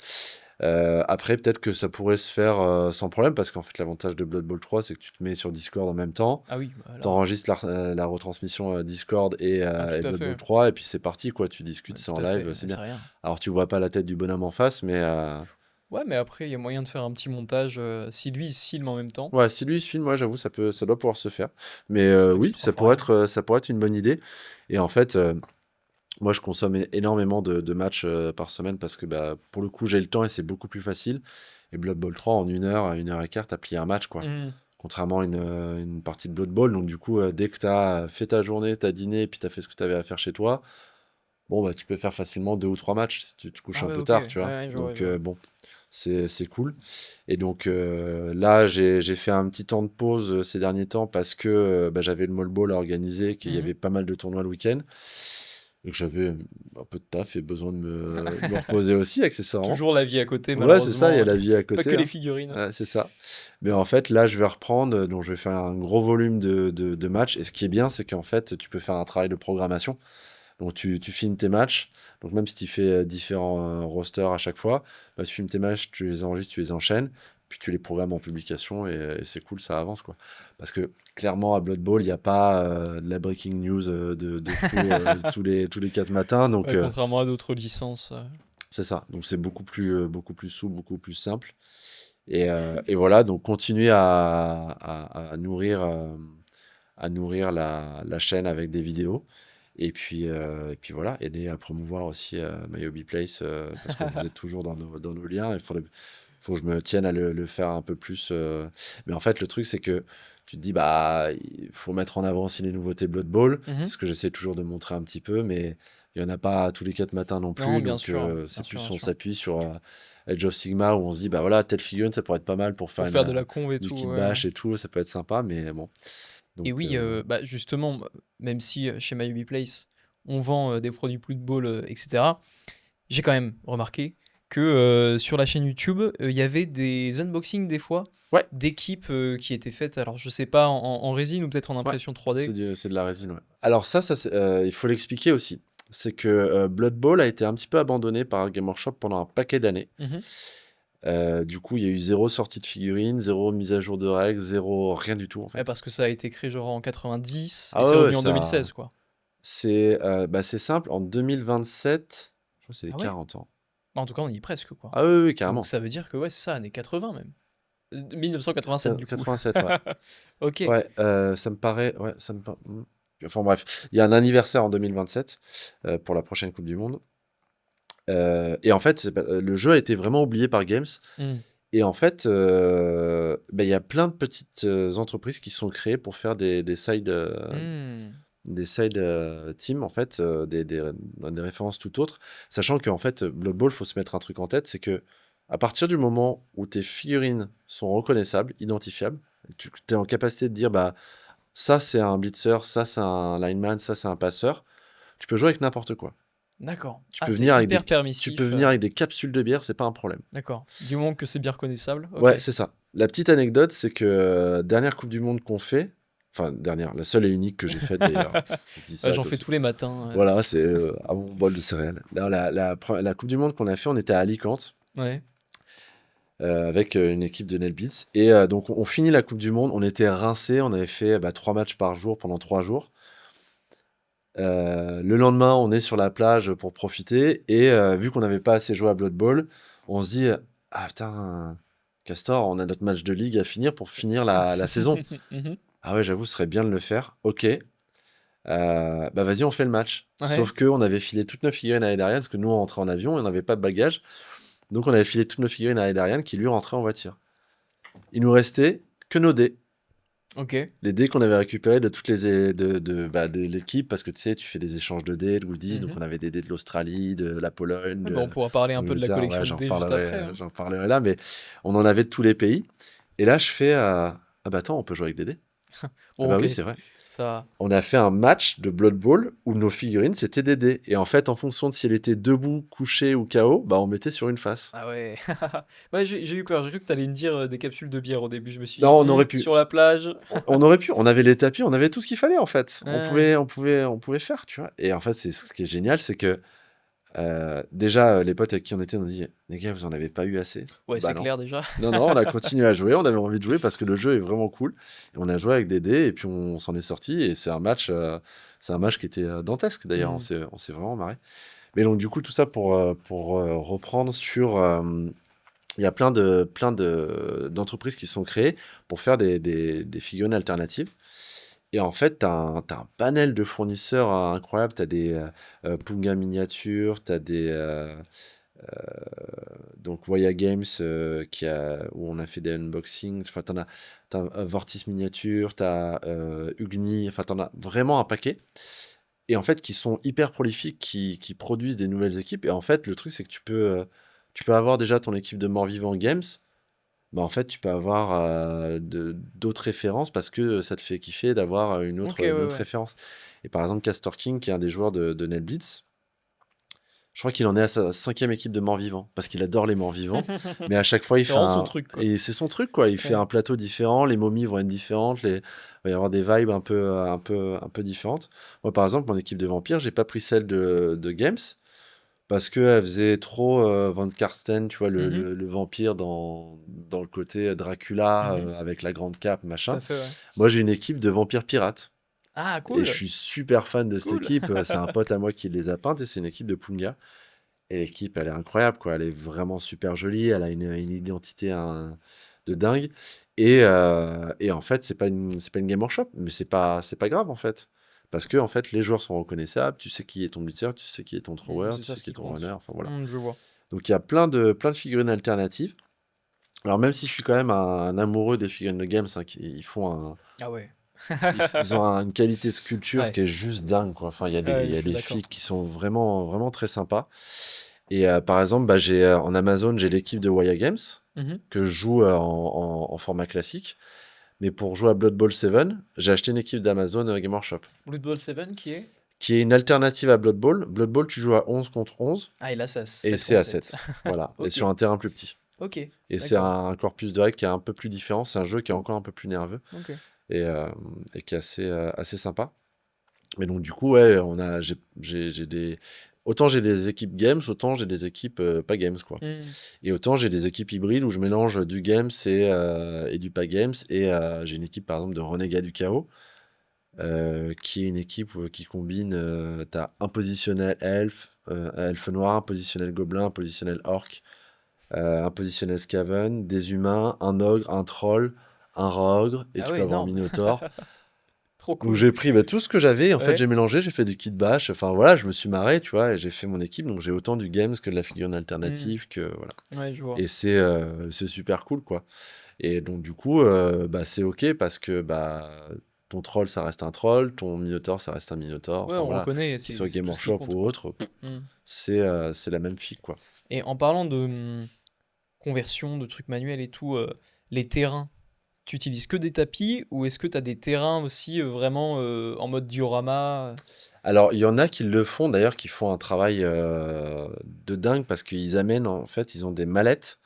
Après, peut-être que ça pourrait se faire sans problème, parce qu'en fait, l'avantage de Blood Bowl 3, c'est que tu te mets sur Discord en même temps, Ah oui, bah tu là, enregistres la retransmission Discord et, ah, euh, tout et à Blood Bowl fait. 3, et puis c'est parti, quoi. Tu discutes, Ouais, c'est tout en à fait, live, c'est c'est bien. rien. Alors, tu vois pas la tête du bonhomme en face, mais Ouais, mais après, il y a moyen de faire un petit montage si lui, il se filme en même temps. ouais, si lui il se filme, moi j'avoue, ça doit pouvoir se faire. Mais C'est vrai que oui, c'est trois ça fois pourrait rien. être une bonne idée. Et en fait, moi je consomme énormément de matchs par semaine parce que bah, pour le coup, j'ai le temps et c'est beaucoup plus facile. Et Blood Bowl 3, en 1 heure, 1 heure et quart, t'as plié un match, quoi. Mhm. Contrairement à une partie de Blood Bowl. Donc, du coup, dès que t'as fait ta journée, t'as dîné, et puis t'as fait ce que t'avais à faire chez toi, bon, bah, tu peux faire facilement 2 ou 3 matchs si tu te couches Ah un ouais, peu ok. tard, Ouais, tu vois. ouais, je vois, Donc, je vois. bon, c'est cool. Et donc, là, j'ai fait un petit temps de pause ces derniers temps parce que bah, j'avais le Mall Ball à organiser, qu'il y Mhm. avait pas mal de tournois le week-end, et que j'avais un peu de taf et besoin de me reposer aussi, accessoirement. Toujours la vie à côté, Ouais, c'est ça, il y a malheureusement. la vie à Pas côté, que les hein. figurines. Ouais, c'est ça. Mais en fait, là, je vais reprendre, donc je vais faire un gros volume de matchs. Et ce qui est bien, c'est qu'en fait, tu peux faire un travail de programmation. Donc, tu filmes tes matchs. Donc, même si tu fais différents rosters à chaque fois, bah, tu filmes tes matchs, tu les enregistres, tu les enchaînes, puis tu les programmes en publication et c'est cool, ça avance, quoi. Parce que clairement, à Blood Bowl, il n'y a pas de la breaking news de fou tous les 4 matins. Donc, Ouais, contrairement à d'autres licences. c'est ça. Donc, c'est beaucoup plus souple, beaucoup plus simple. Et voilà, donc continuer à nourrir la chaîne avec des vidéos. Et puis voilà, aider à promouvoir aussi My Hobby Place parce que vous êtes toujours dans nos liens. Il faut que je me tienne à le faire un peu plus. Mais en fait, le truc, c'est que tu te dis, bah, il faut mettre en avant aussi les nouveautés Blood Bowl. C'est Mhm. ce que j'essaie toujours de montrer un petit peu, mais il n'y en a pas tous les 4 matins non Non, plus. bien Donc, sûr. Bien c'est sûr, plus, bien on sûr. s'appuie sur Edge of Sigma où on se dit, bah voilà, telle figurine, ça pourrait être pas mal pour faire Pour faire de la conve et du tout, kit ouais. bash et tout, ça peut être sympa, mais bon. Et Donc, oui, bah, justement, même si chez My Hobby Place, on vend des produits Blood Bowl, etc. J'ai quand même remarqué que sur la chaîne YouTube, il y avait des unboxings des fois Ouais, d'équipes qui étaient faites, alors je sais pas en résine ou peut-être en ouais, impression 3D. c'est de la résine, ouais. Alors ça, il faut l'expliquer aussi. C'est que Blood Bowl a été un petit peu abandonné par Game Workshop pendant un paquet d'années. Mhm. Du coup, il y a eu zéro sortie de figurines, zéro mise à jour de règles, zéro rien du tout en Ouais, fait. parce que ça a été créé genre en 90 et Ah c'est ouais, ouais, revenu en ça, 2016, quoi. c'est simple. En 2027, je crois que c'est les Ah ouais? 40 ans. Bah, en tout cas, on y est presque, quoi. Ah oui, oui, oui, Donc carrément. ça veut dire que ouais, c'est ça, années 80 même. 1987 du coup. 87, ouais. Ok. Ouais, ça me paraît. Ouais, ça me Enfin bref, il y a un anniversaire en 2027 pour la prochaine Coupe du Monde. Et en fait, le jeu a été vraiment oublié par Games. Hmm. Et en fait, il y a plein de petites entreprises qui sont créées pour faire Hmm. des side teams, en fait, des références tout autres. Sachant qu'en fait, Blood Bowl, faut se mettre un truc en tête, c'est que à partir du moment où tes figurines sont reconnaissables, identifiables, tu es en capacité de dire, bah, ça c'est un blitzer, ça c'est un lineman, ça c'est un passeur, tu peux jouer avec n'importe quoi. D'accord. Tu Ah, peux c'est venir avec hyper tu peux permissif. venir avec des capsules de bière, c'est pas un problème. D'accord. Du moment que c'est bien reconnaissable. Ok. Ouais, c'est ça. La petite anecdote, c'est que dernière Coupe du Monde qu'on fait, enfin dernière, la seule et unique que j'ai faite d'ailleurs. Je dis Ouais, ça j'en comme fais ça. tous les matins. Voilà, c'est un bon bol de céréales. Là, la Coupe du Monde qu'on a fait, on était à Alicante Ouais. avec une équipe de Nail Beats. Et donc, on finit la Coupe du Monde, on était rincés, on avait fait 3 matchs par jour pendant 3 jours. Le lendemain, on est sur la plage pour profiter. Et vu qu'on n'avait pas assez joué à Blood Bowl, on se dit, ah putain, Castor, on a notre match de ligue à finir pour finir la saison. Mhm. Ah ouais, j'avoue, ce serait bien de le faire. Ok. Bah vas-y, on fait le match. Ouais. Sauf que on avait filé toutes nos figurines aériennes parce que nous, on rentrait en avion et on n'avait pas de bagages. Donc, on avait filé toutes nos figurines aériennes qui lui rentraient en voiture. Il nous restait que nos dés. Ok. Les dés qu'on avait récupérés de toutes de l'équipe parce que tu sais, tu fais des échanges de dés, de goodies. Donc, Mhm. on avait des dés de l'Australie, de la Pologne, Ah bah, on de pourra parler un peu de la l'Angleterre. Ouais, collection de dés juste après, hein. j'en parlerai là, mais on en avait de tous les pays. Et là, je fais ah bah attends, on peut jouer avec des dés. Ah Bon, bah ok. oui, c'est vrai. Ça. On a fait un match de Blood Bowl où nos figurines, c'était des dés. Et en fait, en fonction de si elle était debout, couchée ou KO, bah, on mettait sur une face. Ah ouais. Ouais, j'ai eu peur. J'ai cru que t'allais me dire des capsules de bière au début. Je me suis dit, Non, on aurait pu. sur la plage. On aurait pu. On avait les tapis, on avait tout ce qu'il fallait en fait. Ouais, On pouvait faire, tu vois. Et en fait, c'est ce qui est génial, c'est que déjà, les potes avec qui on était, on a dit, les gars, vous en avez pas eu assez? ouais, Bah c'est non. clair déjà. Non, non, on a continué à jouer. On avait envie de jouer parce que le jeu est vraiment cool. Et on a joué avec des dés et puis on s'en est sorti. Et c'est un match qui était dantesque d'ailleurs. Hmm. On s'est vraiment marré. Mais donc, du coup, tout ça pour reprendre sur. Il y a d'entreprises qui se sont créées pour faire des figurines alternatives. Et en fait, t'as un panel de fournisseurs incroyable. Tu as des Punga miniatures, tu as donc Waya Games où on a fait des unboxings. Enfin, t'as Vortis miniature, tu as Ugni. Enfin, t'en as vraiment un paquet. Et en fait, qui sont hyper prolifiques, qui produisent des nouvelles équipes. Et en fait, le truc, c'est que tu peux avoir déjà ton équipe de mort-vivant Games. Bah, en fait, tu peux avoir d'autres références parce que ça te fait kiffer d'avoir Ok, ouais, une autre ouais. référence. Et par exemple, Castor King, qui est un des joueurs de NetBlitz, je crois qu'il en est à sa 5e équipe de morts-vivants parce qu'il adore les morts-vivants. Mais à chaque fois, il C'est fait vraiment son truc, quoi. Et c'est son truc, quoi. Il fait Ouais. un plateau différent, les momies vont être différentes, il va y avoir des vibes un peu différentes. Moi, par exemple, mon équipe de vampires, j'ai pas pris celle de Games parce qu'elle faisait trop Van Karsten, tu vois, Mhm, le vampire dans le côté Dracula mhm. avec la grande cape, Tout machin. à fait, ouais. Moi, j'ai une équipe de vampires pirates. Ah, Et je cool. suis super fan de cette Cool. équipe. C'est un pote à moi qui les a peintes et c'est une équipe de Punga. Et l'équipe, elle est incroyable, quoi. Elle est vraiment super jolie. Elle a une identité de dingue. Et en fait, c'est pas une Game Workshop, mais c'est pas grave, en fait. Parce que, en fait, les joueurs sont reconnaissables. Tu sais qui est ton blitzer, tu sais qui est ton thrower, C'est tu ça sais ce qui est qui ton compte. runner. Enfin, voilà. Je vois. Donc, il y a plein de figurines alternatives. Alors, même si je suis quand même un amoureux des figurines de Games, hein, ils font Ah ouais. ils ont une qualité de sculpture Ouais, qui est juste dingue, quoi. Enfin, il ouais, y je a suis des d'accord. filles qui sont vraiment très sympas. Et par exemple, en Amazon, j'ai l'équipe de Waya Games Mhm. que je joue en format classique. Mais pour jouer à Blood Bowl 7, j'ai acheté une équipe d'Amazon Game Workshop Blood Bowl 7 qui est? qui est une alternative à Blood Bowl. Blood Bowl, tu joues à 11 contre 11 Ah, et là, c'est à et 7 c'est à contre 7. 7. Voilà, et Ok, sur un terrain plus petit. ok, Et c'est d'accord. un corpus de règles qui est un peu plus différent. C'est un jeu qui est encore un peu plus nerveux Ok. et, euh, et qui est assez sympa. Mais donc, du coup, ouais, j'ai des. Autant j'ai des équipes games, autant j'ai des équipes pas games, quoi. Hmm. Et autant j'ai des équipes hybrides où je mélange du games et du pas games. Et j'ai une équipe, par exemple, de Renegats du Chaos, qui est une équipe qui combine. T'as un positionnel elfe noir, un positionnel gobelin, un positionnel orc, un positionnel scaven, des humains, un ogre, un troll, un rogre, et Ah tu ouais, peux avoir un énorme. minotaure. Trop Donc cool. j'ai pris tout ce que j'avais, en fait Ouais, j'ai mélangé, j'ai fait du kit bash, enfin voilà, je me suis marré, tu vois, et j'ai fait mon équipe, donc j'ai autant du games que de la figurine hmm. alternative, que voilà. Ouais, je vois. Et c'est super cool, quoi. Et donc du coup, bah, c'est ok parce que bah, ton troll ça reste un troll, ton minotaure ça reste un minotaure, Ouais, enfin on voilà, reconnaît, qu'il c'est soit c'est Game tout ce qui Workshop compte, ou quoi. autre, Hmm. c'est la même fille, quoi. Et en parlant de conversion, de trucs manuels et tout, les terrains, tu utilises que des tapis ou est-ce que tu as des terrains aussi vraiment en mode diorama? Alors, il y en a qui le font d'ailleurs, qui font un travail de dingue parce qu'ils amènent, en fait, ils ont des mallettes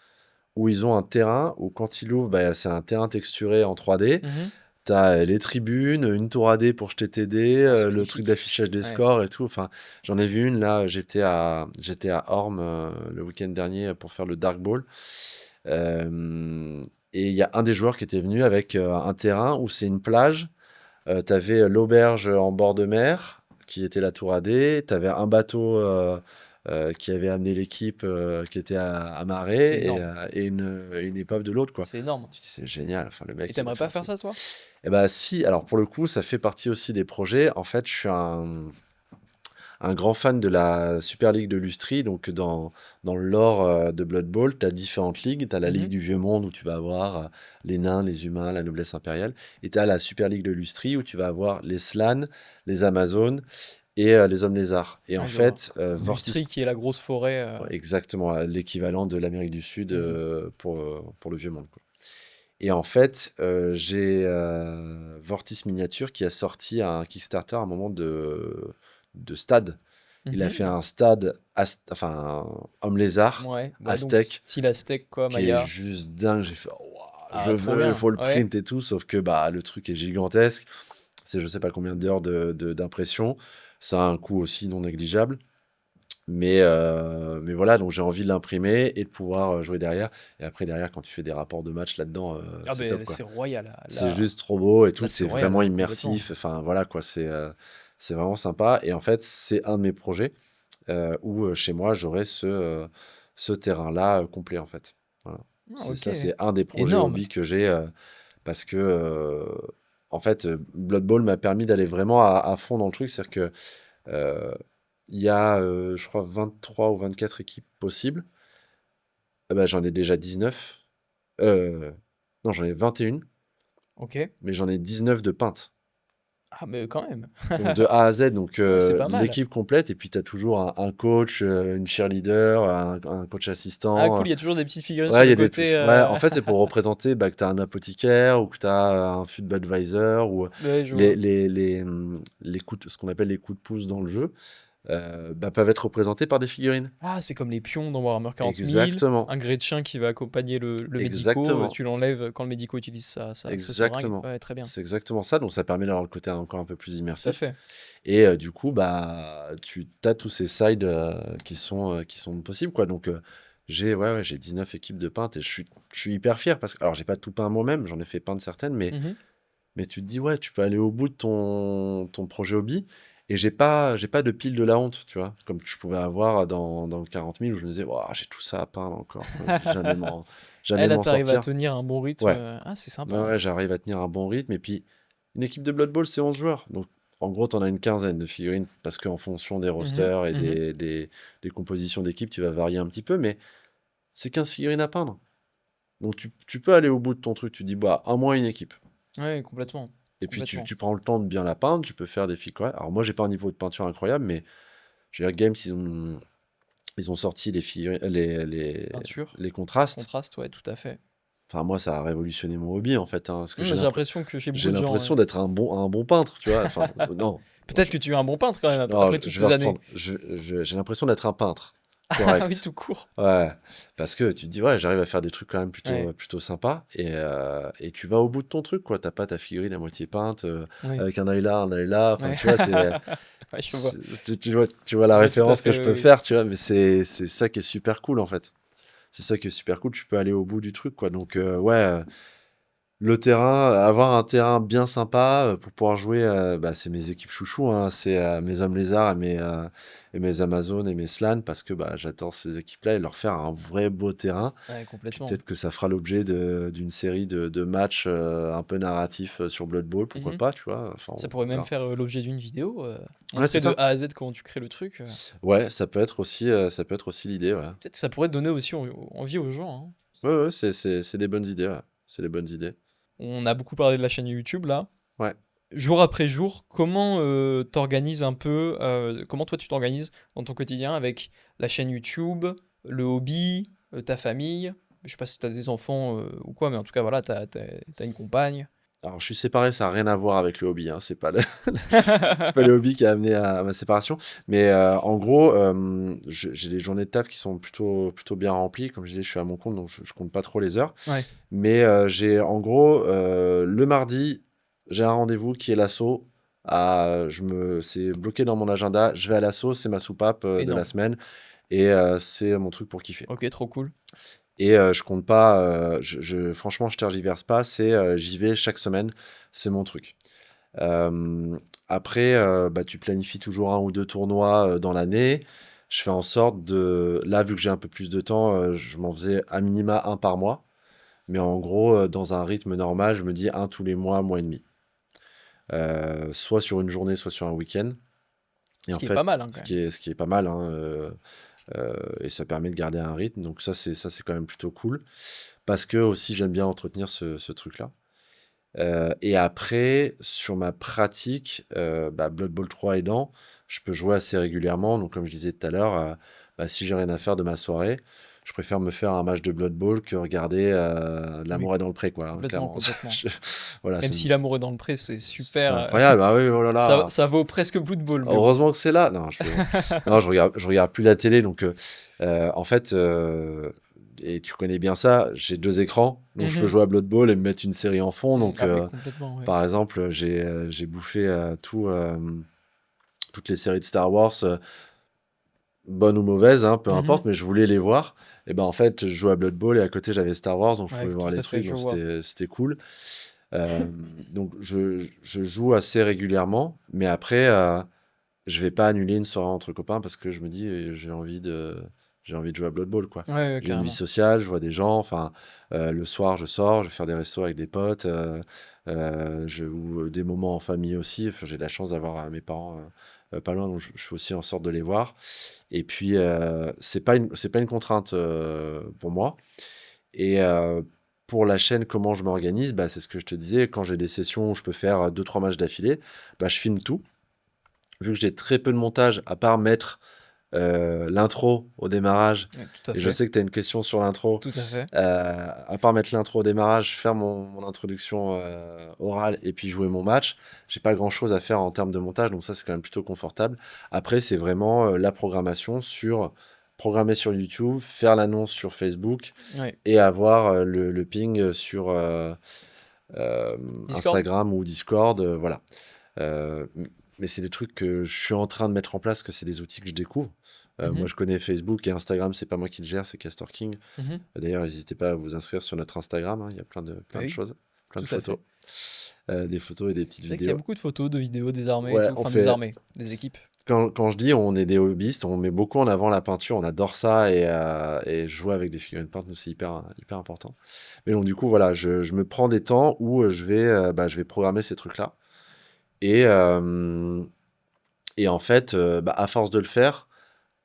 où ils ont un terrain où quand ils l'ouvrent, bah, c'est un terrain texturé en 3D. Mhm. Tu as les tribunes, une tour AD pour jeter tes dés, Ah, c'est le truc magnifique. d'affichage des Ouais. scores et tout. Enfin, j'en ai vu une là, j'étais à Orm le week-end dernier pour faire le Dark Ball. Euh, et il y a un des joueurs qui était venu avec un terrain où c'est une plage. Tu avais l'auberge en bord de mer, qui était la tour AD. Tu avais un bateau qui avait amené l'équipe qui était C'est amarré énorme. et une épave de l'autre, quoi. C'est énorme. Tu dis, c'est génial. Enfin, le Et mec, il a t'aimerais fait pas un faire truc. ça, toi? Eh ben si, alors pour le coup, ça fait partie aussi des projets. En fait, je suis un grand fan de la Super League de Lustri. Donc, dans le lore de Blood Bowl, tu as différentes ligues. Tu as la Ligue Mhm. du Vieux Monde où tu vas avoir les nains, les humains, la noblesse impériale. Et tu as la Super League de Lustri où tu vas avoir les Slans, les Amazones et les hommes lézards. Et en Ouais, je vois. fait, Lustri qui est la grosse forêt. ouais, exactement, l'équivalent de l'Amérique du Sud Mhm. pour le Vieux Monde, quoi. Et en fait, j'ai Vortis Miniature qui a sorti un Kickstarter à un moment de stade. Il a fait Mhm. un stade, enfin, un homme lézard, Ouais, donc aztèque, style aztèque, quoi, qui est Maya. juste dingue. J'ai fait, Ouah, je Ah, trop veux, il bien. faut le Ouais. print et tout, sauf que bah, le truc est gigantesque. C'est je sais pas combien d'heures d'impression. Ça a un coût aussi non négligeable. Mais voilà, donc j'ai envie de l'imprimer et de pouvoir jouer derrière. Et après, derrière, quand tu fais des rapports de match là-dedans, Ah, c'est top, ben, quoi. c'est royal. Là, C'est là, juste trop beau et tout, là, c'est c'est royal, vraiment complètement. immersif. Enfin, voilà, quoi, c'est vraiment sympa. Et en fait, c'est un de mes projets où chez moi, j'aurai ce terrain-là complet, en fait. Voilà. Ah, C'est ok. ça, c'est un des projets Énorme. hobby que j'ai parce que, en fait, Blood Bowl m'a permis d'aller vraiment à fond dans le truc. C'est-à-dire que euh, il y a, je crois, 23 ou 24 équipes possibles. Ah bah, j'en ai déjà 19. Non, j'en ai 21, Ok. mais j'en ai 19 de peintes. Ah, mais quand même. Donc de A à Z, donc Ouais, c'est pas mal. l'équipe complète, et puis tu as toujours un coach, une cheerleader, un coach Ah, assistant. cool, il y a toujours des petites figurines sur Ouais, il y le a des côté. touches. Ouais, en fait, c'est pour représenter bah, que tu as un apothicaire ou que tu as un food advisor ou Ouais, je les, vois. les, les, les ce qu'on appelle les coups de pouce dans le jeu, bah, peuvent être représentés par des figurines. Ah, c'est comme les pions dans Warhammer 40 000. Exactement, Un gré de chien qui va accompagner le médico. exactement. Tu l'enlèves quand le médico utilise sa seringue. Exactement. Ouais, très bien. C'est exactement ça, donc ça permet d'avoir le côté encore un peu plus Tout à immersif. fait. Et du coup, bah, tu as tous ces sides qui sont possibles, quoi. Donc, j'ai 19 équipes de peintes et je suis hyper fier parce que, alors, j'ai pas tout peint moi-même, j'en ai fait peindre certaines, mais, Mhm. mais tu te dis, ouais, tu peux aller au bout de ton projet hobby et j'ai pas de pile de la honte, tu vois, comme je pouvais avoir dans 40 000 où je me disais, Ouah, j'ai tout ça à peindre encore, quoi, je vais Eh, jamais là, m'en t'arrives à sortir. tenir un bon rythme. Ouais. Ah, c'est Ouais, sympa. ouais, j'arrive à tenir un bon rythme. Et puis, une équipe de Blood Bowl, c'est 11 joueurs. Donc, en gros, tu en as une quinzaine de figurines parce qu'en fonction des Mhm, rosters et mhm. des compositions d'équipe, tu vas varier un petit peu. Mais c'est 15 figurines à peindre. Donc, tu peux aller au bout de ton truc. Tu dis, bah, un mois, une équipe. Ouais, complètement. Et puis, tu, Complètement. tu prends le temps de bien la peindre. Tu peux faire des figurines. Alors, moi, j'ai pas un niveau de peinture incroyable, mais je veux dire, Games, ils ont sorti les, figurines, les Peinture, contrastes. contraste, ouais, tout à fait. Enfin, moi, ça a révolutionné mon hobby, en fait, hein, parce que J'ai l'impression que chez beaucoup j'ai de gens, l'impression d'être un bon peintre, tu vois. Enfin, non, peut-être que tu es un bon peintre quand même non, après toutes je vais ces années. reprendre. J'ai l'impression d'être un peintre Ah oui, correct. tout court. Ouais, parce que tu te dis, ouais, j'arrive à faire des trucs quand même Ouais, plutôt sympas, et tu vas au bout de ton truc, quoi. T'as pas ta figurine à moitié peinte, ouais, avec un œil là, un œil là. Enfin, ouais. tu vois, Ouais, je vois. tu vois la Je vois tout à référence que fait, je oui, peux oui. faire, tu vois, mais c'est ça qui est super cool, en fait. C'est ça qui est super cool, tu peux aller au bout du truc, quoi. Donc, ouais, le terrain, avoir un terrain bien sympa pour pouvoir jouer, bah, c'est mes équipes chouchous, hein, c'est mes hommes lézards et mes Amazones et mes Slans parce que bah, j'adore ces équipes-là et leur faire un vrai beau terrain. Ouais, Puis complètement. peut-être que ça fera l'objet d'une série de matchs un peu narratifs sur Blood Bowl, pourquoi Mhm. pas, tu vois. Enfin, Ça on pourrait même verra. faire l'objet d'une vidéo, Ouais, c'est montrer de ça. A à Z comment tu crées le truc. Ouais, ça peut être aussi l'idée, ouais. Peut-être que ça pourrait donner aussi envie aux gens, hein. Ouais, ouais, c'est des bonnes idées, ouais. C'est des bonnes idées. On a beaucoup parlé de la chaîne YouTube là. Ouais. Jour après jour, comment t'organises un peu, comment toi tu t'organises dans ton quotidien avec la chaîne YouTube, le hobby, ta famille? Je sais pas si t'as des enfants ou quoi, mais en tout cas voilà, t'as une compagne. Alors, je suis séparé, ça a rien à voir avec le hobby, hein. C'est pas c'est pas le hobby qui a amené à ma séparation. Mais en gros, j'ai des journées de taf qui sont plutôt bien remplies. Comme je disais, je suis à mon compte, donc je compte pas trop les heures. Ouais, Mais j'ai en gros, le mardi, j'ai un rendez-vous qui est l'assaut. C'est bloqué dans mon agenda. Je vais à l'assaut, c'est ma soupape de la énorme. semaine. Et c'est mon truc pour kiffer. Ok, trop cool. Et je compte pas, franchement, je tergiverse pas. J'y vais chaque semaine. C'est mon truc. Après, bah, tu planifies toujours un ou deux tournois dans l'année. Je fais en sorte de. Là, vu que j'ai un peu plus de temps, je m'en faisais à minima un par mois. Mais en gros, dans un rythme normal, je me dis un tous les mois, mois et demi. Soit sur une journée, soit sur un week-end. Et Ce en qui est pas fait, mal hein, quand même. ce qui est pas mal, hein, et ça permet de garder un rythme. Donc ça, c'est quand même plutôt cool. Parce que aussi, j'aime bien entretenir ce truc-là. Et après, sur ma pratique, bah, Blood Bowl 3 aidant, je peux jouer assez régulièrement. Donc, comme je disais tout à l'heure, bah, si j'ai rien à faire de ma soirée, je préfère me faire un match de Blood Bowl que regarder Oui, L'amour est dans le pré, quoi, hein, complètement, clairement. complètement. Voilà, Même si l'amour est dans le pré, c'est c'est super. incroyable. Ah oui, oh là là. Ça vaut presque Blood Bowl, mais bon. Heureusement que c'est là. Non, non, je regarde plus la télé. Donc, en fait, et tu connais bien ça, j'ai deux écrans. Donc, je peux Mhm. jouer à Blood Bowl et me mettre une série en fond. Donc, Ah oui, complètement, oui. par exemple, j'ai bouffé toutes les séries de Star Wars, bonnes ou mauvaises, hein, peu Mhm. importe, mais je voulais les voir. Et ben en fait, je jouais à Blood Bowl et à côté j'avais Star Wars, donc je Ouais, pouvais voir tout les à fait, trucs, je donc vois. c'était cool. Euh, donc je joue assez régulièrement, mais après je vais pas annuler une soirée entre copains parce que je me dis j'ai envie de jouer à Blood Bowl, quoi. Ouais, ouais, J'ai une vie carrément. sociale, je vois des gens, enfin le soir je sors, je vais faire des restos avec des potes, ou des moments en famille aussi. Enfin, j'ai de la chance d'avoir mes parents pas loin, donc je fais aussi en sorte de les voir. Et puis c'est pas une contrainte pour moi. Et pour la chaîne, comment je m'organise, bah, c'est ce que je te disais, quand j'ai des sessions où je peux faire deux trois matchs d'affilée, bah, je filme tout. Vu que j'ai très peu de montage, à part mettre l'intro au démarrage, Ouais, tout à et je fait. sais que tu as une question sur l'intro, Tout à fait. à part mettre l'intro au démarrage, faire mon introduction orale et puis jouer mon match, j'ai pas grand chose à faire en termes de montage, donc ça c'est quand même plutôt confortable. Après, c'est vraiment la programmation programmer sur YouTube, faire l'annonce sur Facebook Ouais. et avoir le ping sur Discord? Instagram ou Discord, voilà. Mais c'est des trucs que je suis en train de mettre en place, que c'est des outils que je découvre. Moi, Mhm. je connais Facebook et Instagram, c'est pas moi qui le gère, c'est Castor King. Mhm. D'ailleurs, n'hésitez pas à vous inscrire sur notre Instagram, hein, il y a Bah plein de oui, choses, plein de tout à photos, fait. des photos et des petites C'est vrai qu'il y a vidéos. beaucoup de photos, de vidéos des armées et Ouais, tout. on Enfin, des fait. armées, des équipes. Quand je dis on est des hobbyistes, on met beaucoup en avant la peinture, on adore ça et jouer avec des figurines peintes, nous, c'est hyper important. Mais donc, du coup, voilà, je me prends des temps où je vais programmer ces trucs-là. Et, euh, et en fait, bah, à force de le faire,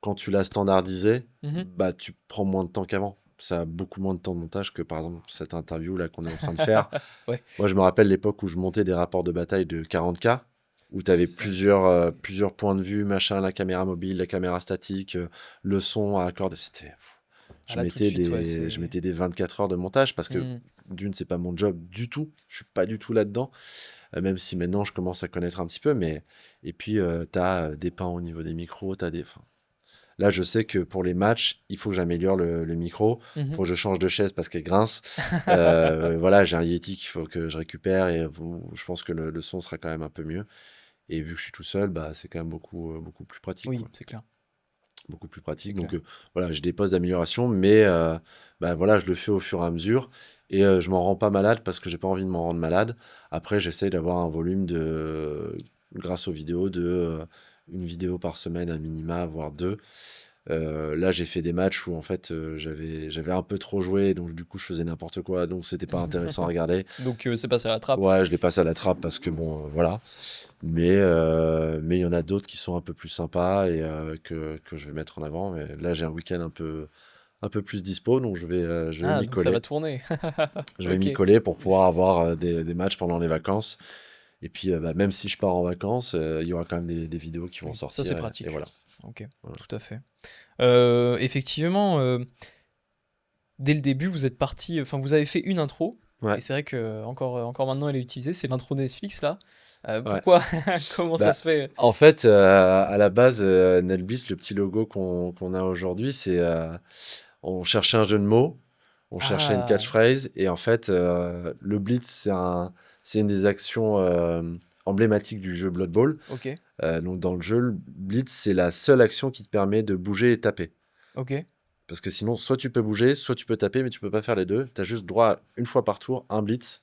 quand tu l'as standardisé, Mhm. bah, tu prends moins de temps qu'avant. Ça a beaucoup moins de temps de montage que par exemple cette interview là qu'on est en train de faire. Ouais. Moi, je me rappelle l'époque où je montais des rapports de bataille de 40K, où tu avais Ça- plusieurs points de vue, machin, la caméra mobile, la caméra statique, le son à accorder. Ah, là, tout de suite, ouais, je mettais des 24 heures de montage parce que Hmm. d'une, c'est pas mon job du tout. Je suis pas du tout là-dedans. Même si maintenant je commence à connaître un petit peu, mais et puis tu as des pins au niveau des micros, enfin, là je sais que pour les matchs, il faut que j'améliore le micro, il Mhm. faut que je change de chaise parce qu'elle grince. Voilà, j'ai un Yeti qu'il faut que je récupère et bon, je pense que le son sera quand même un peu mieux. Et vu que je suis tout seul, bah, c'est quand même beaucoup plus pratique, Oui, quoi. c'est clair. Beaucoup plus C'est pratique. Donc clair. voilà, j'ai des postes d'amélioration, mais bah, voilà, je le fais au fur et à mesure. Et je m'en rends pas malade parce que j'ai pas envie de m'en rendre malade. Après, j'essaie d'avoir un volume grâce aux vidéos, une vidéo par semaine à minima, voire deux. Là, j'ai fait des matchs où en fait j'avais un peu trop joué, donc du coup je faisais n'importe quoi, donc c'était pas intéressant à regarder. Donc, c'est passé à la trappe. Ouais, je les passe à la trappe parce que bon, voilà. Mais il y en a d'autres qui sont un peu plus sympas et que je vais mettre en avant. Mais là, j'ai un week-end un peu plus dispo, donc je vais Ah, m'y donc ça va coller. tourner. Je vais Ok. m'y coller pour pouvoir avoir des matchs pendant les vacances. Et puis, bah, même si je pars en vacances, il y aura quand même des vidéos qui vont Oui, ça, c'est sortir. Et pratique. voilà. Ok, Voilà. tout à fait. Effectivement, dès le début, vous êtes parti, enfin, vous avez fait une intro, Ouais, et c'est vrai que encore maintenant, elle est utilisée, c'est l'intro Netflix, là. ouais. Pourquoi? Comment ça Bah, se fait? en fait, à la base, Nelbis, le petit logo qu'on a aujourd'hui, on cherchait un jeu de mots, on cherchait une Ah, catchphrase, et en fait, le Blitz, c'est une des actions emblématiques du jeu Blood Bowl. ok, Donc dans le jeu, le Blitz, c'est la seule action qui te permet de bouger et taper. ok. Parce que sinon, soit tu peux bouger, soit tu peux taper, mais tu peux pas faire les deux. Tu as juste droit à une fois par tour, un Blitz.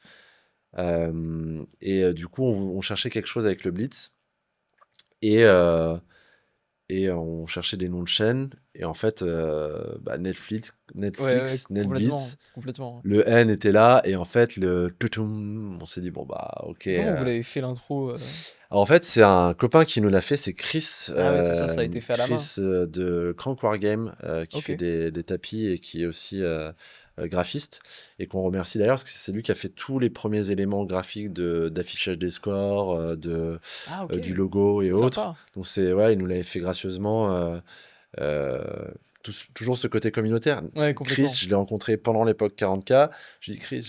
Du coup, on cherchait quelque chose avec le Blitz. Et, euh, et on cherchait des noms de chaînes. Et en fait, bah, Ouais, ouais, Netflix, complètement, Netblitz, complètement. le N était là. Et en fait, le toutoum, on s'est dit, bon, bah, ok. Et comment vous l'avez fait l'intro Alors, en fait, c'est un copain qui nous l'a fait, c'est Chris, Ah ouais, c'est ça, ça a été fait à la main. De Crank Wargame, qui Ok. fait des tapis et qui est aussi graphiste. Et qu'on remercie d'ailleurs, parce que c'est lui qui a fait tous les premiers éléments graphiques d'affichage des scores, Ah, ok. du logo et autres. Sympa. Donc, ouais, il nous l'avait fait gracieusement. Euh, Toujours ce côté communautaire. Ouais, Chris, complètement. je l'ai rencontré pendant l'époque 40K. Je lui ai dit, Chris,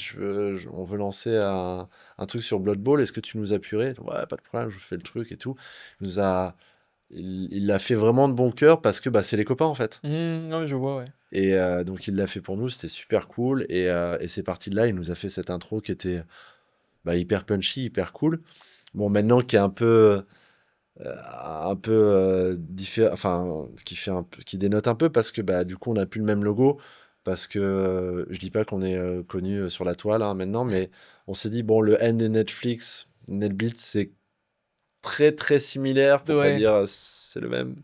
on veut lancer un truc sur Blood Bowl. Est-ce que tu nous appuierais? Ouais, pas de problème, je fais le truc et tout. Il l'a fait vraiment de bon cœur parce que bah, c'est les copains en fait. Non, mais je vois, ouais. Et donc il l'a fait pour nous, c'était super cool. Et c'est parti de là, il nous a fait cette intro qui était bah, hyper punchy, hyper cool. Bon, maintenant qui est enfin, qui dénote un peu parce que bah, du coup, on n'a plus le même logo. Parce que je dis pas qu'on est connu sur la toile hein, maintenant, mais on s'est dit, bon, le N de Netflix, Netbeat, c'est très très similaire, pour pas Ouais. dire c'est le même.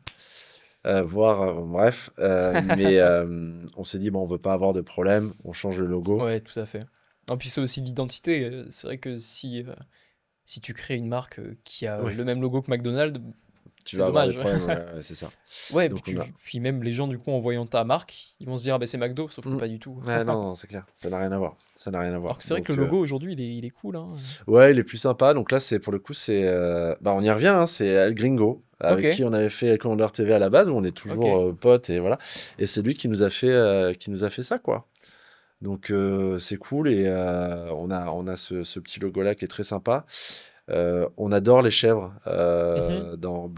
Voire, bref. On s'est dit, bon, on veut pas avoir de problème, on change le logo. Ouais, tout à fait. Et puis c'est aussi l'identité. C'est vrai que si tu crées une marque qui a Ouais, le même logo que McDonald's, tu c'est vas avoir des dommage. problèmes, ouais, ouais, c'est ça. Ouais, Donc on a. puis même les gens, du coup, en voyant ta marque, ils vont se dire, ah ben c'est McDo, sauf que Mm. pas du tout. Ouais, non, non, c'est clair, ça n'a rien à voir. Ça n'a rien à Alors voir. que c'est vrai que Donc, le logo aujourd'hui, il est cool, hein. ouais, il est plus sympa. Donc là, pour le coup, bah, on y revient, hein, c'est El Gringo, Ok, avec qui on avait fait Commander TV à la base, où on est toujours ok. potes, et voilà. Et c'est lui qui nous a fait ça, quoi. Donc c'est cool, et on a ce petit logo-là qui est très sympa. On adore les chèvres Mhm. dans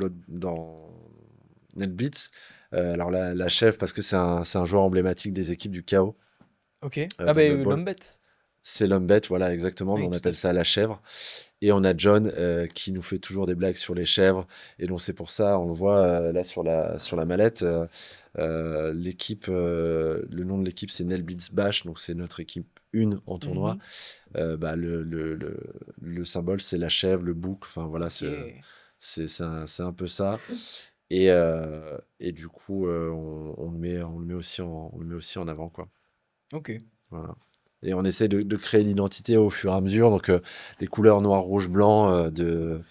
NetBeats. Alors la chèvre, parce que c'est un joueur emblématique des équipes du chaos Ok. Ah dans ben Blood Bowl. l'homme bête. C'est l'homme bête, voilà, exactement, mais Oui, on tout à appelle fait. ça la chèvre. Et on a John qui nous fait toujours des blagues sur les chèvres. Et donc c'est pour ça, on le voit là sur la mallette. Le nom de l'équipe, c'est Nelbeats Bash, donc c'est notre équipe 1 en tournoi. Mhm. Bah, le symbole, c'est la chèvre, le bouc. Enfin voilà, Ok. c'est un peu ça. Et du coup, on le met aussi en avant, quoi. Ok. Voilà. Et on essaie de créer l'identité au fur et à mesure. Donc, les couleurs noir, rouge, blanc de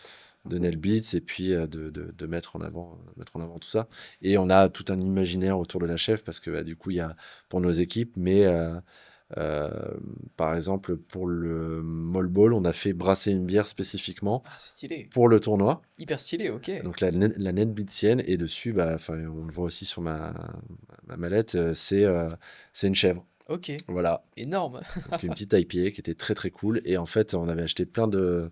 Nelbeats, et puis de mettre en avant tout ça. Et on a tout un imaginaire autour de la chef parce que bah, du coup, il y a pour nos équipes, mais Euh, Par exemple, pour le Mall Ball, on a fait brasser une bière spécifiquement Ah, c'est stylé. pour le tournoi. Hyper stylé, ok. Donc la Netbitzienne, et dessus, bah, enfin, on le voit aussi sur ma mallette, c'est une chèvre. Ok. Voilà. Énorme. Donc une petite IPA qui était très très cool. Et en fait, on avait acheté plein de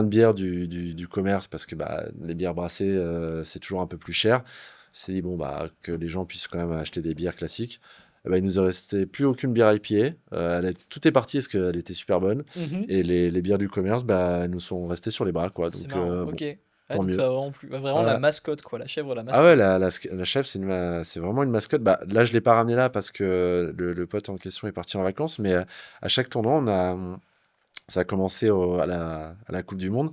bières du commerce parce que bah, les bières brassées, c'est toujours un peu plus cher. On s'est dit, bon, bah, que les gens puissent quand même acheter des bières classiques. Eh ben, il nous en restait plus aucune bière IPA. Tout est parti parce qu'elle était super bonne. Mhm. Et les bières du commerce, bah, elles nous sont restées sur les bras, quoi. C'est Donc, marrant, bon, ok. Ah, tant donc mieux. ça a vraiment plu. Bah, vraiment la Voilà. mascotte, quoi. La chèvre, la Ah ouais, mascotte, quoi. la chef, c'est vraiment une mascotte. Bah, là, je l'ai pas ramené là parce que le pote en question est parti en vacances. Mais à chaque tournoi, ça a commencé à la Coupe du Monde.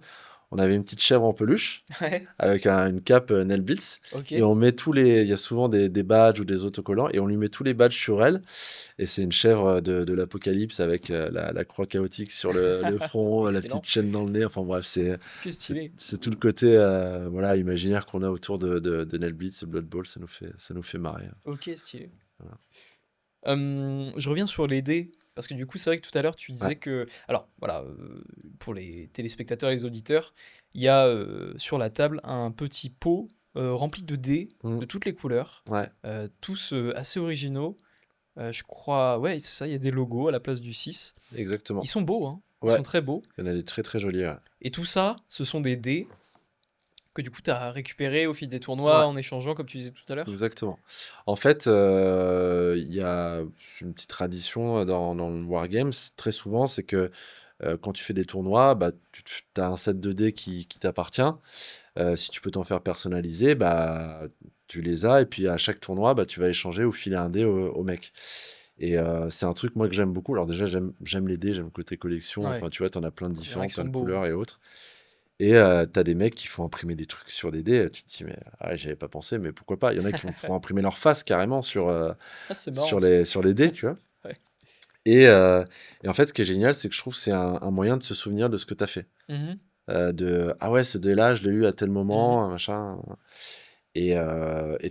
On avait une petite chèvre en peluche Ouais, avec une cape Nelbits. Et ok. on met il y a souvent des badges ou des autocollants et on lui met tous les badges sur elle. Et c'est une chèvre de l'apocalypse avec la croix chaotique sur le front, la petite Excellent. chaîne dans le nez. Enfin bref, Que stylé. c'est tout le côté voilà, imaginaire qu'on a autour de Nelbits et Blood Bowl. Ça nous fait marrer. Ok, stylé. Voilà. Je reviens sur les dés, parce que du coup, c'est vrai que tout à l'heure, tu Ouais. disais que... Alors, voilà, pour les téléspectateurs et les auditeurs, il y a sur la table un petit pot rempli de dés Mm. de toutes les couleurs, Ouais, tous assez originaux. Je crois, ouais, c'est ça, il y a des logos à la place du 6. Ils exactement. sont beaux, hein. Ils Ouais, sont très beaux. il y en a des très très jolis. Ouais. Et tout ça, ce sont des dés que du coup, tu as récupérés au fil des Ouais. tournois en échangeant, comme tu disais tout à l'heure. Exactement. En fait, il y a une petite tradition dans le Wargames, très souvent, c'est que quand tu fais des tournois, bah, tu as un set de dés qui t'appartient. Si tu peux t'en faire personnaliser, bah, tu les as. Et puis à chaque tournoi, bah, tu vas échanger ou filer un dé au mec. Et c'est un truc, moi, que j'aime beaucoup. Alors déjà, j'aime les dés, j'aime le côté collection. Ouais, Enfin, tu vois, tu en as plein de c'est vrai différents, qu'ils plein sont de beaux. couleurs et autres. Et tu as des mecs qui font imprimer des trucs sur des dés. Tu te dis, mais ah ouais, j'y avais pas pensé, mais pourquoi pas? Il y en a qui font imprimer leur face carrément Ah, c'est marrant ça. sur les dés, tu vois. Ouais. Et, euh, et en fait, ce qui est génial, c'est que je trouve que c'est un moyen de se souvenir de ce que tu as fait. Mhm, Ah ouais, ce dé-là, je l'ai eu à tel mhm. moment, machin. Et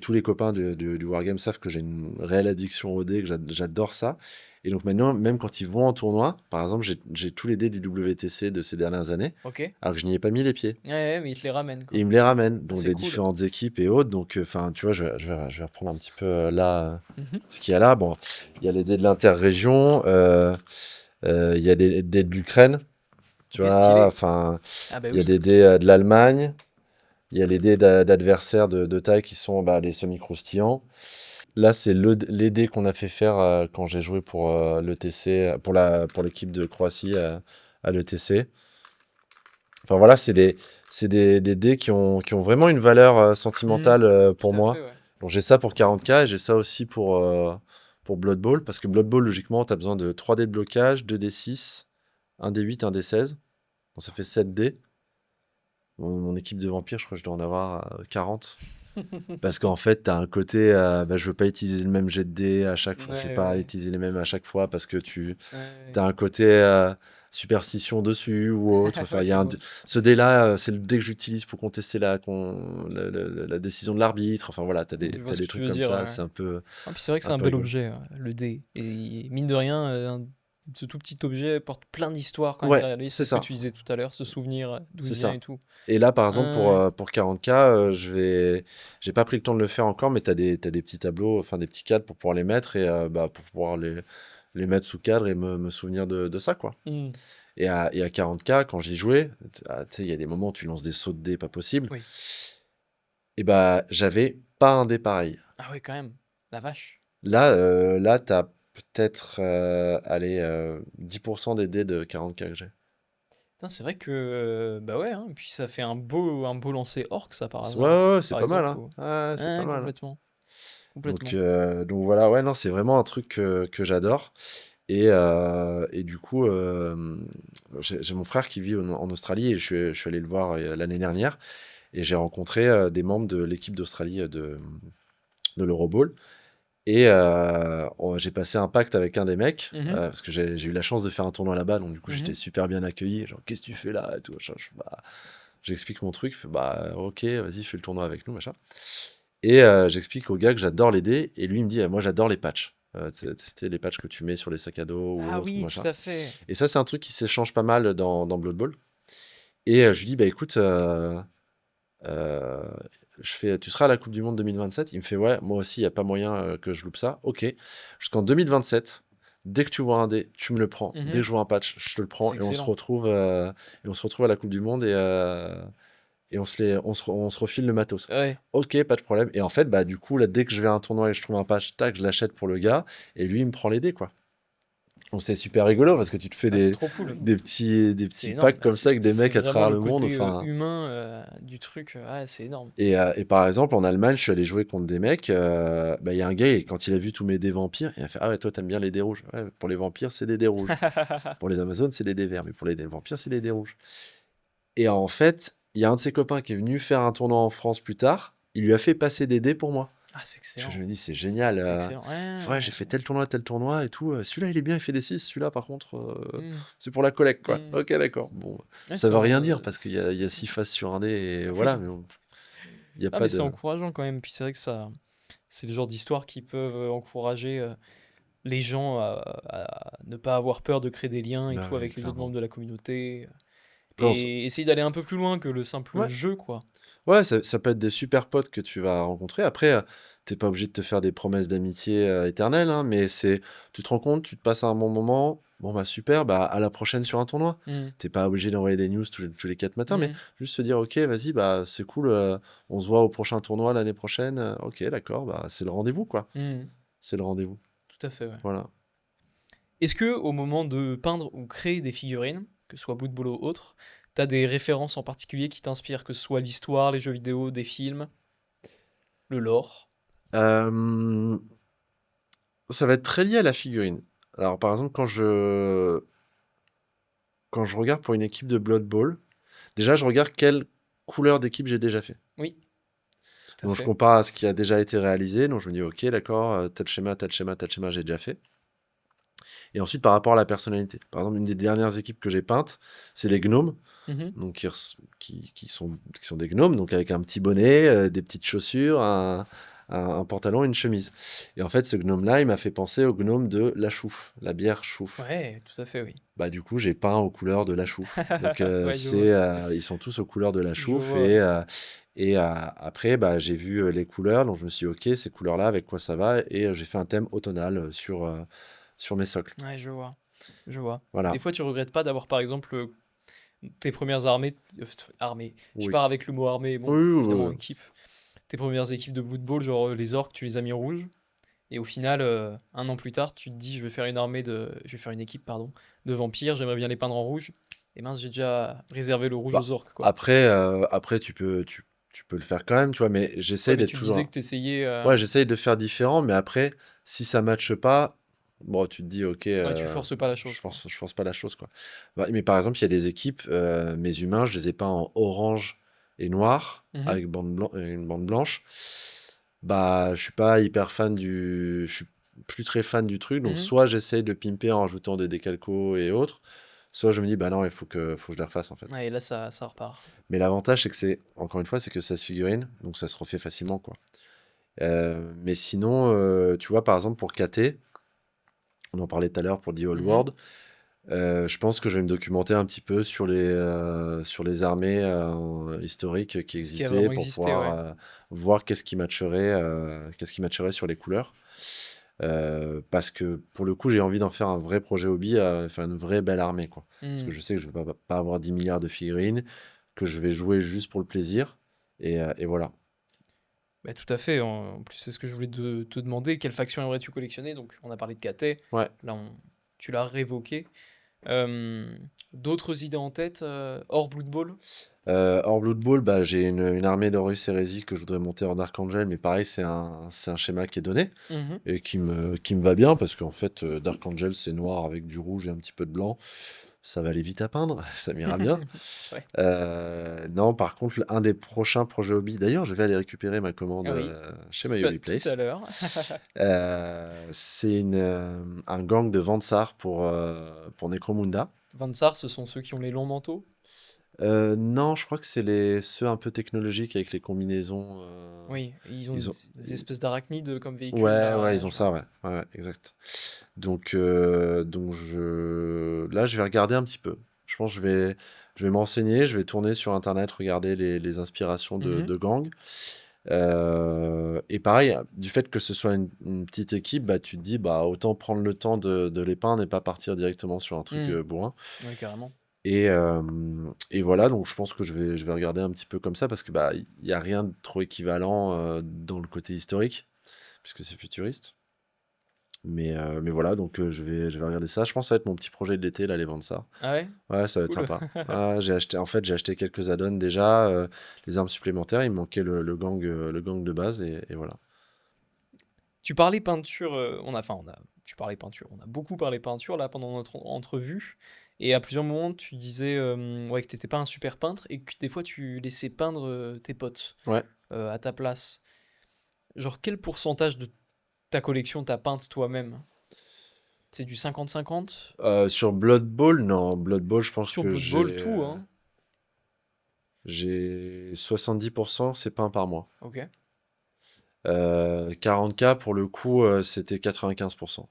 tous les copains du Wargame savent que j'ai une réelle addiction au dé, que j'adore ça. Et donc maintenant, même quand ils vont en tournoi, par exemple, j'ai tous les dés du WTC de ces dernières années, Ok. Ouais, alors que je n'y ai pas mis les pieds. ouais, mais ils te les ramènent, Et quoi. ils me les ramènent, Ah, donc c'est des cool. différentes équipes et autres. Donc, enfin, tu vois, je vais reprendre un petit peu là Mhm. ce qu'il y a là. Bon, il y a les dés de l'interrégion, il y a des dés de l'Ukraine, tu Ok, vois. stylé. Enfin, Ah bah il y a oui. des dés de l'Allemagne, il y a les dés d'adversaires de taille qui sont bah, les semi-croustillants. Là, c'est les dés qu'on a fait faire quand j'ai joué pour l'ETC, pour l'équipe de Croatie à l'ETC. Enfin voilà, des dés qui ont vraiment une valeur Mhm. sentimentale pour Tout à moi. fait, ouais. Donc j'ai ça pour 40K et j'ai ça aussi pour Blood Bowl. Parce que Blood Bowl, logiquement, tu as besoin de 3 dés de blocage, 2 dés 6, un dés 8, un dés 16. Donc ça fait 7 dés. Mon équipe de vampires, je crois que je dois en avoir 40. Parce qu'en fait, tu as un côté, bah, je veux pas utiliser le même jet de dés à chaque Ouais, fois. Je vais ouais, pas ouais. utiliser les mêmes à chaque fois parce que Ouais, ouais. as un côté superstition dessus ou autre. Enfin, Ouais, il y je a vois. ce dé-là, c'est le dé que j'utilise pour contester la décision de l'arbitre. Enfin voilà, Je vois t'as ce des que tu trucs veux comme dire, ça. ouais. Ah, puis c'est vrai que C'est c'est un un peu bel rigolo. objet, le dé. Et mine de rien, ce tout petit objet porte plein d'histoires quand même Ouais, derrière lui. c'est C'est ce que ça. tu disais tout à l'heure, se souvenir d'où il C'est vient ça. et tout. Et là, par exemple, Ouais, pour 40K, j'ai pas pris le temps de le faire encore, mais t'as des petits tableaux, enfin des petits cadres pour pouvoir les mettre et bah, pour pouvoir les mettre sous cadre et me souvenir de ça, quoi. ouais. Hmm. Et à 40K, quand j'y jouais, tu sais, il y a des moments où tu lances des sauts de dés pas possible. Oui. Et bah, j'avais pas un dé pareil. Ah ouais, quand même. La vache. Là, t'as peut-être, allez, 10% des dés de 40K que j'ai. Putain, c'est vrai que, bah ouais, hein, puis ça fait un beau lancer orc, ça, par Ouais, hasard. ouais, ouais, c'est Par pas mal, exemple. hein. Ouais, c'est pas Ouais, mal. complètement. Complètement. Donc voilà, ouais, non, c'est vraiment un truc que j'adore. Et du coup, j'ai mon frère qui vit en Australie et je suis allé le voir l'année dernière. Et j'ai rencontré des membres de l'équipe d'Australie de l'Euroball. Et j'ai passé un pacte avec un des mecs, Mhm, parce que j'ai eu la chance de faire un tournoi là-bas, donc du coup j'étais mhm. super bien accueilli. Genre, qu'est-ce que tu fais là et tout, machin. Bah, j'explique mon truc, il fait, bah ok, vas-y, fais le tournoi avec nous, machin. Et j'explique au gars que j'adore les dés, et lui il me dit, moi j'adore les patchs. C'était les patchs que tu mets sur les sacs à dos ou Ah autre, oui, tout machin. à fait. Et ça, c'est un truc qui s'échange pas mal dans Blood Bowl. Et je lui dis, bah écoute, euh, tu seras à la Coupe du Monde 2027. Il me fait, ouais, moi aussi, il n'y a pas moyen que je loupe ça. Ok. Jusqu'en 2027, dès que tu vois un dé, tu me le prends. Dès que je vois un patch, je te le prends C'est et on se excellent. retrouve, à la Coupe du Monde et on se refile le matos. Ouais. Ok, pas de problème. Et en fait, bah du coup, là, dès que je vais à un tournoi et je trouve un patch, tac, je l'achète pour le gars et lui, il me prend les dés, quoi. Donc c'est super rigolo parce que tu te fais Ah, c'est trop cool. des C'est petits énorme. packs Bah, comme ça avec des c'est mecs à vraiment travers le le monde. côté Enfin, humain du truc. Ouais, c'est énorme. et par exemple, en Allemagne, je suis allé jouer contre des mecs. Bah, il y a un gars, et quand il a vu tous mes dés vampires, il a fait: Ah ouais, toi, t'aimes bien les dés rouges. Ouais, pour les vampires, c'est des dés rouges. Pour les Amazones, c'est des dés verts. Mais pour les dés vampires, c'est des dés rouges. Et en fait, il y a un de ses copains qui est venu faire un tournoi en France plus tard. Il lui a fait passer des dés pour moi. Ah, c'est Je excellent. me dis, c'est génial. C'est excellent. Ouais, j'ai fait tel tournoi et tout. Celui-là, il est bien, il fait des 6. Celui-là, par contre, Hmm. c'est pour la collecte, quoi. Hmm. Ok, d'accord. Bon, Ouais, ça veut rien dire parce qu'il y a 6 faces sur un dé et voilà. Oui. Mais bon, il n'y a Ah, pas mais c'est de. encourageant quand même. Puis c'est vrai que ça, c'est le genre d'histoire qui peuvent encourager les gens à ne pas avoir peur de créer des liens et Bah tout ouais, avec les autres membres clairement. de la communauté. Après, Et essayer d'aller un peu plus loin que le simple ouais, jeu, quoi. ouais, ça peut être des super potes que tu vas rencontrer. Après, t'es pas obligé de te faire des promesses d'amitié éternelles, hein, mais tu te rends compte, tu te passes un bon moment. Bon, bah super, bah à la prochaine sur un tournoi. Hmm. T'es pas obligé d'envoyer des news tous les 4 matins, mais Hmm. juste se dire, ok, vas-y, bah c'est cool, on se voit au prochain tournoi l'année prochaine. Ok, d'accord, bah c'est le rendez-vous, quoi. Hmm. C'est le rendez-vous. Tout à fait, ouais. Voilà. Est-ce que au moment de peindre ou créer des figurines, que ce soit bout de boulot ou autre, t'as des références en particulier qui t'inspirent, que ce soit l'histoire, les jeux vidéo, des films, le lore? Euh, Ça va être très lié à la figurine. Alors, par exemple, quand je regarde pour une équipe de Blood Bowl, déjà, je regarde quelle couleur d'équipe j'ai déjà fait. Oui, tout à Donc, je fait. compare à ce qui a déjà été réalisé. Donc, je me dis, ok, d'accord, tel schéma, tel schéma, tel schéma, j'ai déjà fait. Et ensuite, par rapport à la personnalité. Par exemple, une des dernières équipes que j'ai peintes, c'est les gnomes. Mhm. Donc, qui sont des gnomes, donc avec un petit bonnet, des petites chaussures, un pantalon, une chemise. Et en fait, ce gnome-là, il m'a fait penser au gnome de la chouffe, la bière chouffe. Ouais, tout à fait, oui. Bah, du coup, j'ai peint aux couleurs de la chouffe. Donc, Ouais, je vois. ils sont tous aux couleurs de la Je chouffe. vois. Après, bah, j'ai vu les couleurs. Donc, je me suis dit, OK, ces couleurs-là, avec quoi ça va? Et j'ai fait un thème automnal sur mes socles. Ouais, je vois. Je vois. Des Voilà. fois, tu regrettes pas d'avoir, par exemple, tes premières armées. Je Oui. pars avec le mot armée, bon, Oui, oui, évidemment, oui. équipe. Tes premières équipes de Blood Bowl, genre les orques, tu les as mis rouges. Et au final, un an plus tard, tu te dis, je vais faire une équipe, pardon, de vampires, j'aimerais bien les peindre en rouge. Et mince, j'ai déjà réservé le rouge Bah, aux orques, quoi. après, tu peux le faire quand même, tu vois, mais Ouais, j'essaye mais d'être tu disais toujours. que t'essayais... Ouais, j'essaye de faire différent, mais après, si ça matche pas, bon, tu te dis, ok, Ouais, tu forces pas la chose, quoi. je force pas la chose, quoi. Bah, mais par exemple, il y a des équipes, mes humains, je les ai peints en orange et noir, Mhm. avec une bande blanche. Bah, je suis plus très fan du truc, donc Mhm. soit j'essaye de pimper en rajoutant des décalcos et autres, soit je me dis, bah non, il faut que je les refasse, en fait. Ouais, et là, ça repart. Mais l'avantage, c'est que encore une fois, c'est que ça se figurine, donc ça se refait facilement, quoi. Mais sinon, tu vois, par exemple, pour KT, on en parlait tout à l'heure pour The Old Mhm. World, je pense que je vais me documenter un petit peu sur les armées historiques qui Ce qui a existaient vraiment pour existé, ouais. pouvoir voir qu'est-ce qui matcherait sur les couleurs. Parce que pour le coup, j'ai envie d'en faire un vrai projet hobby, faire une vraie belle armée, quoi. Parce que Mhm. je sais que je vais pas avoir 10 milliards de figurines, que je vais jouer juste pour le plaisir. Et voilà. Bah, tout à fait. En plus, c'est ce que je voulais te demander. Quelle faction aimerais-tu collectionner? Donc, on a parlé de KT. Ouais. Là, tu l'as révoqué. Euh, D'autres idées en tête hors Blood Bowl? Hors Blood Bowl, bah, j'ai une armée d'Horus Heresy que je voudrais monter en Archangel, mais pareil, c'est un schéma qui est donné Mhm. et qui me va bien parce qu'en fait, Dark Angel, c'est noir avec du rouge et un petit peu de blanc. Ça va aller vite à peindre, ça m'ira bien. Ouais. Non, par contre, un des prochains projets hobby, d'ailleurs, je vais aller récupérer ma commande Ah oui, chez My Hobby tout à Place. l'heure. C'est un gang de Vansar pour Necromunda. Vansar, ce sont ceux qui ont les longs manteaux? Non, je crois que c'est ceux un peu technologiques avec les combinaisons. Oui, ils ont Ils ont, des espèces d'arachnides comme véhicules ouais, ouais, là, ils ont je vois. ça, ouais, ouais, ouais, exact. Donc là, je vais regarder un petit peu. Je pense que je vais me renseigner, je vais tourner sur Internet, regarder les inspirations de, Mmh. de gang. Et pareil, du fait que ce soit une petite équipe, bah, tu te dis, bah, autant prendre le temps de les peindre et pas partir directement sur un truc Mmh. bourrin. Ouais, carrément. Et voilà, donc je pense que je vais regarder un petit peu comme ça parce que bah, il n'y a rien de trop équivalent dans le côté historique, puisque c'est futuriste. Mais voilà, donc je vais regarder ça. Je pense que ça va être mon petit projet de l'été, là, aller vendre ça. Ah ouais? Ouais, ça va être Cool. sympa. Ah, j'ai acheté quelques add-ons déjà, les armes supplémentaires. Il me manquait le gang de base, et voilà. Tu parlais peinture, tu parlais peinture, on a beaucoup parlé peinture là pendant notre entrevue et à plusieurs moments tu disais, ouais, que t'étais pas un super peintre et que des fois tu laissais peindre, tes potes, Ouais. à ta place. Genre quel pourcentage de ta collection tu peinte toi-même? C'est du 50-50? Sur Blood Bowl, non. Blood Bowl, je pense Sur que Blood Bowl, tout, hein? j'ai 70%, c'est peint par mois. OK. 40K, pour le coup, c'était 95%.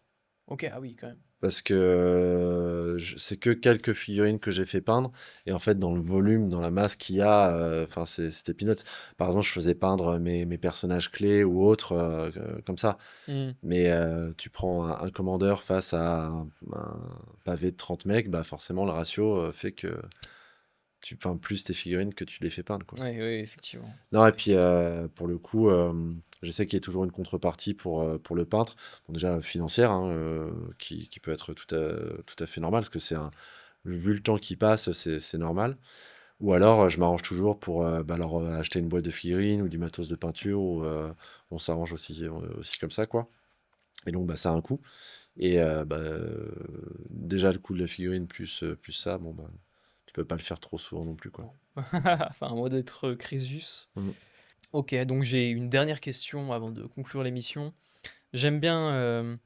OK, ah oui, quand même. Parce que c'est que quelques figurines que j'ai fait peindre. Et en fait, dans le volume, dans la masse qu'il y a, enfin, c'était peanuts. Par exemple, je faisais peindre mes personnages clés ou autres, comme ça. Mmh. Mais tu prends un commandeur face à un pavé de 30 mecs, bah forcément, le ratio fait que tu peins plus tes figurines que tu les fais peindre, quoi. Ouais, ouais, effectivement. Non, et puis pour le coup, je sais qu'il y a toujours une contrepartie pour le peintre. Bon, déjà financière, hein, qui peut être tout à fait normale, parce que vu le temps qui passe, c'est normal. Ou alors, je m'arrange toujours pour bah, leur acheter une boîte de figurines ou du matos de peinture, ou on s'arrange aussi comme ça, quoi. Et donc, bah, ça a un coût. Et bah, déjà, le coût de la figurine plus ça, bon, bah, tu peux pas le faire trop souvent non plus, quoi. Bon. Enfin, à moi d'être, Crésus. Mm. OK, donc j'ai une dernière question avant de conclure l'émission. J'aime bien,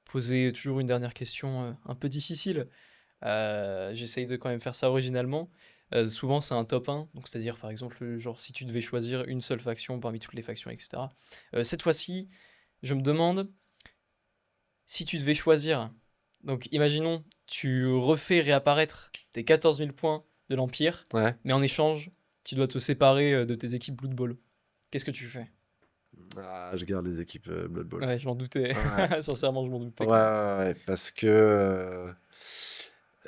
poser toujours une dernière question, un peu difficile. J'essaye de quand même faire ça originalement. Souvent c'est un top 1, donc c'est-à-dire par exemple, genre si tu devais choisir une seule faction parmi toutes les factions et cetera. Cette fois-ci, je me demande si tu devais choisir, donc imaginons, tu refais réapparaître tes 14 000 points de l'Empire, Ouais. mais en échange, tu dois te séparer, de tes équipes Blood Bowl. Qu'est-ce que tu fais? Ah, je garde les équipes Blood Bowl. Ouais, je m'en doutais. Ouais. Sincèrement, je m'en Ouais, doutais ouais, quand même. ouais,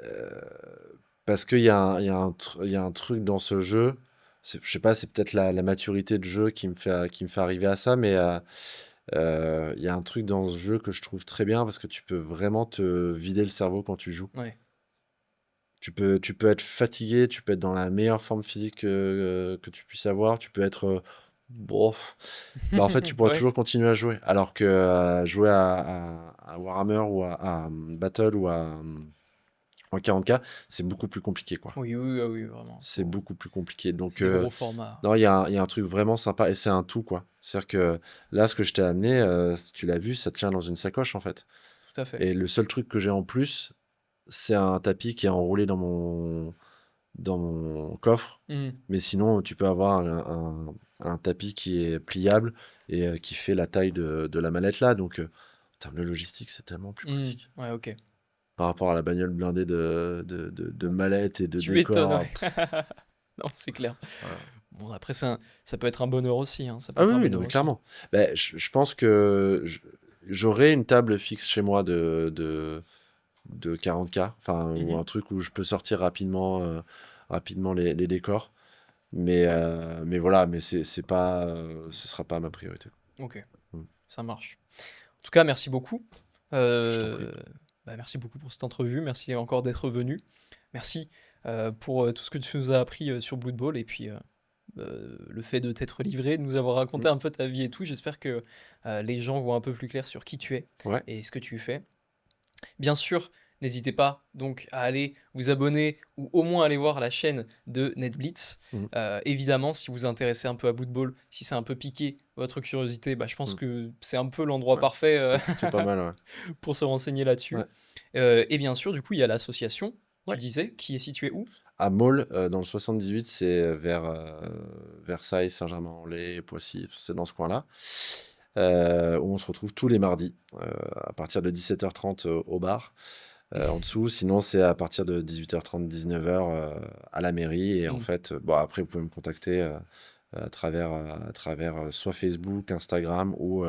euh, parce qu'il y a un truc dans ce jeu. Je sais pas, c'est peut-être la maturité de jeu qui me fait arriver à ça, mais il y a un truc dans ce jeu que je trouve très bien parce que tu peux vraiment te vider le cerveau quand tu joues. Ouais. Tu peux être fatigué, tu peux être dans la meilleure forme physique que tu puisses avoir, tu peux être bof. Bah, en fait, tu pourras Ouais. toujours continuer à jouer. Alors que jouer à Warhammer ou à Battle ou en 40K, c'est beaucoup plus compliqué, quoi. Oui, oui, ah oui, vraiment. C'est beaucoup plus compliqué. Donc, C'est des gros formats. non, il y a un truc vraiment sympa et c'est un tout, quoi. C'est-à-dire que là, ce que je t'ai amené, tu l'as vu, ça tient dans une sacoche, en fait. Tout à fait. Et le seul truc que j'ai en plus, c'est un tapis qui est enroulé dans mon coffre. Mmh. Mais sinon, tu peux avoir un tapis qui est pliable et qui fait la taille de la mallette là. Donc, en termes de logistique, c'est tellement plus Mmh. pratique. Ouais, OK. Par rapport à la bagnole blindée de mallettes et de Tu m'étonnes, décors. ouais. Non, c'est clair. Voilà. Bon, après, ça peut être un bonheur aussi, hein, ça peut Ah être oui, un oui, non, bonheur mais aussi. clairement. Ben, je pense que j'aurai une table fixe chez moi de 40K, enfin, ou Mmh. un truc où je peux sortir rapidement les décors. Mais voilà, mais c'est pas, ce sera pas ma priorité. OK, Mm. ça marche. En tout cas, merci beaucoup. Je t'en prie. Heu, merci beaucoup pour cette entrevue. Merci encore d'être venu. Merci, pour, tout ce que tu nous as appris, sur Blood Bowl et puis, le fait de t'être livré, de nous avoir raconté Mm. un peu ta vie et tout. J'espère que, les gens voient un peu plus clair sur qui tu es Ouais. et ce que tu fais. Bien sûr, n'hésitez pas donc à aller vous abonner ou au moins aller voir la chaîne de NetBlitz. Mm. Évidemment, si vous vous intéressez un peu à Blood Bowl, si c'est un peu piqué votre curiosité, bah, je pense Mm. que c'est un peu l'endroit Ouais, c'est parfait, c'est plutôt pas mal, ouais. pour se renseigner là-dessus. Ouais. Et bien sûr, du coup, il y a l'association, tu Ouais. disais, qui est située où? À Maule, dans le 78, c'est vers Versailles, Saint-Germain-en-Laye, Poissy, c'est dans ce coin-là, où on se retrouve tous les mardis, à partir de 17h30 au bar, en dessous. Sinon, c'est à partir de 18h30, 19h à la mairie. Et en Mm. fait, bon, après, vous pouvez me contacter à travers soit Facebook, Instagram ou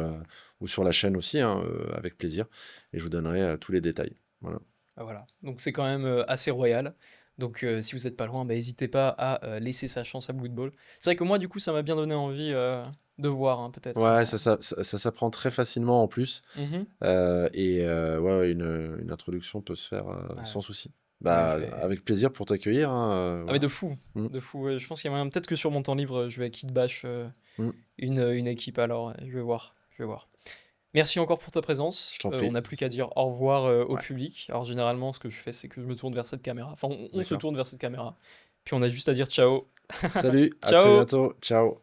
sur la chaîne aussi, hein, avec plaisir. Et je vous donnerai tous les détails. Voilà. Ah, voilà, donc c'est quand même assez royal. Donc si vous n'êtes pas loin, bah, n'hésitez pas à laisser sa chance à Blood Bowl. C'est vrai que moi, du coup, ça m'a bien donné envie de voir, hein, peut-être. Ouais, ça s'apprend très facilement en plus. Mhm. Ouais, ouais, une introduction peut se faire Ouais, sans souci. ouais, Bah, avec plaisir pour t'accueillir, hein, ah mais voilà. de fou, Mm, de fou. Ouais, je pense qu'il y a moyen, peut-être que sur mon temps libre, je vais kit bash mm, une équipe alors. Je vais voir, je vais voir. Merci encore pour ta présence. je t'en On prie. n'a plus qu'à dire au revoir au Ouais, public. Alors généralement, ce que je fais, c'est que je me tourne vers cette caméra. Enfin, on se d'accord. tourne vers cette caméra. Puis on a juste à dire ciao. Salut, à très Ciao! bientôt. Ciao.